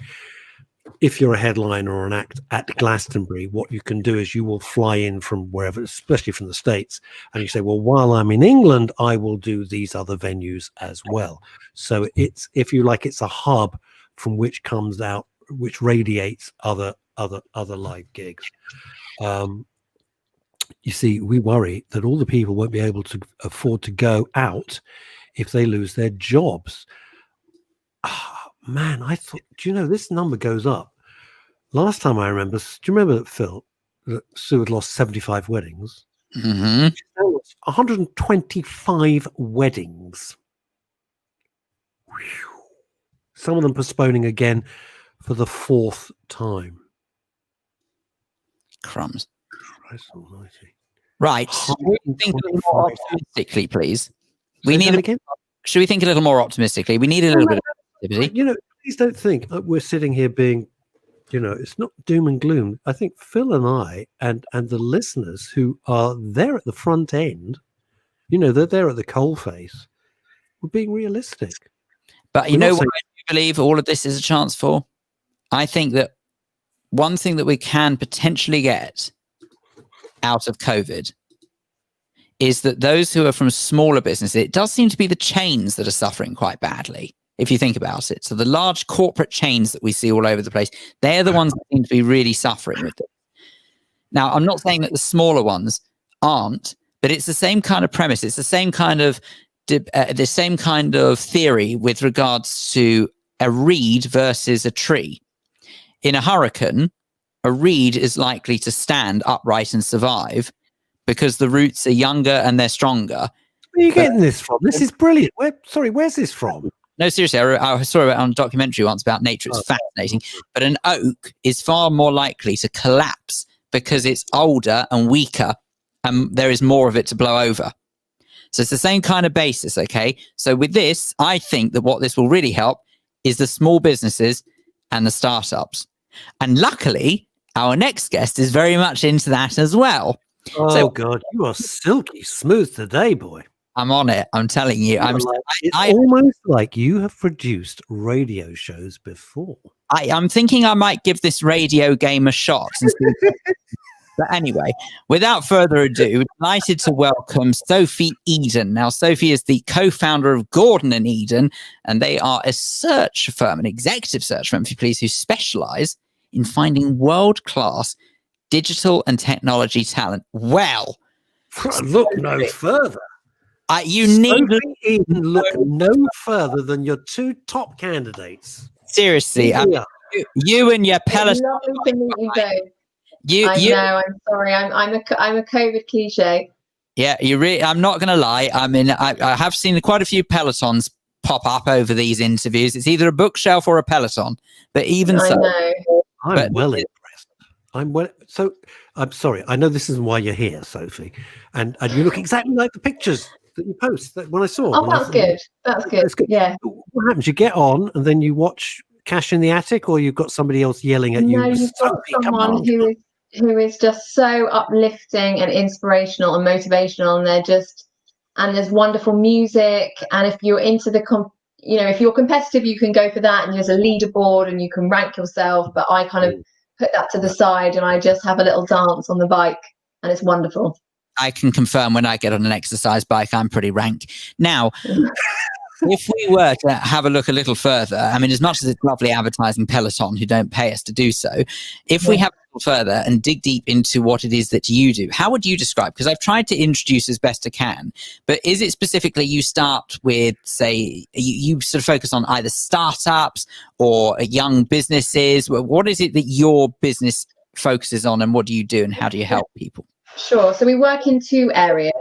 If you're a headliner or an act at Glastonbury, what you can do is you will fly in from wherever, especially from the States, and you say, well, while I'm in England, I will do these other venues as well. So it's, if you like, it's a hub from which radiates other live gigs. You see, we worry that all the people won't be able to afford to go out if they lose their jobs. Man, I thought, do you know, this number goes up. Last time I remember, do you remember that, Phil, that Sue had lost 75 weddings? Mm-hmm. 125 weddings. Whew. Some of them postponing again for the fourth time. Crumbs. Christ almighty. Right. Should we think a little more optimistically, please? Should we think a little more optimistically? We need a little bit of activity. You know, please don't think we're sitting here being, it's not doom and gloom. I think Phil and I and the listeners who are there at the front end, they're there at the coalface, we're being realistic. But you know what I do believe all of this is a chance for? I think that one thing that we can potentially get out of COVID is that those who are from smaller businesses, it does seem to be the chains that are suffering quite badly, if you think about it. So the large corporate chains that we see all over the place, they're the ones that seem to be really suffering with it. Now, I'm not saying that the smaller ones aren't, but it's the same kind of premise. It's the same kind of theory with regards to a reed versus a tree. In a hurricane, a reed is likely to stand upright and survive because the roots are younger and they're stronger. Where are you getting this from? This is brilliant. Where's this from? No, seriously, I saw it on a documentary once about nature. It's fascinating. But an oak is far more likely to collapse because it's older and weaker and there is more of it to blow over. So it's the same kind of basis, okay? So with this, I think that what this will really help is the small businesses and the startups. And luckily, our next guest is very much into that as well. Oh, God, you are silky smooth today, boy. I'm on it. I'm telling you. It's almost like you have produced radio shows before. I'm thinking I might give this radio game a shot. But anyway, without further ado, delighted to welcome Sophie Eden. Now, Sophie is the co-founder of Gordon and Eden, and they are a search firm, an executive search firm, if you please, who specialize in finding world-class digital and technology talent. Well, look no further. You need to even look no further than your two top candidates. Seriously, you and your Peloton. Lovely to meet you both. I know. I'm sorry. I'm a COVID cliche. Yeah, I'm not going to lie. I mean, I have seen quite a few Pelotons pop up over these interviews. It's either a bookshelf or a Peloton. But even so, I'm well impressed. So I'm sorry. I know this isn't why you're here, Sophie, and you look exactly like the pictures that you post. When I saw. Oh, that's good. That's good. Yeah. What happens? You get on and then you watch Cash in the Attic, or you've got somebody else yelling at you. No, you've got someone who is just so uplifting and inspirational and motivational, and there's wonderful music. And if you're into if you're competitive, you can go for that, and there's a leaderboard and you can rank yourself. But I kind of put that to the side and I just have a little dance on the bike, and it's wonderful. I can confirm when I get on an exercise bike, I'm pretty rank. Now, if we were to have a look a little further, I mean, as much as it's lovely advertising Peloton, who don't pay us to do so, if we have a little further and dig deep into what it is that you do, how would you describe? Because I've tried to introduce as best I can, but is it specifically you start with, say, you sort of focus on either startups or young businesses? What is it that your business focuses on, and what do you do, and how do you help people? Sure. So we work in two areas.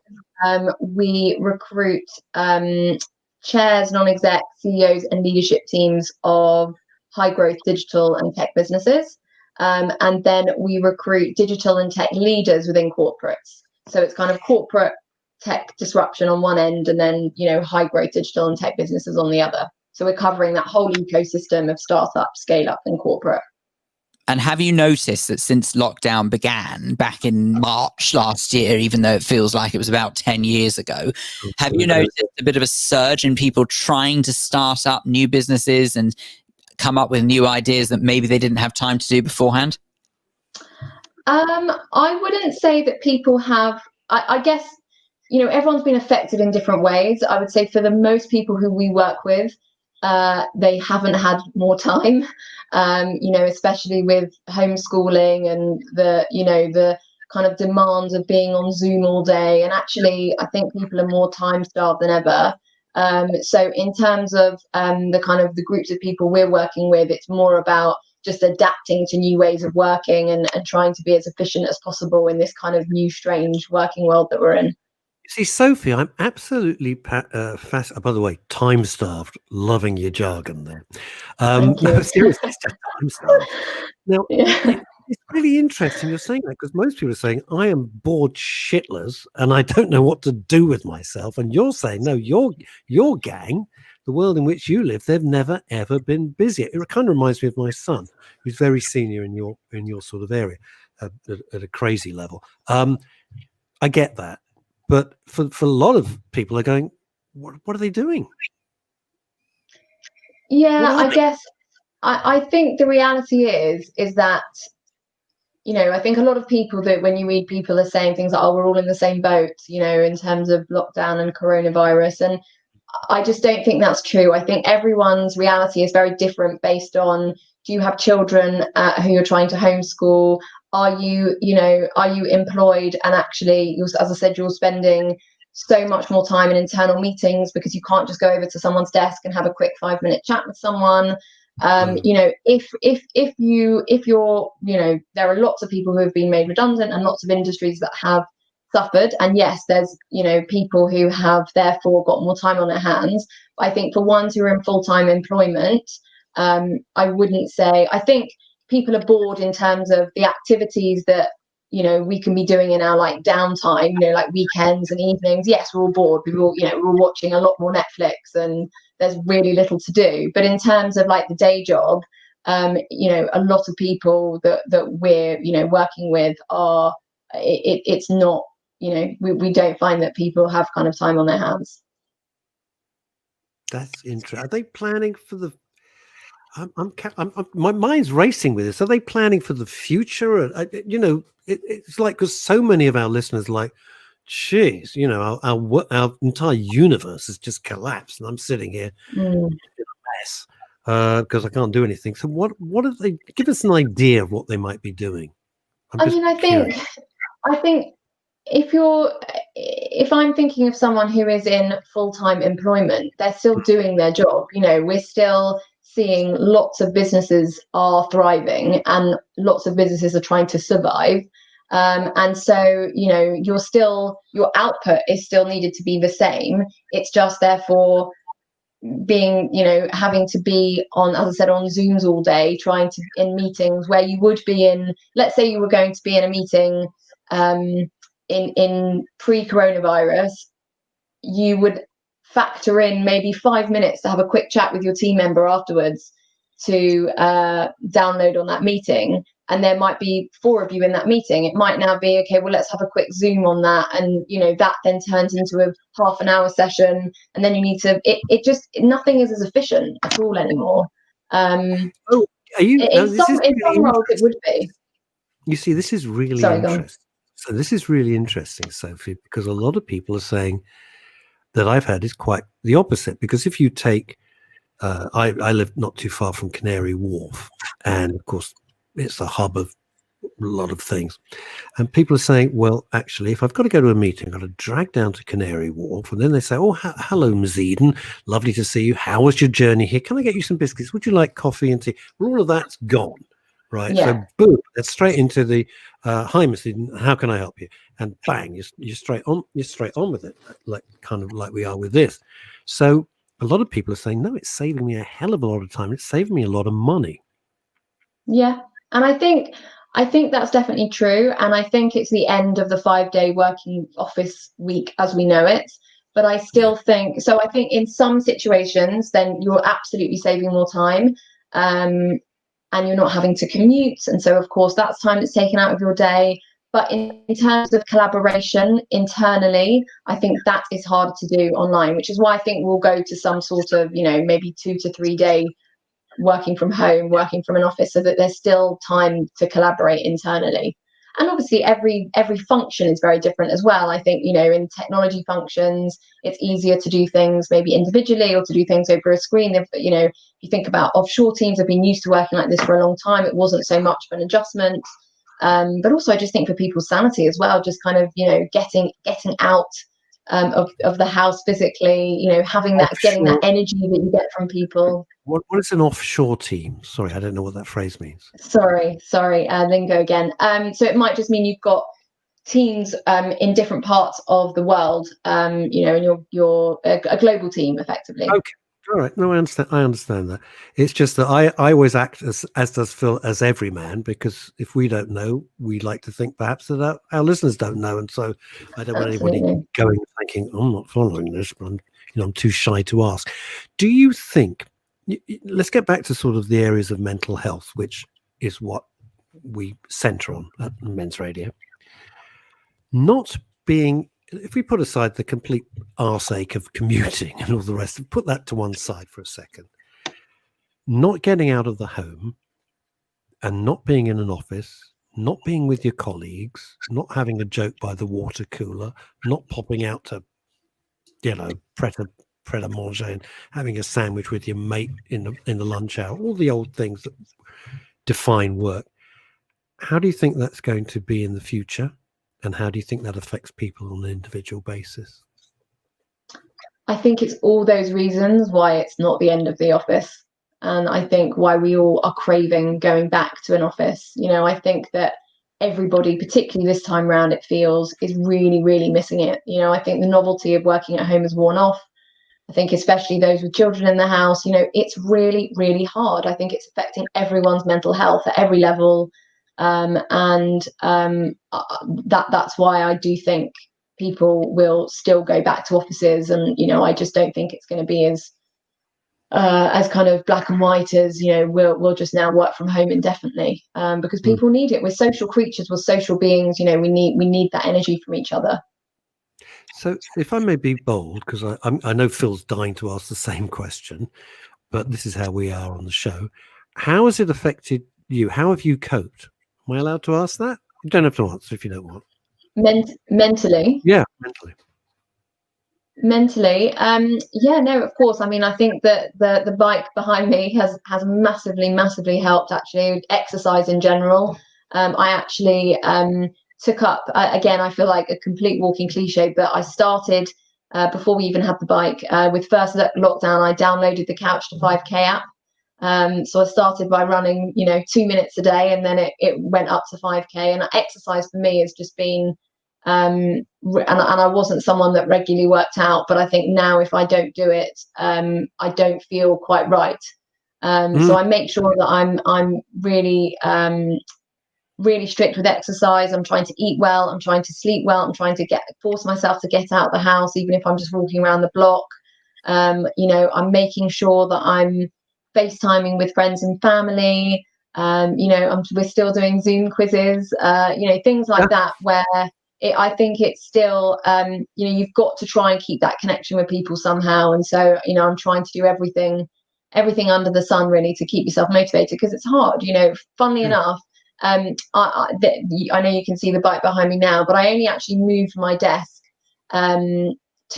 We recruit chairs, non-exec, CEOs and leadership teams of high growth digital and tech businesses. And then we recruit digital and tech leaders within corporates. So it's kind of corporate tech disruption on one end, and then, high growth digital and tech businesses on the other. So we're covering that whole ecosystem of startup, scale up and corporate. And have you noticed that since lockdown began back in March last year, even though it feels like it was about 10 years ago, have you noticed a bit of a surge in people trying to start up new businesses and come up with new ideas that maybe they didn't have time to do beforehand? I wouldn't say that people have. I guess, everyone's been affected in different ways. I would say for the most people who we work with, they haven't had more time, especially with homeschooling and the kind of demands of being on Zoom all day. And actually, I think people are more time starved than ever. So in terms of the groups of people we're working with, it's more about just adapting to new ways of working and trying to be as efficient as possible in this kind of new, strange working world that we're in. See, Sophie, I'm absolutely fascinated. By the way, time starved. Loving your jargon there. No, seriously, it's just time starved. Now, it's really interesting you're saying that, because most people are saying, I am bored shitless and I don't know what to do with myself. And you're saying, no, your gang, the world in which you live, they've never, ever been busier. It kind of reminds me of my son, who's very senior in your sort of area at a crazy level. I get that. But for a lot of people are going, what are they doing? Yeah, I guess I think the reality is that I think a lot of people, that when you read, people are saying things like, oh, we're all in the same boat, in terms of lockdown and coronavirus. And I just don't think that's true. I think everyone's reality is very different based on, do you have children who you're trying to homeschool? Are you employed, and actually, as I said, you're spending so much more time in internal meetings because you can't just go over to someone's desk and have a quick 5-minute chat with someone. If you're, there are lots of people who have been made redundant and lots of industries that have suffered, and yes, there's people who have therefore got more time on their hands. But I think for ones who are in full-time employment, I wouldn't say, I think people are bored in terms of the activities that we can be doing in our like downtime, like weekends and evenings. Yes, we're all bored. We're all watching a lot more Netflix, and there's really little to do. But in terms of like the day job, a lot of people that we're working with are, it's not, we don't find that people have kind of time on their hands. That's interesting. Are they planning for the? My mind's racing with this. Are they planning for the future? It's like, because so many of our listeners are like, geez, our entire universe has just collapsed, and I'm sitting here in a mess because I can't do anything. So what are they? Give us an idea of what they might be doing. I think if I'm thinking of someone who is in full-time employment, they're still doing their job. We're still seeing lots of businesses are thriving, and lots of businesses are trying to survive. And so, your output is still needed to be the same. It's just therefore being, having to be on, as I said, on Zooms all day, in meetings where you would be in, let's say you were going to be in a meeting in pre-coronavirus, you would factor in maybe 5 minutes to have a quick chat with your team member afterwards to download on that meeting. And there might be 4 of you in that meeting. It might now be, okay, well, let's have a quick Zoom on that. And, that then turns into a half an hour session. And then you need to, nothing is as efficient at all anymore. In some roles it would be. You see, this is really interesting. So this is really interesting, Sophie, because a lot of people are saying that I've heard is quite the opposite. Because if you take, I live not too far from Canary Wharf, and of course it's a hub of a lot of things. And people are saying, well, actually, if I've got to go to a meeting, I've got to drag down to Canary Wharf. And then they say, oh, hello, Ms. Eden. Lovely to see you. How was your journey here? Can I get you some biscuits? Would you like coffee and tea? Well, all of that's gone. Right. Yeah. So boom, that's straight into the hi, Miss Eden, how can I help you? And bang, you're straight on with it, like kind of like we are with this. So a lot of people are saying, no, it's saving me a hell of a lot of time. It's saving me a lot of money. Yeah. And I think that's definitely true. And I think it's the end of the 5-day working office week as we know it. But I still think, so I think in some situations, then you're absolutely saving more time. And you're not having to commute. And so, of course, that's time that's taken out of your day. But in terms of collaboration internally, I think that is harder to do online, which is why I think we'll go to some sort of, maybe 2 to 3 day working from home, working from an office, so that there's still time to collaborate internally. And obviously every function is very different as well. I think, in technology functions, it's easier to do things maybe individually or to do things over a screen. If you think about offshore teams have been used to working like this for a long time, it wasn't so much of an adjustment. But also I just think for people's sanity as well, just kind of, getting out of the house physically, having that, getting that energy that you get from people. What is an offshore team? Sorry, I don't know what that phrase means. Sorry, lingo again. So it might just mean you've got teams in different parts of the world, and you're a global team effectively. Okay. All right. No, I understand that. It's just that I always act as does Phil, as every man, because if we don't know, we like to think perhaps that our listeners don't know. And so I don't want anybody going thinking, I'm not following this, but I'm too shy to ask. Do you think, let's get back to sort of the areas of mental health, which is what we center on at Men's Radio. Not being, if we put aside the complete arseache of commuting and all the rest, put that to one side for a second, not getting out of the home and not being in an office, not being with your colleagues, not having a joke by the water cooler, not popping out to, pret a manger and having a sandwich with your mate in the lunch hour, all the old things that define work. How do you think that's going to be in the future? And how do you think that affects people on an individual basis? I think it's all those reasons why it's not the end of the office. And I think why we all are craving going back to an office. I think that everybody, particularly this time round, it feels, is really, really missing it. I think the novelty of working at home has worn off. I think especially those with children in the house, it's really, really hard. I think it's affecting everyone's mental health at every level. That's why I do think people will still go back to offices. And, I just don't think it's going to be as kind of black and white as, we'll just now work from home indefinitely, because people need it. We're social creatures, we're social beings, we need that energy from each other. So if I may be bold, because I know Phil's dying to ask the same question, but this is how we are on the show. How has it affected you? How have you coped? Am I allowed to ask that? You don't have to answer if you don't want. Mentally? Yeah, mentally. No, of course. I mean, I think that the bike behind me has massively helped, actually. Exercise in general. I actually took up, again, I feel like a complete walking cliche, but I started before we even had the bike. With first lockdown, I downloaded the Couch to 5K app. So I started by running 2 minutes a day, and then it went up to 5K. And exercise for me has just been and I wasn't someone that regularly worked out, but I think now if I don't do it, I don't feel quite right. So I make sure that I'm really really strict with exercise. I'm trying to eat well, I'm trying to sleep well, I'm trying to force myself to get out of the house, even if I'm just walking around the block. I'm making sure that I'm FaceTiming with friends and family. We're still doing Zoom quizzes, things like that, where I think it's still, you've got to try and keep that connection with people somehow. And so, I'm trying to do everything under the sun, really, to keep yourself motivated, because it's hard. Funnily enough, I know you can see the bike behind me now, but I only actually moved my desk 2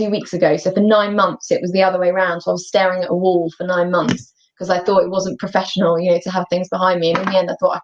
weeks ago. So for 9 months, it was the other way around. So I was staring at a wall for 9 months because I thought it wasn't professional, to have things behind me. And in the end, I thought I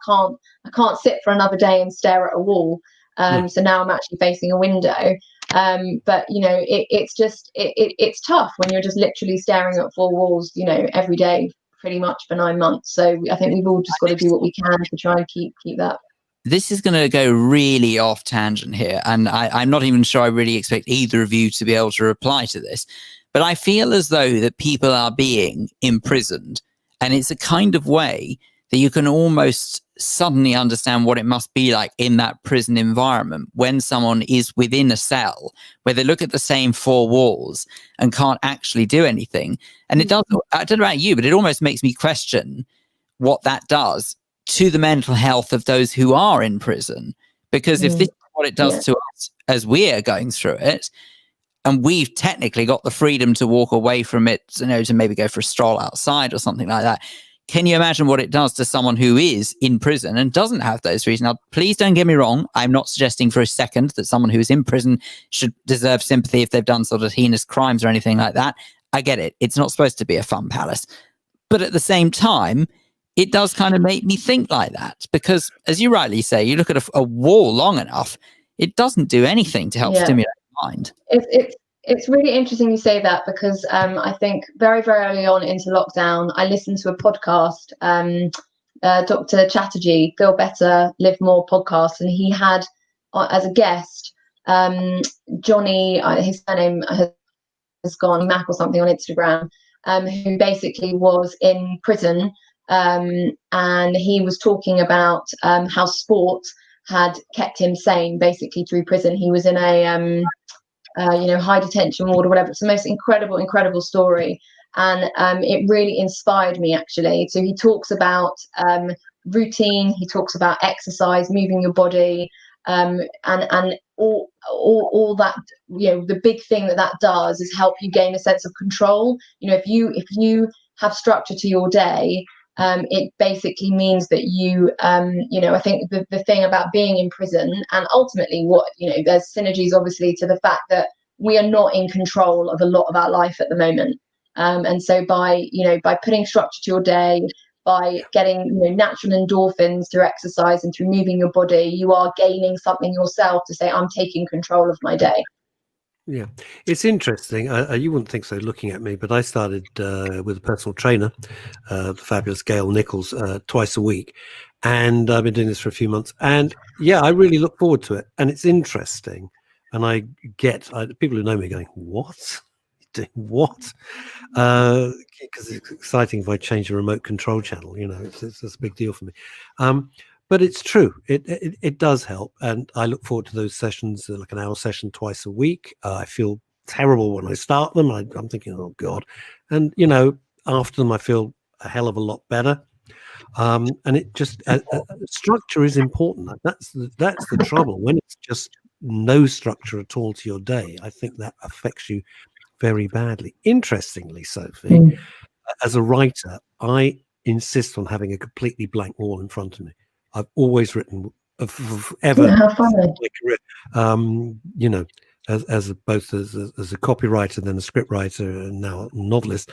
can't sit for another day and stare at a wall. So now I'm actually facing a window. But it's tough when you're just literally staring at four walls, every day, pretty much for 9 months. So I think we've all just got to do what we can to try and keep that. This is going to go really off tangent here, and I'm not even sure I really expect either of you to be able to reply to this, but I feel as though that people are being imprisoned, and it's a kind of way that you can almost suddenly understand what it must be like in that prison environment when someone is within a cell where they look at the same four walls and can't actually do anything. And it does, I don't know about you, but it almost makes me question what that does to the mental health of those who are in prison. Because if this is what it does to us as we're going through it, and we've technically got the freedom to walk away from it, to maybe go for a stroll outside or something like that, can you imagine what it does to someone who is in prison and doesn't have those reasons? Now, please don't get me wrong. I'm not suggesting for a second that someone who's in prison should deserve sympathy if they've done sort of heinous crimes or anything like that. I get it. It's not supposed to be a fun palace. But at the same time, it does kind of make me think like that, because as you rightly say, you look at a wall long enough, it doesn't do anything to help stimulate the mind. It's really interesting you say that, because I think very, very early on into lockdown, I listened to a podcast, Dr. Chatterjee, Feel Better, Live More podcast, and he had as a guest Johnny, his surname has gone Mac or something on Instagram, who basically was in prison, and he was talking about how sport had kept him sane basically through prison. He was in a high detention ward or whatever. It's the most incredible story, and it really inspired me, actually. So he talks about routine, he talks about exercise, moving your body, and all that. The big thing that does is help you gain a sense of control. If you have structure to your day, It basically means that you, I think the thing about being in prison, and ultimately there's synergies obviously to the fact that we are not in control of a lot of our life at the moment. And so by putting structure to your day, by getting natural endorphins through exercise and through moving your body, you are gaining something yourself to say, I'm taking control of my day. Yeah, it's interesting. You wouldn't think so looking at me, but I started with a personal trainer, the fabulous Gail Nichols, twice a week. And I've been doing this for a few months. And yeah, I really look forward to it. And it's interesting. And I get people who know me going, what? Doing what? Because it's exciting if I change a remote control channel. It's a big deal for me. But it's true. It does help, and I look forward to those sessions, like an hour session twice a week. I feel terrible when I start them. I'm thinking, oh God, and after them I feel a hell of a lot better. And it just structure is important. That's the trouble when it's just no structure at all to your day. I think that affects you very badly. Interestingly, Sophie, as a writer, I insist on having a completely blank wall in front of me. I've always written ever Yeah, how funny. my career, as both as a copywriter, then a scriptwriter, and now a novelist.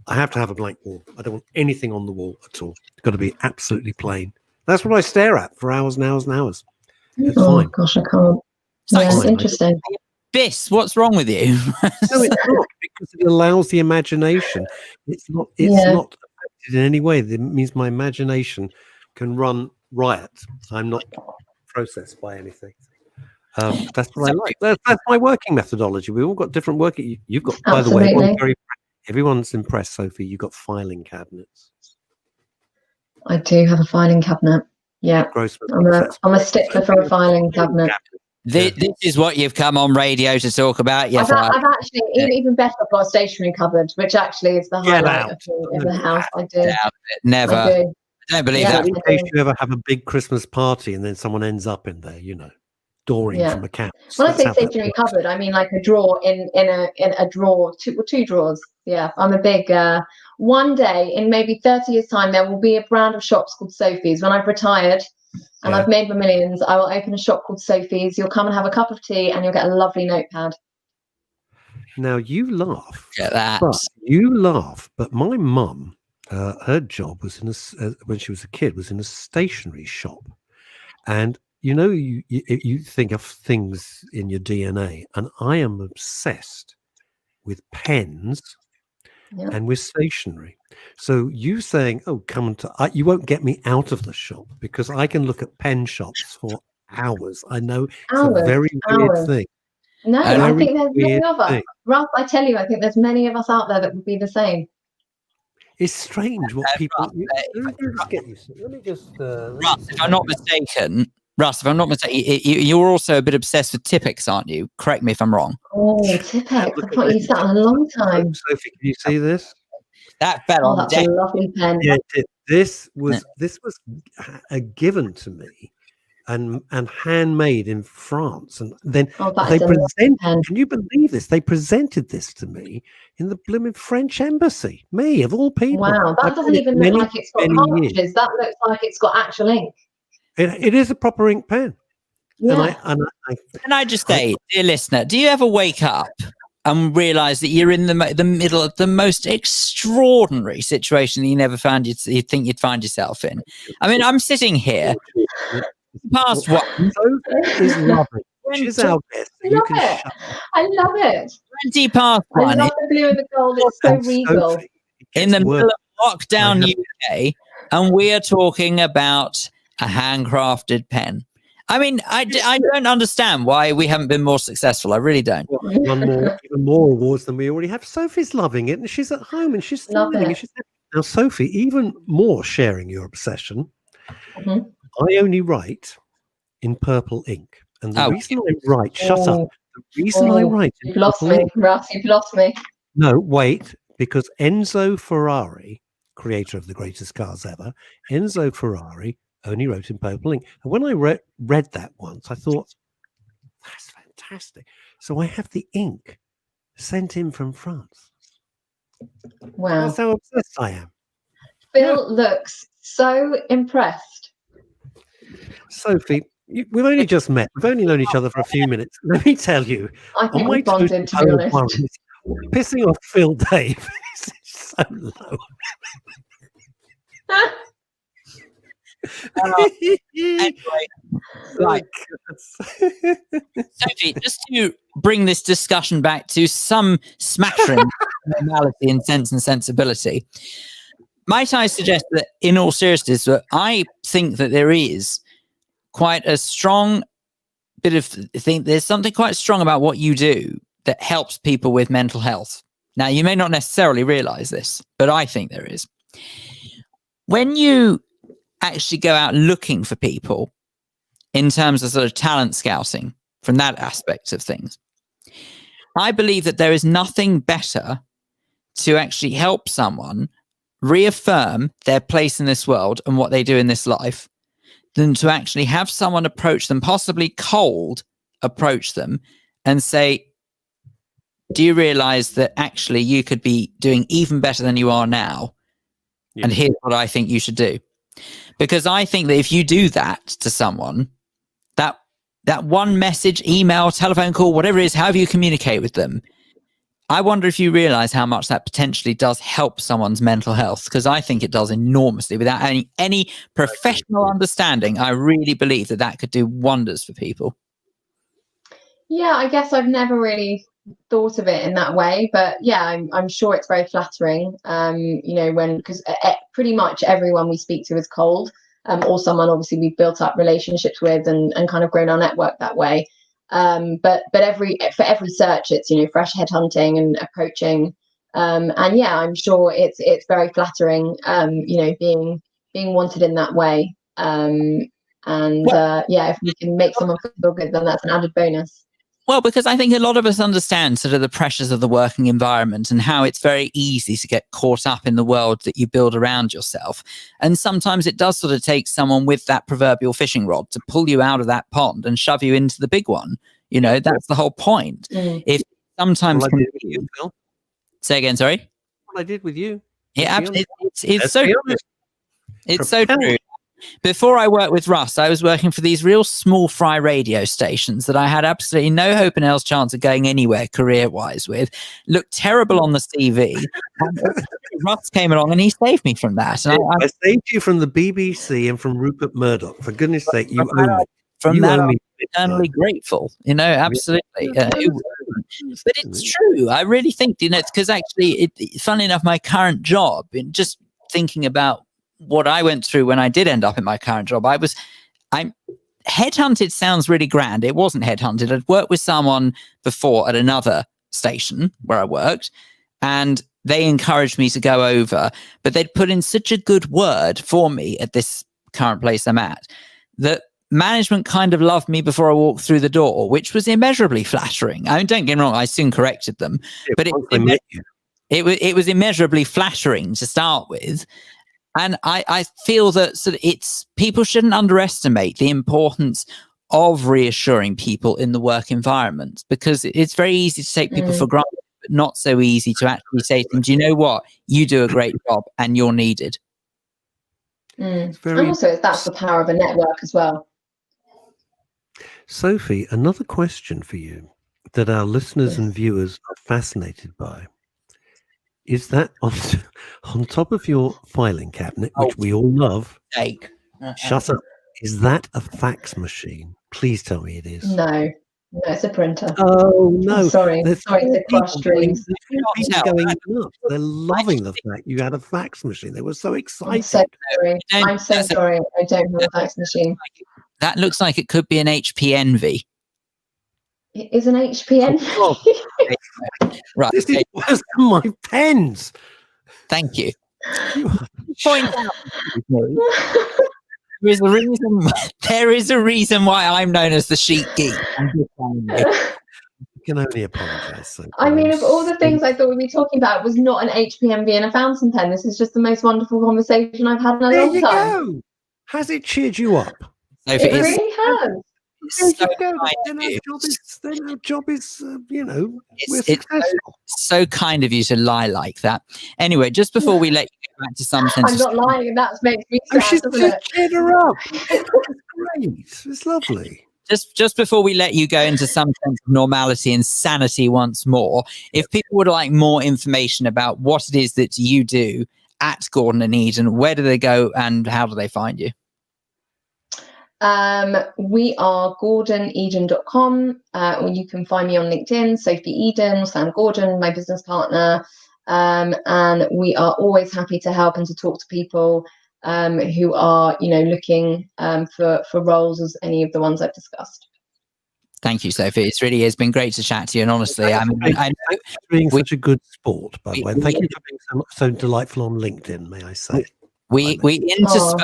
I have to have a blank wall. I don't want anything on the wall at all. It's got to be absolutely plain. That's what I stare at for hours and hours and hours. It's fine. Gosh, I can't. Yeah, fine. interesting. Biss, what's wrong with you? No, it's not, because it allows the imagination. It's not affected in any way. It means my imagination can run riot. I'm not processed by anything. That's what I like. That's my working methodology. We've all got different working. You've got, by the way, everyone's impressed, Sophie. You've got filing cabinets. I do have a filing cabinet. Yeah, I'm a stickler for a filing cabinet. This is what you've come on radio to talk about. I've actually, even better, I've got a stationery cupboard, which actually is the highlight of the house. I do. Never. I don't believe that. In case you ever have a big Christmas party and then someone ends up in there, dooring from a couch. When I say stationery cupboard, I mean like a drawer in a drawer, two drawers. Yeah, I'm a big. One day, in maybe 30 years' time, there will be a brand of shops called Sophie's. When I've retired and I've made my millions, I will open a shop called Sophie's. You'll come and have a cup of tea, and you'll get a lovely notepad. Now you laugh. Get that. But my mum, her job was when she was a kid, was in a stationery shop, and you think of things in your DNA, and I am obsessed with pens and with stationery. So you saying, "Oh, come you won't get me out of the shop because I can look at pen shops for hours." I know it's a very weird thing. No, I think there's many of us. Russ, I tell you, I think there's many of us out there that would be the same. It's strange what people. Let me just. Russ, if I'm not mistaken, you're also a bit obsessed with Tippex, aren't you? Correct me if I'm wrong. Oh, Tippex! I thought you sat on a long time. Sophie, can you see this? That fell on that's a lovely pen. Yeah, this was given to me and handmade in France, and then they presented. Can you believe this? They presented this to me in the blooming French embassy. Me of all people. Wow, that doesn't even look like it's got cartridges. That looks like it's got actual ink. It is a proper ink pen. Yeah. Can I just say, dear listener, do you ever wake up and realize that you're in the middle of the most extraordinary situation that you think you'd find yourself in? I mean, I'm sitting here past what is lovely. She's out there, so you can shut up. I love it. 20 past one. I love the blue and the gold. It's so regal. In the middle of lockdown UK, and we are talking about a handcrafted pen. I mean, I don't understand why we haven't been more successful. I really don't. Even more awards than we already have. Sophie's loving it, and she's at home, and she's smiling. And now, Sophie, even more sharing your obsession. I only write in purple ink, and the reason I write. Shut up. The reason I write. You've lost me, Russ. You've lost me. No, wait, because Enzo Ferrari, creator of the greatest cars ever, Enzo Ferrari only wrote in purple ink. And when I read that once, I thought, that's fantastic. So I have the ink sent in from France. Wow. That's how obsessed I am. Phil looks so impressed. Sophie, we've only just met. We've only known each other for a few minutes. Let me tell you, I think on my we bonded, to be total honest. worries, pissing off Phil Dave is so low. Anyway, right. Sophie, just to bring this discussion back to some smattering of normality and sense and sensibility, might I suggest that, in all seriousness, that I think that there is quite a strong bit of there's something quite strong about what you do that helps people with mental health. Now, you may not necessarily realize this, but I think there is. When you actually go out looking for people in terms of sort of talent scouting from that aspect of things, I believe that there is nothing better to actually help someone reaffirm their place in this world and what they do in this life than to actually have someone approach them, possibly cold approach them, and say, do you realize that actually you could be doing even better than you are now? Yeah. And here's what I think you should do. Because I think that if you do that to someone, that one message, email, telephone call, whatever it is, however you communicate with them, I wonder if you realize how much that potentially does help someone's mental health, because I think it does enormously. Without any professional understanding, I really believe that could do wonders for people. Yeah, I guess I've never really thought of it in that way, but yeah, I'm sure it's very flattering. Because pretty much everyone we speak to is cold, or someone obviously we've built up relationships with and kind of grown our network that way. But for every search, it's fresh headhunting and approaching, and yeah, I'm sure it's very flattering, being wanted in that way, if we can make someone feel good, then that's an added bonus. Well, because I think a lot of us understand sort of the pressures of the working environment and how it's very easy to get caught up in the world that you build around yourself. And sometimes it does sort of take someone with that proverbial fishing rod to pull you out of that pond and shove you into the big one. That's the whole point. If sometimes say again, sorry. What I did with you. Yeah, absolutely. It's so true. It's so true. Before I worked with Russ, I was working for these real small fry radio stations that I had absolutely no hope in hell's chance of going anywhere career-wise with. Looked terrible on the CV. Russ came along and he saved me from that. And I saved you from the BBC and from Rupert Murdoch. For goodness sake, you owe me. From that, I'm eternally grateful. Absolutely. But it's true. I really think, because actually, funnily enough, my current job, just thinking about what I went through when I did end up in my current job, I'm headhunted sounds really grand. It wasn't headhunted. I'd worked with someone before at another station where I worked, and they encouraged me to go over, but they'd put in such a good word for me at this current place I'm at that management kind of loved me before I walked through the door, which was immeasurably flattering. I mean, don't get me wrong, I soon corrected them, but it was immeasurably flattering to start with. And I feel that people shouldn't underestimate the importance of reassuring people in the work environment, because it's very easy to take people for granted, but not so easy to actually say to them, do you know what? You do a great job and you're needed. And also, that's the power of a network as well. Sophie, another question for you that our listeners and viewers are fascinated by. Is that on top of your filing cabinet, which we all love? Shut up. Is that a fax machine? Please tell me it is. No, it's a printer. Oh, no. I'm sorry, it's a crushed dreams. They're loving the fact you had a fax machine. They were so excited. I'm so sorry. I don't have a fax machine. That looks like it could be an HP Envy. It is an HP Envy. Right. This is worse than my pens. Thank you. Point out. There is a reason why I'm known as the sheet geek. I can only apologize. I mean, of all the things I thought we'd be talking about, was not an HP Envy and a fountain pen. This is just the most wonderful conversation I've had in a long time. Go. Has it cheered you up? It really has. so go. kind Then of our you. job is, we're It's successful. so kind of you to lie like that. Anyway, just before we let you go back to some sense I'm of not lying, and that makes me Oh, sad, she's doesn't just it? cheered her up. It's great. It's lovely. just before we let you go into some sense of normality and sanity once more, if people would like more information about what it is that you do at Gordon and Eden, where do they go and how do they find you? We are gordoneden.com, or you can find me on LinkedIn, Sophie Eden, Sam Gordon, my business partner. And we are always happy to help and to talk to people who are, looking for roles as any of the ones I've discussed. Thank you, Sophie. It really has been great to chat to you. And honestly, I know Thanks for being we- such a good sport, by the way. we- Thank you for being so delightful on LinkedIn, may I say. we intersperse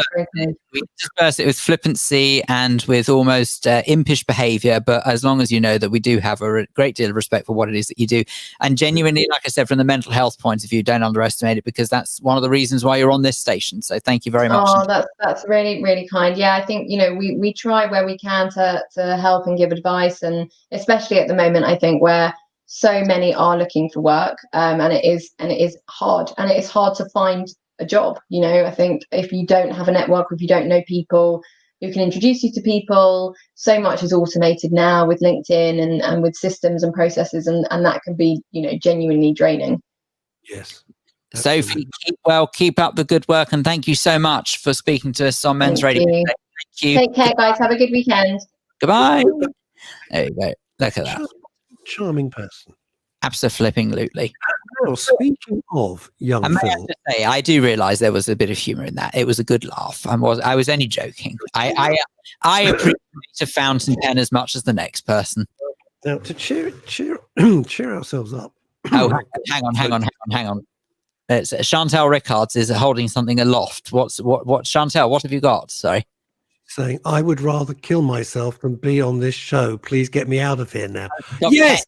it with flippancy and with almost impish behavior, but as long as you know that we do have a great deal of respect for what it is that you do, and genuinely, like I said, from the mental health point of view, don't underestimate it, because that's one of the reasons why you're on this station. So thank you very much. Oh, that's really, really kind. Yeah, I think we try where we can to help and give advice, and especially at the moment, I think, where so many are looking for work, and it is hard, and it is hard to find a job. I think if you don't have a network, if you don't know people who can introduce you to people, so much is automated now with LinkedIn and with systems and processes, and that can be genuinely draining. Yes. Sophie, keep up the good work, and thank you so much for speaking to us on Men's Radio. Thank you. Take care, guys. Have a good weekend. Goodbye. There you go. Look at that. Charming person. Absolutely. Well, speaking of young I may have Phil, to say, I do realise there was a bit of humour in that. It was a good laugh. I was only joking. I appreciate a fountain pen as much as the next person. now to cheer ourselves up. Oh, hang on. It's Chantal Rickards is holding something aloft. What Chantal? What have you got? Sorry. Saying, I would rather kill myself than be on this show. Please get me out of here now. Stop Yes.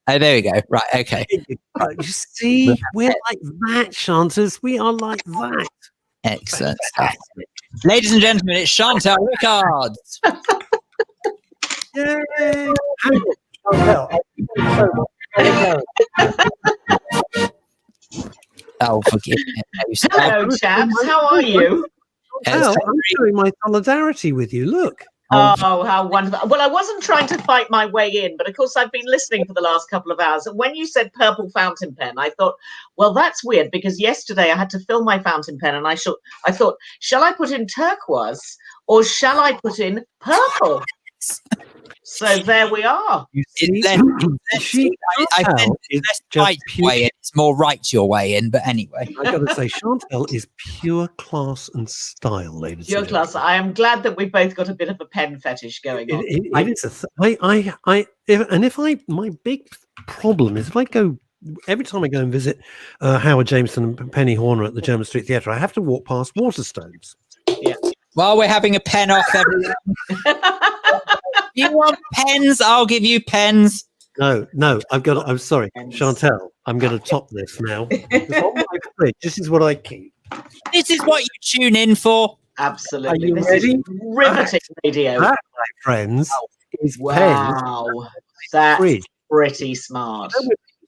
Oh, there we go. Right. Okay. You see, we're like that, Chanters. We are like that. Excellent stuff. Ladies and gentlemen, it's Chantal Rickards. Yay! Oh, forgive me. Hello, chaps. How are you? I'm showing my solidarity with you. Look. Oh, how wonderful. Well, I wasn't trying to fight my way in, but of course I've been listening for the last couple of hours. And when you said purple fountain pen, I thought, well, that's weird, because yesterday I had to fill my fountain pen and I thought, shall I put in turquoise or shall I put in purple? So there we are. You see, I think less right way in. It's more right your way in, but anyway. I got to say, Chantal is pure class and style, ladies. Pure class. I am glad that we've both got a bit of a pen fetish going on. It is my big problem is if I go, every time I go and visit Howard Jameson and Penny Horner at the German Street Theatre, I have to walk past Waterstones. Yeah. While we're having a pen off, everyone. You want pens? I'll give you pens. No, I'm sorry, Chantal. I'm going to top this now. It's on my fridge. This is what I keep. This is what you tune in for. Absolutely. Are you this ready? is riveting radio. That, my friends, is Wow. pens. That's Fridge. pretty smart.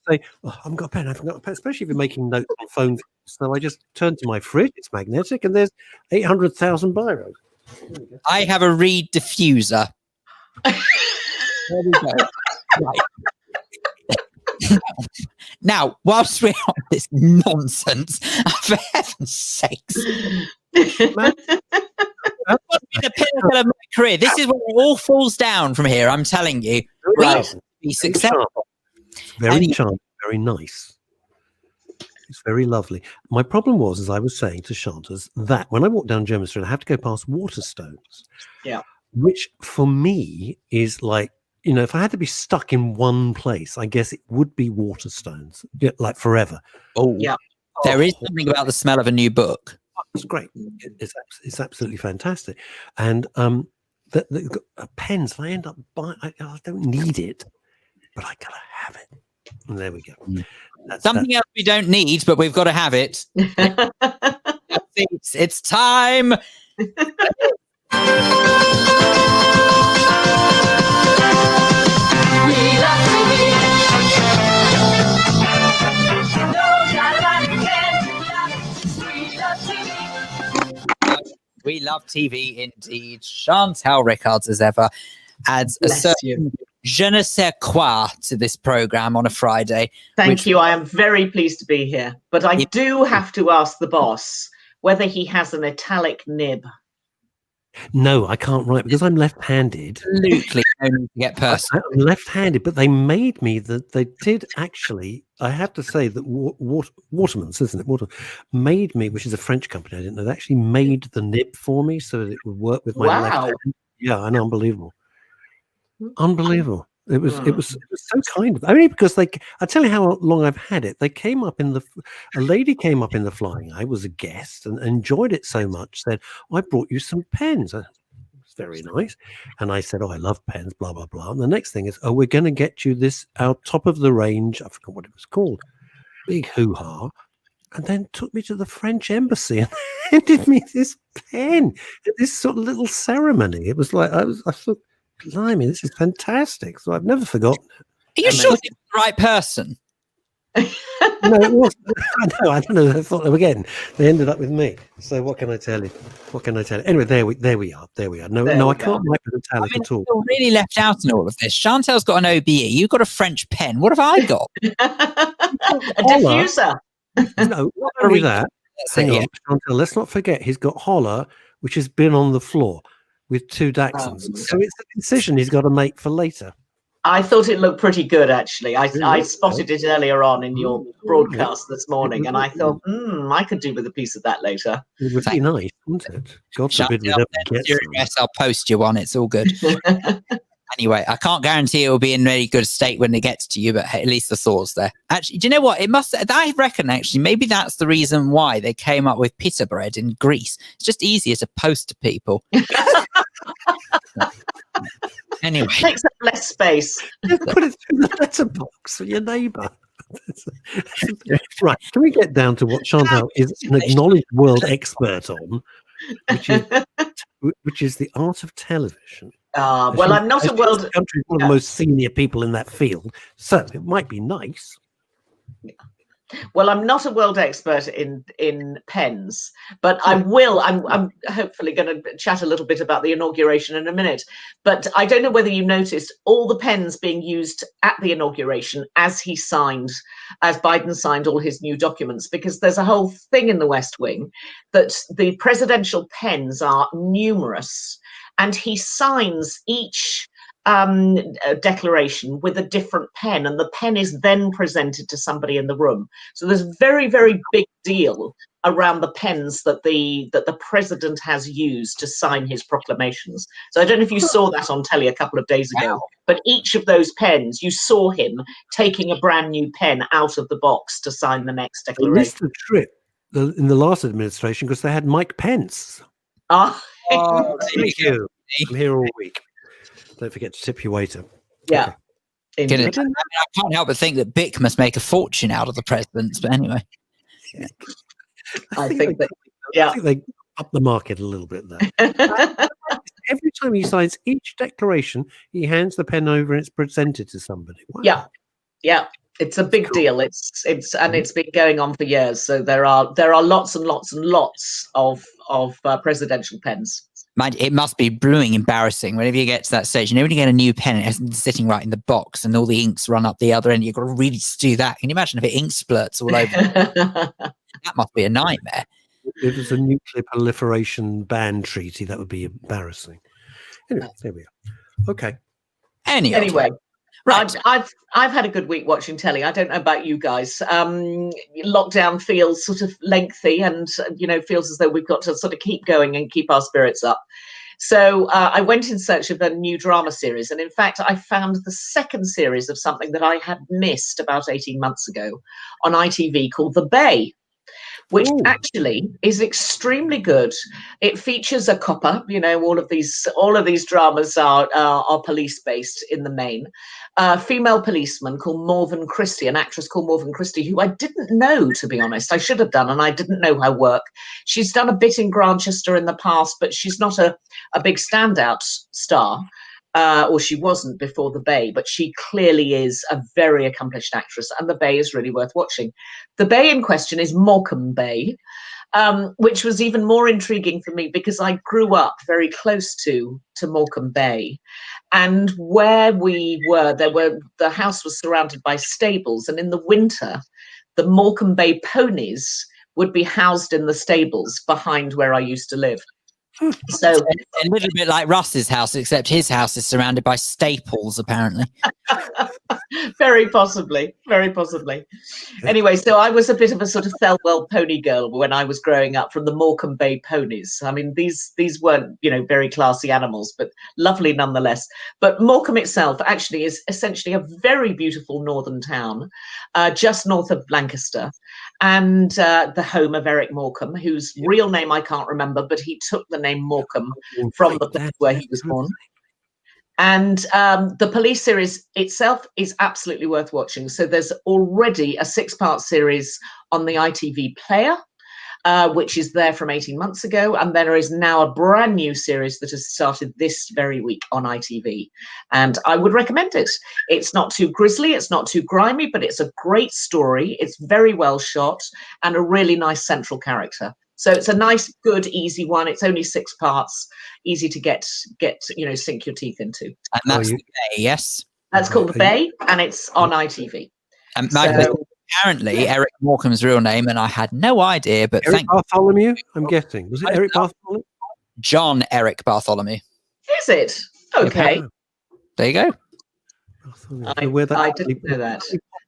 Say, I haven't got a pen. Especially if you're making notes on phone. So I just turn to my fridge. It's magnetic, and there's 800,000 biros. I have a reed diffuser. There we go. Right. Now, whilst we're on this nonsense, for heaven's sakes, what's been the pinnacle of my career? This is where it all falls down from here. I'm telling you. Right. Be successful. Very charming, very nice. It's very lovely. My problem was, as I was saying to Chanters, that when I walk down German Street, I have to go past Waterstones. Yeah. Which for me is like, if I had to be stuck in one place, I guess it would be Waterstones, like forever. Oh, yeah. There is something about the smell of a new book. It's great. It's absolutely fantastic. And the pens, if I end up buying, I don't need it, but I gotta have it. And there we go. Something else we don't need, but we've got to have it. It's time. We love TV indeed. Chantal Rickards, as ever, adds a Bless certain je ne sais quoi to this programme on a Friday. Thank you. I am very pleased to be here. But I do have to ask the boss whether he has an italic nib. No, I can't write because I'm left-handed. Absolutely no need to get personal. I'm left-handed, but they made me that they did actually. I have to say that Waterman's, isn't it? Made me, which is a French company. I didn't know. They actually made the nib for me so that it would work with my left hand. Yeah, and unbelievable. It was so kind of them. Only because I tell you how long I've had it. They came up a lady came up in the flying. I was a guest and enjoyed it so much. Said, I brought you some pens. It's very nice. And I said, I love pens, blah, blah, blah. And the next thing is, we're going to get you this, our top of the range. I forgot what it was called. Big hoo-ha. And then took me to the French embassy and handed me this pen. This sort of little ceremony. It was like, I thought, blimey, this is fantastic. So I've never forgotten it. Are you sure it's the right person? No, it wasn't. I don't know. I thought, again, they ended up with me. So what can I tell you? Anyway, there we are. No, I can't write with italic at all. You're really left out in all of this. Chantal's got an OBE. You've got a French pen. What have I got? A diffuser. No, not only that. Hang on, Chantal, let's not forget he's got Holler, which has been on the floor with 2 Dachshunds. So it's a decision he's got to make for later. I thought it looked pretty good, actually. I spotted it earlier on in your broadcast this morning, and I thought, I could do with a piece of that later. It would be nice, wouldn't it? God forbid we never get some. I'll post you one. It's all good. Anyway, I can't guarantee it will be in very good state when it gets to you, but at least the thought's there. Actually, do you know what? I reckon, actually, maybe that's the reason why they came up with pita bread in Greece. It's just easier to post to people. Anyway. It takes up less space. Put it through the letterbox for your neighbour. Right, can we get down to what Chantal is an acknowledged world expert on, which is the art of television. Well, I'm not a world... The country is one of the most senior people in that field, so it might be nice. Well, I'm not a world expert in pens, but I will. I'm hopefully going to chat a little bit about the inauguration in a minute. But I don't know whether you noticed all the pens being used at the inauguration as Biden signed all his new documents, because there's a whole thing in the West Wing that the presidential pens are numerous, and he signs each declaration with a different pen, and the pen is then presented to somebody in the room. So there's a very, very big deal around the pens that the president has used to sign his proclamations. So I don't know if you saw that on telly a couple of days ago, but each of those pens, you saw him taking a brand new pen out of the box to sign the next declaration. They missed the trip in the last administration because they had Mike Pence. Thank you. I'm here all week. Don't forget to tip your waiter. Yeah. Okay. I can't help but think that Bic must make a fortune out of the presidents, but anyway. Yeah. I think they up the market a little bit there. Every time he signs each declaration, he hands the pen over and it's presented to somebody. Wow. Yeah. It's a big deal. It's been going on for years. So there are lots and lots and lots of presidential pens. Mind, it must be blooming embarrassing whenever you get to that stage. You know, when you get a new pen, it's sitting right in the box and all the inks run up the other end. You've got to really do that. Can you imagine if it ink splurts all over? That must be a nightmare. If it was a nuclear proliferation ban treaty, that would be embarrassing. Anyway, there we are. Okay. Anyway. Right. I've had a good week watching telly. I don't know about you guys. Lockdown feels sort of lengthy, and feels as though we've got to sort of keep going and keep our spirits up. So I went in search of a new drama series, and in fact, I found the second series of something that I had missed about 18 months ago on ITV called The Bay, which actually is extremely good. It features a copper. All of these dramas are police based in the main. A female policeman called Morven Christie, an actress called Morven Christie, who I didn't know, to be honest. I should have done, and I didn't know her work. She's done a bit in Grantchester in the past, but she's not a big standout star. Or she wasn't before The Bay, but she clearly is a very accomplished actress, and The Bay is really worth watching. The Bay in question is Morecambe Bay, which was even more intriguing for me because I grew up very close to Morecambe Bay, and where we were, the house was surrounded by stables, and in the winter, the Morecambe Bay ponies would be housed in the stables behind where I used to live. So a little bit like Russ's house, except his house is surrounded by staples, apparently. very possibly. Anyway, so I was a bit of a sort of Thelwell pony girl when I was growing up, from the Morecambe Bay ponies. I mean, these weren't, very classy animals, but lovely nonetheless. But Morecambe itself actually is essentially a very beautiful northern town, just north of Lancaster, and the home of Eric Morecambe, whose real name I can't remember, but he took the name Morecambe from the place where he was born. And the police series itself is absolutely worth watching. So there's already a 6-part series on the ITV player, which is there from 18 months ago. And there is now a brand new series that has started this very week on ITV. And I would recommend it. It's not too grisly, it's not too grimy, but it's a great story. It's very well shot and a really nice central character. So it's a nice, good, easy one. It's only 6 parts, easy to get sink your teeth into. And that's The Bay, yes? That's called The Bay, and it's on ITV. And apparently Eric Morecambe's real name, and I had no idea, but Eric Bartholomew, I'm guessing. Was it Eric Bartholomew? John Eric Bartholomew. Is it? Okay. There you go. I didn't know that.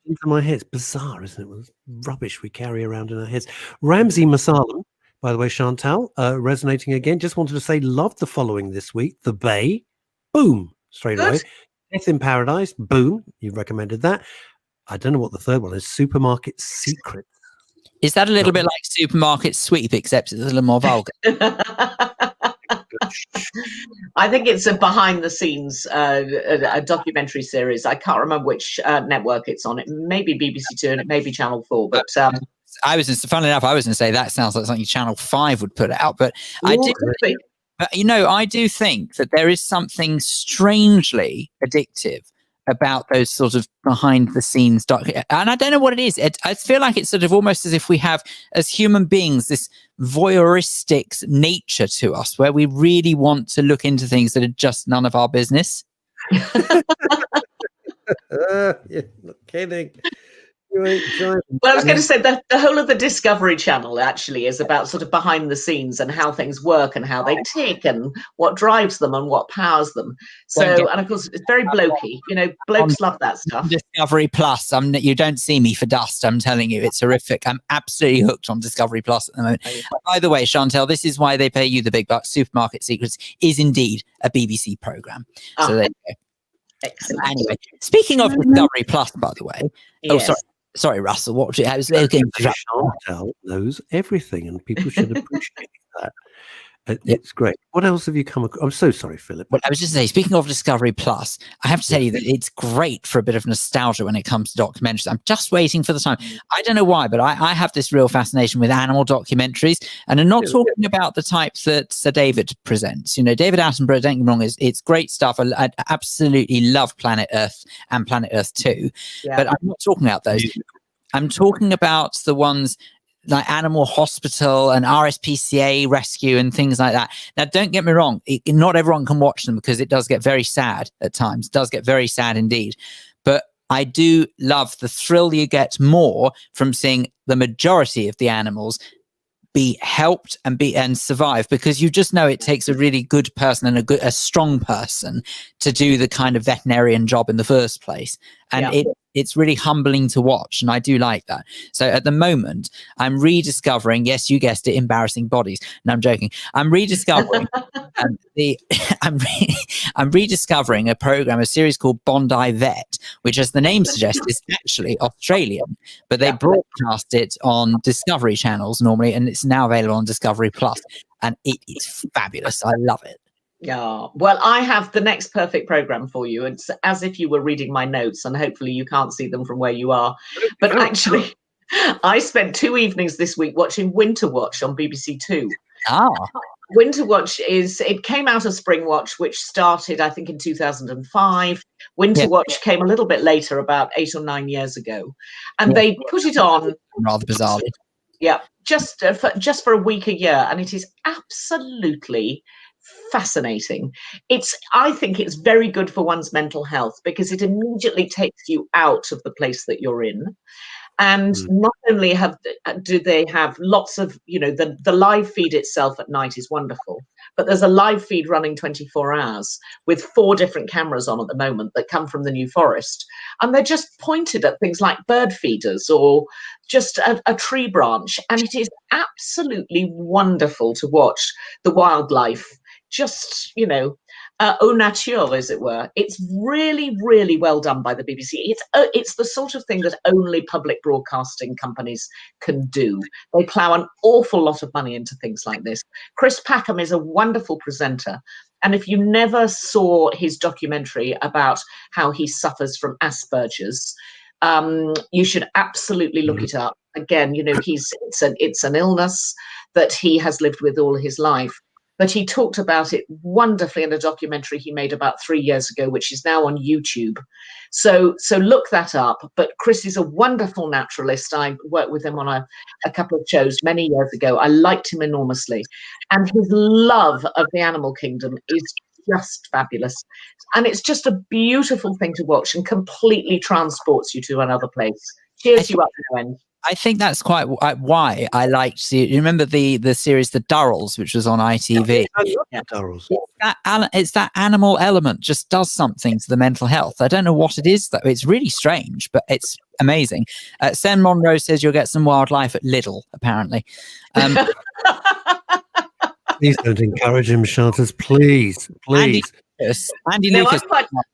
Into my head. It's bizarre, isn't it? It's rubbish we carry around in our heads. Ramsey Masalam, by the way, Chantal, resonating again. Just wanted to say, loved the following this week. The Bay, boom, straight away. Death in Paradise, boom. You recommended that. I don't know what the third one is. Supermarket Secret. Is that a little bit like Supermarket Sweep, except it's a little more vulgar? I think it's a behind the scenes a documentary series. I can't remember which network it's on. It may be BBC Two and it may be Channel 4. But funnily enough, I was going to say that sounds like something Channel 5 would put out. But I do think that there is something strangely addictive about those sort of behind the scenes and I don't know what it is. I feel like it's sort of almost as if we have, as human beings, this voyeuristic nature to us where we really want to look into things that are just none of our business. Yeah, not kidding. Well, I was going to say that the whole of the Discovery Channel actually is about sort of behind the scenes and how things work and how they tick and what drives them and what powers them. So, and of course, it's very blokey. Blokes love that stuff. Discovery Plus. You don't see me for dust. I'm telling you, it's horrific. I'm absolutely hooked on Discovery Plus at the moment. By the way, Chantal, this is why they pay you the big bucks. Supermarket Secrets is indeed a BBC programme. So there you go. Excellent. Anyway, speaking of Discovery Plus, by the way. Yes. Oh, sorry, Russell. What I was Chantal knows everything, and people should appreciate that. It's great. What else have you come across? I'm so sorry, Philip. Well, I was just saying, speaking of Discovery Plus, I have to tell you that it's great for a bit of nostalgia when it comes to documentaries. I'm just waiting for the time. I don't know why, but I have this real fascination with animal documentaries, and I'm not talking about the types that Sir David presents. David Attenborough, don't get me wrong, it's great stuff. I absolutely love Planet Earth and Planet Earth 2, but I'm not talking about those. I'm talking about the ones like Animal Hospital and RSPCA Rescue and things like that. Now, don't get me wrong, not everyone can watch them because it does get very sad at times. It does get very sad indeed. But I do love the thrill you get more from seeing the majority of the animals be helped and survive, because you just know it takes a really good person and a strong person to do the kind of veterinarian job in the first place. And it's really humbling to watch, and I do like that. So at the moment, I'm rediscovering, yes, you guessed it, Embarrassing Bodies. No, I'm joking. I'm rediscovering I'm rediscovering a series called Bondi Vet, which, as the name suggests, is actually Australian, but they broadcast it on Discovery channels normally, and it's now available on Discovery Plus, and it is fabulous. I love it. Yeah, well, I have the next perfect program for you. It's as if you were reading my notes, and hopefully you can't see them from where you are. But actually, I spent 2 evenings this week watching Winter Watch on BBC Two. Winter Watch it came out of Spring Watch, which started, I think, in 2005. Winter Watch came a little bit later, about 8 or 9 years ago. And they put it on rather bizarrely. Yeah, just for a week a year, and it is absolutely fascinating. I think it's very good for one's mental health because it immediately takes you out of the place that you're in. And not only do they have lots of, the live feed itself at night is wonderful, but there's a live feed running 24 hours with 4 different cameras on at the moment that come from the New Forest. And they're just pointed at things like bird feeders or just a tree branch. And it is absolutely wonderful to watch the wildlife just, au nature, as it were. It's really, really well done by the BBC. It's the sort of thing that only public broadcasting companies can do. They plough an awful lot of money into things like this. Chris Packham is a wonderful presenter. And if you never saw his documentary about how he suffers from Asperger's, you should absolutely look it up. Again, it's an illness that he has lived with all his life. But he talked about it wonderfully in a documentary he made about 3 years ago, which is now on YouTube. So look that up. But Chris is a wonderful naturalist. I worked with him on a couple of shows many years ago. I liked him enormously. And his love of the animal kingdom is just fabulous. And it's just a beautiful thing to watch and completely transports you to another place. Cheers you up, no end. I think that's quite why I liked. You remember the series The Durrells, which was on ITV. Yeah, Durrells. It's that animal element just does something to the mental health. I don't know what it is though. It's really strange, but it's amazing. Sen Monroe says you'll get some wildlife at Lidl. Apparently. Please don't encourage him, Shantas. Please. Andy Lucas.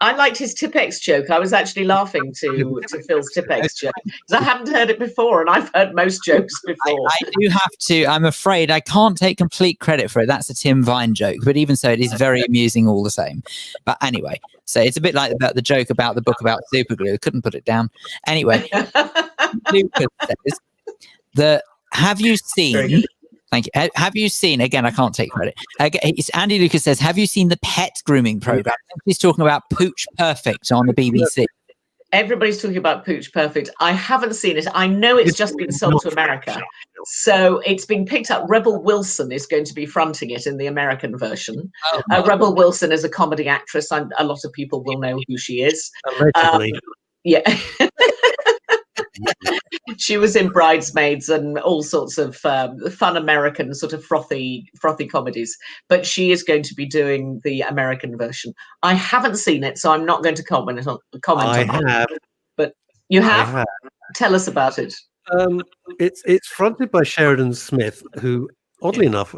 I liked his Tipex joke. I was actually laughing to Phil's Tipex joke because I haven't heard it before, and I've heard most jokes before. I do have to. I'm afraid I can't take complete credit for it. That's a Tim Vine joke, but even so, it is very amusing all the same. But anyway, so it's a bit like the joke about the book about superglue. Couldn't put it down. Anyway, Lucas says have you seen? Thank you. Have you seen, again, I can't take credit. It's Andy Lucas says, have you seen the pet grooming program? He's talking about Pooch Perfect on the BBC. Everybody's talking about Pooch Perfect. I haven't seen it. I know it's just been sold to America. So it's been picked up. Rebel Wilson is going to be fronting it in the American version. Rebel Wilson is a comedy actress. A lot of people will know who she is. Allegedly. Yeah. She was in Bridesmaids and all sorts of fun American sort of frothy comedies. But she is going to be doing the American version. I haven't seen it, so I'm not going to comment on it. But you have? Tell us about it. It's fronted by Sheridan Smith, who, oddly enough,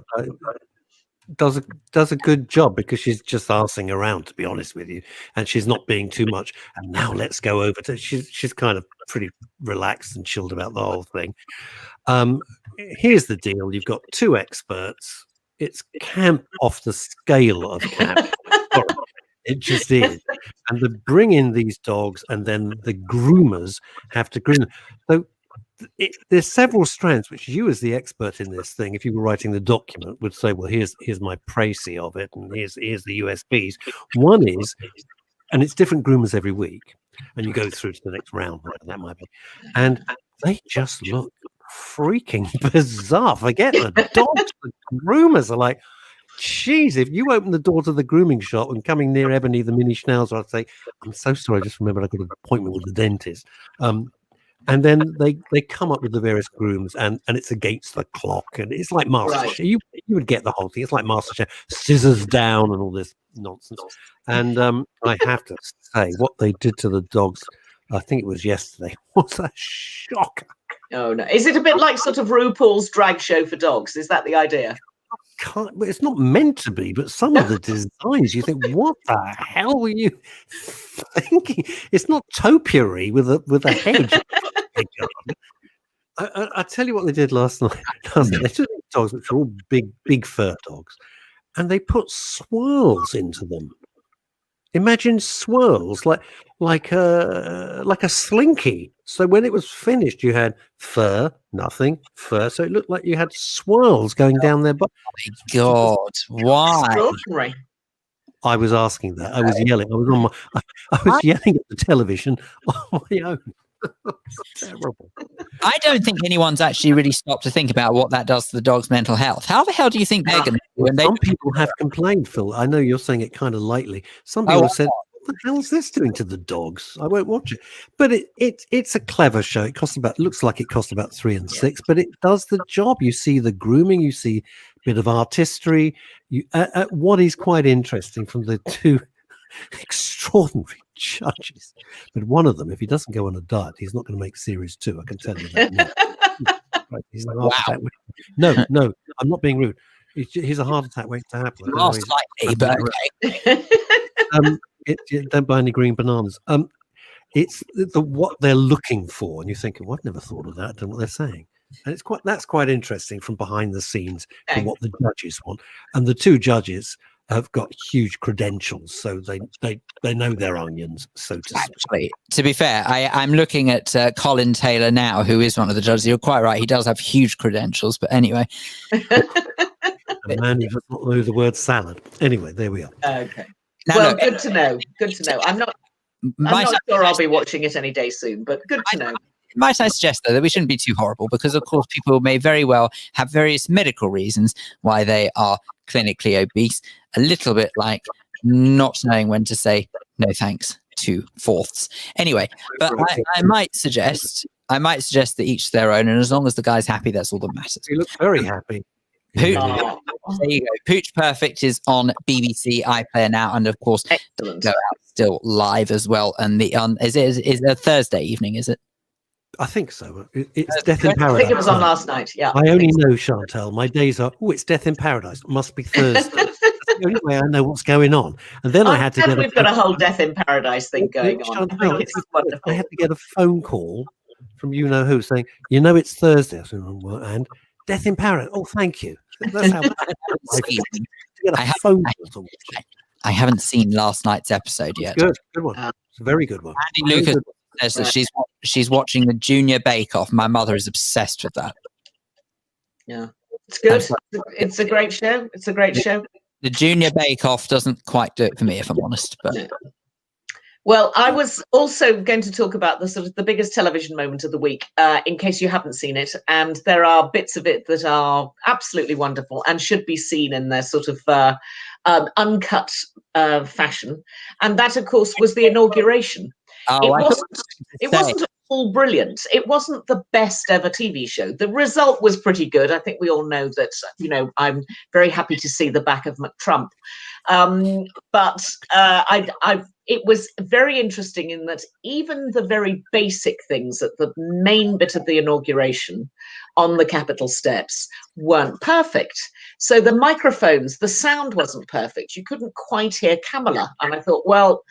does a good job because she's just arsing around, to be honest with you, and she's not being too much. And now let's go over to she's kind of pretty relaxed and chilled about the whole thing. Here's the deal: you've got 2 experts. It's camp off the scale of camp. It just is, and they bring in these dogs, and then the groomers have to groom them. So there's several strands which you, as the expert in this thing, if you were writing the document, would say, well, here's my précis of it, and here's the USPs. One is, and it's different groomers every week, and you go through to the next round, right? That might be, and they just look freaking bizarre. Forget the dogs, the groomers are like, geez, if you open the door to the grooming shop and coming near Ebony the mini schnauzer, I'd say, I'm so sorry, I just remembered I got an appointment with the dentist. And then they come up with the various grooms, and it's against the clock, and it's like MasterChef. You would get the whole thing. It's like MasterChef, scissors down, and all this nonsense. And I have to say, what they did to the dogs, I think it was yesterday, was a shocker. Oh no! Is it a bit like sort of RuPaul's drag show for dogs? Is that the idea? But it's not meant to be. But some of the designs, you think, what the hell were you thinking? It's not topiary with a hedge. I tell you what they did last night. They took dogs, which are all big fur dogs, and they put swirls into them. Imagine swirls like a slinky. So when it was finished, you had fur, nothing, fur. So it looked like you had swirls going down their butt. Oh my God, why? Extraordinary. I was asking that. I was yelling. I was yelling at the television on my own. Terrible. I don't think anyone's actually really stopped to think about what that does to the dog's mental health. How the hell do you think they're going to do when they? Some people have complained, Phil. I know you're saying it kind of lightly. Some people have said, "What the hell's this doing to the dogs? I won't watch it." But it's a clever show. It looks like it cost about 3 and 6, but it does the job. You see the grooming, you see a bit of artistry. What is quite interesting from the two extraordinary judges, but one of them, if he doesn't go on a diet, he's not going to make series 2. I can tell you that now. Right, he's a heart attack. No, I'm not being rude. He's a heart attack waiting to happen. Slightly, but okay. Don't buy any green bananas. It's what they're looking for, and you're thinking, "Well, I've never thought of that." I don't know what they're saying, and that's quite interesting from behind the scenes for what the judges want. And the two judges have got huge credentials, so they know their onions, so to speak. Actually, to be fair, I'm looking at Colin Taylor now, who is one of the judges. You're quite right; he does have huge credentials. But anyway, a man who does not know the word salad. Anyway, there we are. Okay. Now, Well, look, good to know. Good to know. I'm not sure I'll be watching it any day soon, but good to know. might I suggest, though, that we shouldn't be too horrible because, of course, people may very well have various medical reasons why they are clinically obese, a little bit like not knowing when to say no thanks to fourths. Anyway, but I might suggest that each their own, and as long as the guy's happy, that's all that matters. He looks very happy. There you go. Pooch Perfect is on BBC iPlayer now, and of course, Excellent. go out still live as well. And the is it a Thursday evening? Is it? I think so. It's Death in Paradise. I think it was on last night. Yeah. I only know, Chantal, my days are, it's Death in Paradise. It must be Thursday. That's the only way I know what's going on. And then I had to get we've got a whole Death in Paradise thing going on. Chantal, It's wonderful. I had to get a phone call from you-know-who saying, it's Thursday. I said, well, and Death in Paradise. Oh, thank you. That's how I haven't seen last night's episode yet. Good one. It's a very good one. Andy Lucas says that she's watching the Junior Bake Off. My mother is obsessed with that. Yeah, it's good. It's a great show. It's a great show. The Junior Bake Off doesn't quite do it for me, if I'm honest. But well, I was also going to talk about the biggest television moment of the week, in case you haven't seen it. And there are bits of it that are absolutely wonderful and should be seen in their sort of uncut fashion. And that, of course, was the inauguration. It wasn't all brilliant. It wasn't the best ever TV show. The result was pretty good. I think we all know that, I'm very happy to see the back of McTrump. But it was very interesting in that even the very basic things at the main bit of the inauguration on the Capitol steps weren't perfect. So the microphones, the sound wasn't perfect. You couldn't quite hear Kamala. And I thought, well,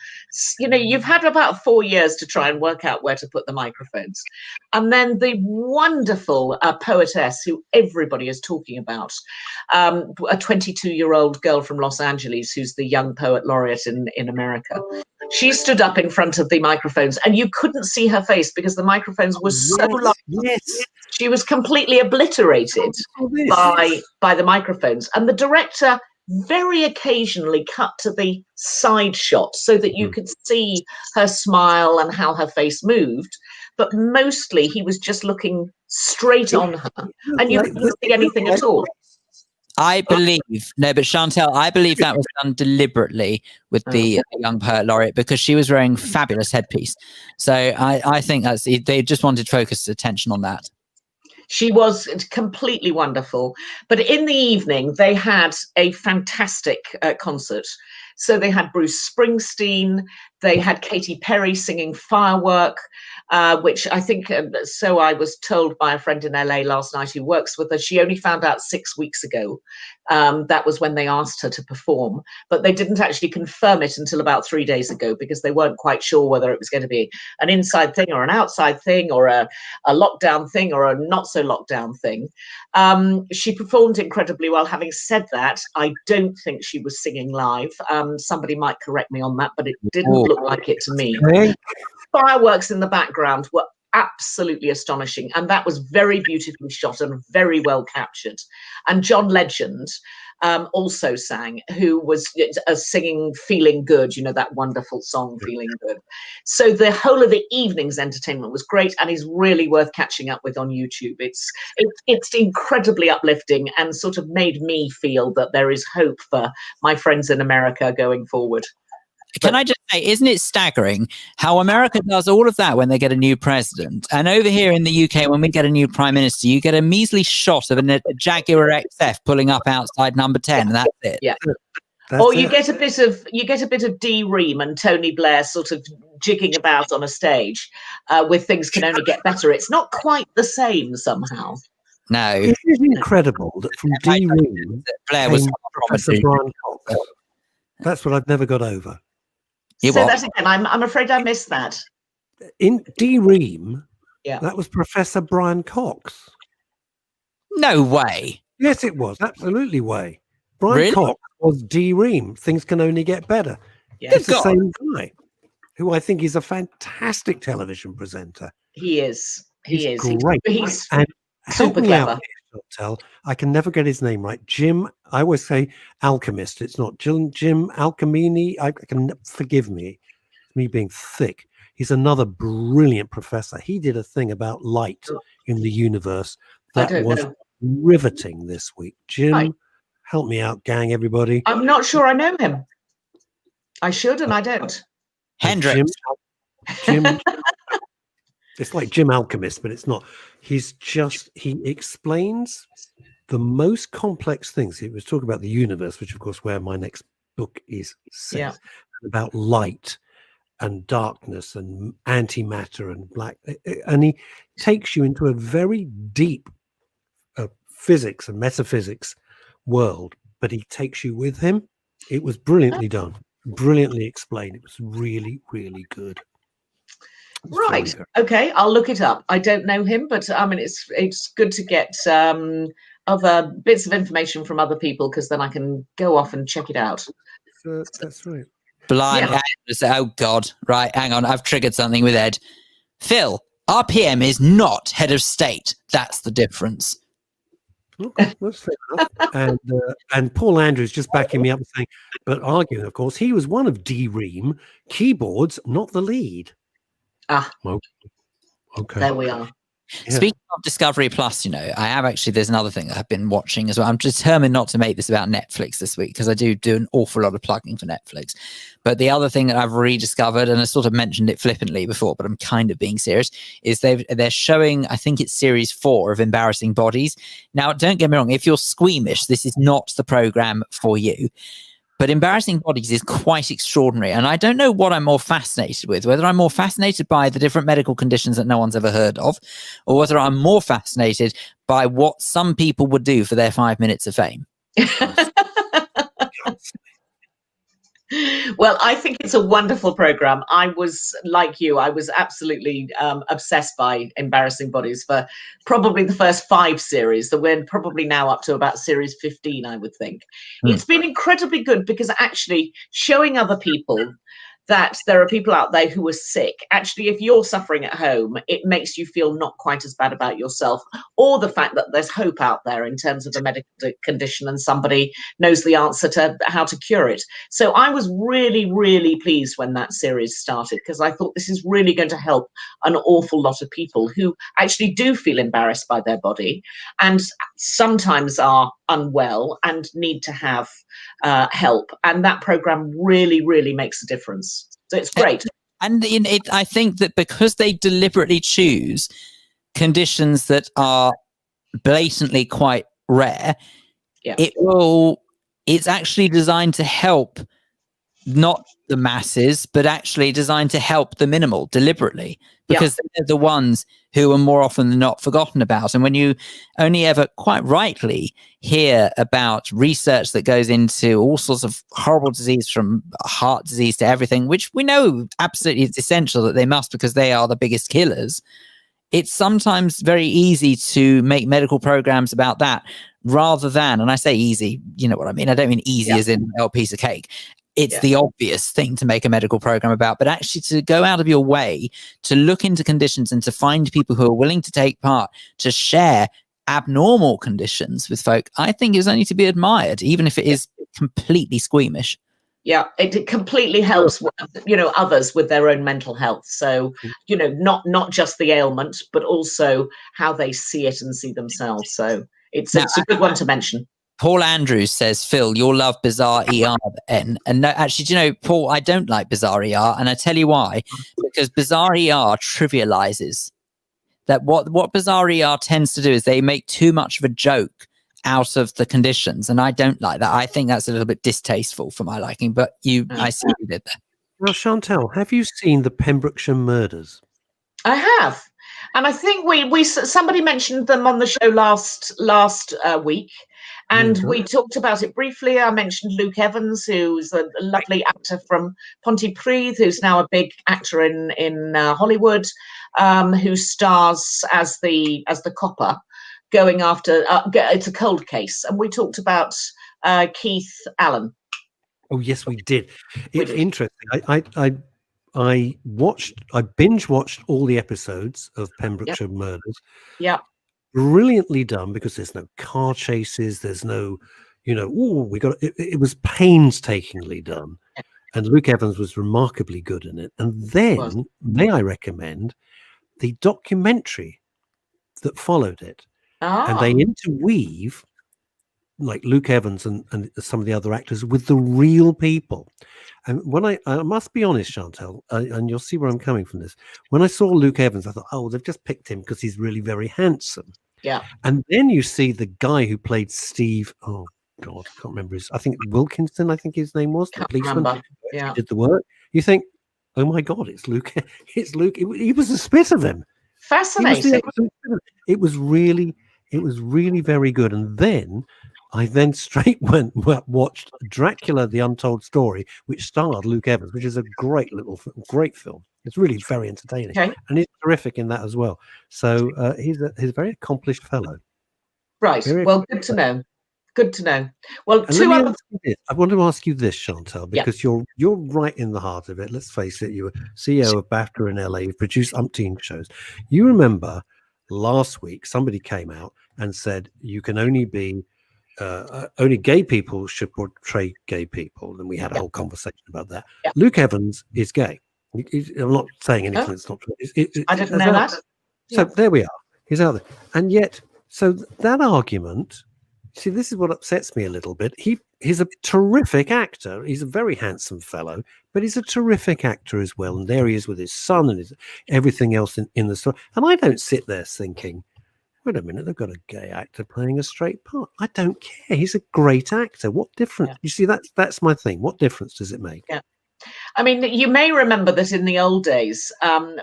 you've had about 4 years to try and work out where to put the microphones. And then the wonderful poetess who everybody is talking about, a 22-year-old girl from Los Angeles who's the young poet laureate in America. She stood up in front of the microphones and you couldn't see her face because the microphones were so loud. Yes. She was completely obliterated by the microphones. And the director very occasionally cut to the side shot so that you could see her smile and how her face moved. But mostly he was just looking straight on her and you couldn't see anything at all. I believe, but Chantal, I believe that was done deliberately with the young poet laureate because she was wearing fabulous headpiece. So I think they just wanted to focus attention on that. She was completely wonderful. But in the evening, they had a fantastic concert. So they had Bruce Springsteen, they had Katy Perry singing Firework, which I think, so I was told by a friend in LA last night who works with her, she only found out 6 weeks ago. That was when they asked her to perform, but they didn't actually confirm it until about 3 days ago because they weren't quite sure whether it was going to be an inside thing or an outside thing or a lockdown thing or a not so lockdown thing. She performed incredibly well. Having said that, I don't think she was singing live. Somebody might correct me on that, but it didn't look like it to me. Fireworks in the background were absolutely astonishing. And that was very beautifully shot and very well captured. And John Legend also sang, who was singing Feeling Good, you know, that wonderful song, Feeling Good. So the whole of the evening's entertainment was great and is really worth catching up with on YouTube. It's incredibly uplifting and sort of made me feel that there is hope for my friends in America going forward. Can I just say, isn't it staggering how America does all of that when they get a new president? And over here in the UK, when we get a new prime minister, you get a measly shot of a Jaguar XF pulling up outside number 10, and that's it. Yeah. That's Or you it. get a bit of D. Ream and Tony Blair sort of jigging about on a stage with Things Can Only Get Better. It's not quite the same somehow. No. It is incredible that from D. Ream Blair was came Professor Brian Cox. That's what I've never got over. Say that again. I'm afraid I missed that. In D. Ream, Yeah. that was Professor Brian Cox. No way. Yes, it was. Absolutely way. Brian Really? Cox was D. Ream. Things Can Only Get Better. Yeah. It's the same guy, who I think is a fantastic television presenter. He is. He's He is. great. He's And help super me clever. out here, Chantel. I can never get his name right. Jim, I always say Alchemist. It's not Jim Alchemini. I can forgive me. It's me being thick. He's another brilliant professor. He did a thing about light in the universe I that don't was know. riveting this week. Jim, Right. help me out, gang, everybody. I'm not sure I know him. I should, and I don't. Hendrix. Jim it's like Jim Alchemist, but it's not. He explains the most complex things. He was talking about the universe, which of course where my next book is set, Yeah. about light and darkness and antimatter and black, and he takes you into a very deep physics and metaphysics world, but he takes you with him. It was brilliantly done, brilliantly explained. It was really, really good. It was very Right. good. Okay. I'll look it up. I don't know him, but I mean, it's good to get other bits of information from other people because then I can go off and check it out. That's right. Blind. Yeah. Oh, God. Right. Hang on. I've triggered something with Ed. Phil, our PM is not head of state. That's the difference. Okay, that's fair enough. And Paul Andrews just backing me up and saying, but arguing, of course, he was one of D. Ream keyboards, not the lead. Ah, Okay. there we are. Yeah. Speaking of Discovery Plus, you know, I have actually, there's another thing that I've been watching as well. I'm determined not to make this about Netflix this week because I do an awful lot of plugging for Netflix. But the other thing that I've rediscovered, and I sort of mentioned it flippantly before, but I'm kind of being serious, is they're showing, I think it's series 4 of Embarrassing Bodies. Now, don't get me wrong, if you're squeamish, this is not the program for you. But Embarrassing Bodies is quite extraordinary. And I don't know what I'm more fascinated with, whether I'm more fascinated by the different medical conditions that no one's ever heard of, or whether I'm more fascinated by what some people would do for their 5 minutes of fame. Well, I think it's a wonderful program. I was like you, I was absolutely obsessed by Embarrassing Bodies for probably the first 5 series. So we're probably now up to about series 15, I would think. It's been incredibly good because actually showing other people that there are people out there who are sick. Actually, if you're suffering at home, it makes you feel not quite as bad about yourself, or the fact that there's hope out there in terms of a medical condition and somebody knows the answer to how to cure it. So I was really, really pleased when that series started because I thought this is really going to help an awful lot of people who actually do feel embarrassed by their body and sometimes are unwell and need to have help. And that program really, really makes a difference. So it's great. And I think that because they deliberately choose conditions that are blatantly quite rare, Yeah. it's actually designed to help not the masses, but actually designed to help the minimal deliberately, because they're the ones who are more often than not forgotten about. And when you only ever quite rightly hear about research that goes into all sorts of horrible disease, from heart disease to everything, which we know absolutely it's essential that they must because they are the biggest killers, it's sometimes very easy to make medical programs about that rather than, and I say easy, you know what I mean? I don't mean easy as in a piece of cake. it's the obvious thing to make a medical program about, but actually to go out of your way to look into conditions and to find people who are willing to take part, to share abnormal conditions with folk, I think is only to be admired, even if it is completely squeamish. Yeah, it completely helps, others with their own mental health. So, not just the ailment, but also how they see it and see themselves. So it's a good one to mention. Paul Andrews says, Phil, you'll love Bizarre ER. And no, actually, do you know, Paul, I don't like Bizarre ER. And I tell you why. Because Bizarre ER trivializes that what Bizarre ER tends to do is they make too much of a joke out of the conditions. And I don't like that. I think that's a little bit distasteful for my liking. But I see what you did there. Now, Chantal, have you seen the Pembrokeshire Murders? I have. And I think we somebody mentioned them on the show last week. And we talked about it briefly. I mentioned Luke Evans, who's a lovely actor from Pontypridd, who's now a big actor in Hollywood, who stars as the copper going after. It's a cold case, and we talked about Keith Allen. Oh yes, we did. It's interesting. I binge watched all the episodes of Pembrokeshire Murders. Yeah. Brilliantly done, because there's no car chases, there's no, it was painstakingly done. And Luke Evans was remarkably good in it. And then may I recommend the documentary that followed it. And they interweave like Luke Evans and some of the other actors with the real people. And when I must be honest, Chantal, and you'll see where I'm coming from this. When I saw Luke Evans, I thought, oh, they've just picked him because he's really very handsome. Yeah. And then you see the guy who played Steve. Oh God, I can't remember I think Wilkinson, I think his name was, the policeman. Yeah. Did the work. You think, oh my God, it's Luke. It's Luke. He was a spit of him. Fascinating. It was really very good. And then I straight watched Dracula: The Untold Story, which starred Luke Evans, which is a great film. It's really very entertaining, and he's terrific in that as well. So he's a very accomplished fellow. Right. Good to know. Good to know. Well, I want to ask you this, Chantal, because you're right in the heart of it. Let's face it, you were CEO of BAFTA in LA. You've produced umpteen shows. You remember last week somebody came out and said you can only be only gay people should portray gay people, and we had a whole conversation about that. Luke Evans is gay. I'm not saying anything that's not true. I didn't know that. So there we are. He's out there. And yet, so that argument, see, this is what upsets me a little bit. He's a terrific actor. He's a very handsome fellow, but he's a terrific actor as well. And there he is with his son and everything else in the story. And I don't sit there thinking, wait a minute, they've got a gay actor playing a straight part. I don't care. He's a great actor. What difference? You see, that's my thing. What difference does it make? Yeah. I mean, you may remember that in the old days,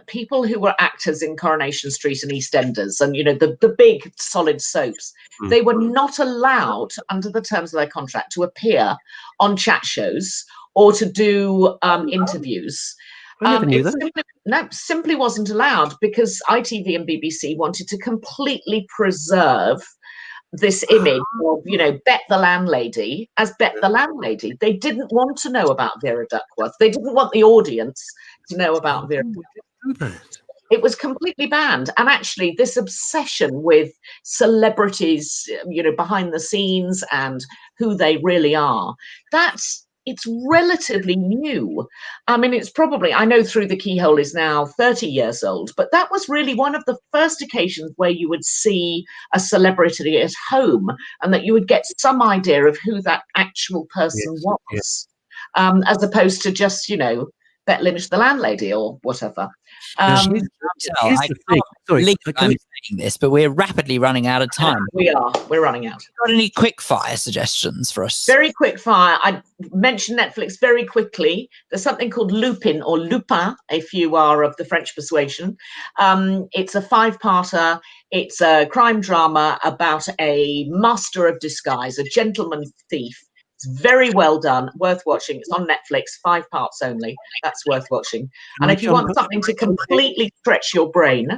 people who were actors in Coronation Street and EastEnders and, the big solid soaps, they were not allowed under the terms of their contract to appear on chat shows or to do interviews. I never knew that. Simply wasn't allowed because ITV and BBC wanted to completely preserve this image of, Bet the Landlady as Bet the Landlady. They didn't want to know about Vera Duckworth. They didn't want the audience to know about Vera Duckworth. It was completely banned. And actually, this obsession with celebrities, behind the scenes and who they really are, it's relatively new. I mean, it's probably, I know Through the Keyhole is now 30 years old, but that was really one of the first occasions where you would see a celebrity at home and that you would get some idea of who that actual person was, as opposed to just, Bet Lynch the landlady or whatever. I'm saying this, but we're rapidly running out of time. We're running out. Got any quick fire suggestions for us? Very quick fire. I mentioned Netflix very quickly. There's something called Lupin or Lupin, if you are of the French persuasion. It's a 5-parter. It's a crime drama about a master of disguise, a gentleman thief. It's very well done, worth watching. It's on Netflix, 5 parts only. That's worth watching. And if you want something to completely stretch your brain,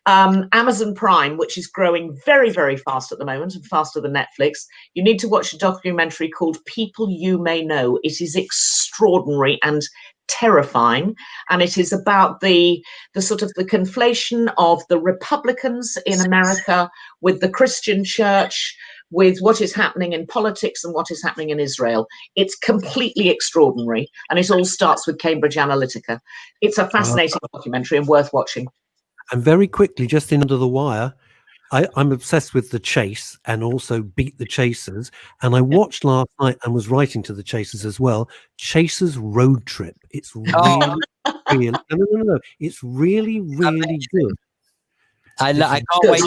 Amazon Prime, which is growing very, very fast at the moment, and faster than Netflix. You need to watch a documentary called People You May Know. It is extraordinary and terrifying, and it is about the sort of the conflation of the Republicans in America with the Christian church, with what is happening in politics and what is happening in Israel. It's completely extraordinary, and it all starts with Cambridge Analytica. It's a fascinating documentary and worth watching. And very quickly, just in Under the Wire, I'm obsessed with The Chase and also Beat the Chasers. And I watched last night and was writing to The Chasers as well. Chasers Road Trip. It's really, really, no. It's really, really good. I can't wait.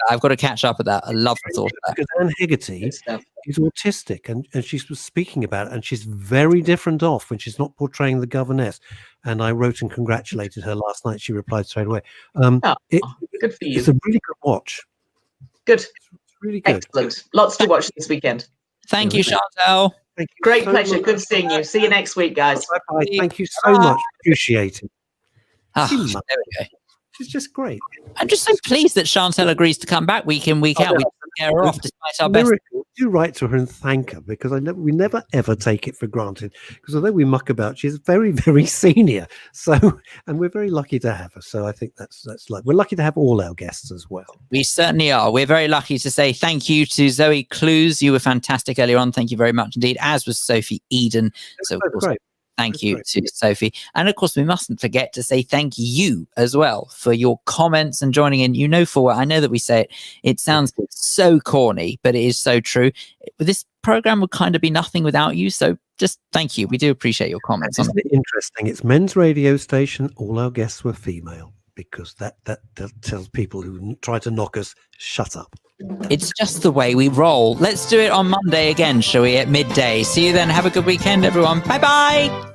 I've got to catch up with that. I love the thought of that. Because Anne Hegarty is autistic, and she was speaking about it, and she's very different off when she's not portraying the governess. And I wrote and congratulated her last night. She replied straight away. Good for you. It's a really good watch. Good. It's really good. Excellent. Lots to watch this weekend. Thank you, Chantal. Thank you. Great so pleasure. much. Good seeing you. See you next week, guys. Bye-bye. Thank you so much. Appreciate it. Ah, She there must. we go. She's just great. I'm just so pleased that Chantal agrees to come back week in, week out. We get her off despite our best. Miracle. Do write to her and thank her, because we never ever take it for granted. Because although we muck about, she's very, very senior. So, and we're very lucky to have her. So I think that's like, we're lucky to have all our guests as well. We certainly are. We're very lucky to say thank you to Zoe Clues. You were fantastic earlier on. Thank you very much indeed. As was Sophie Eden. So of course, Great. thank you to Sophie. And of course, we mustn't forget to say thank you as well for your comments and joining in. You know, for what I know that we say it, it sounds so corny, but it is so true. This program would kind of be nothing without you. So just thank you. We do appreciate your comments. Isn't it interesting? It's men's radio station. All our guests were female, because that tells people who try to knock us, shut up. It's just the way we roll. Let's do it on Monday again, shall we, at midday. See you then. Have a good weekend, everyone. Bye-bye.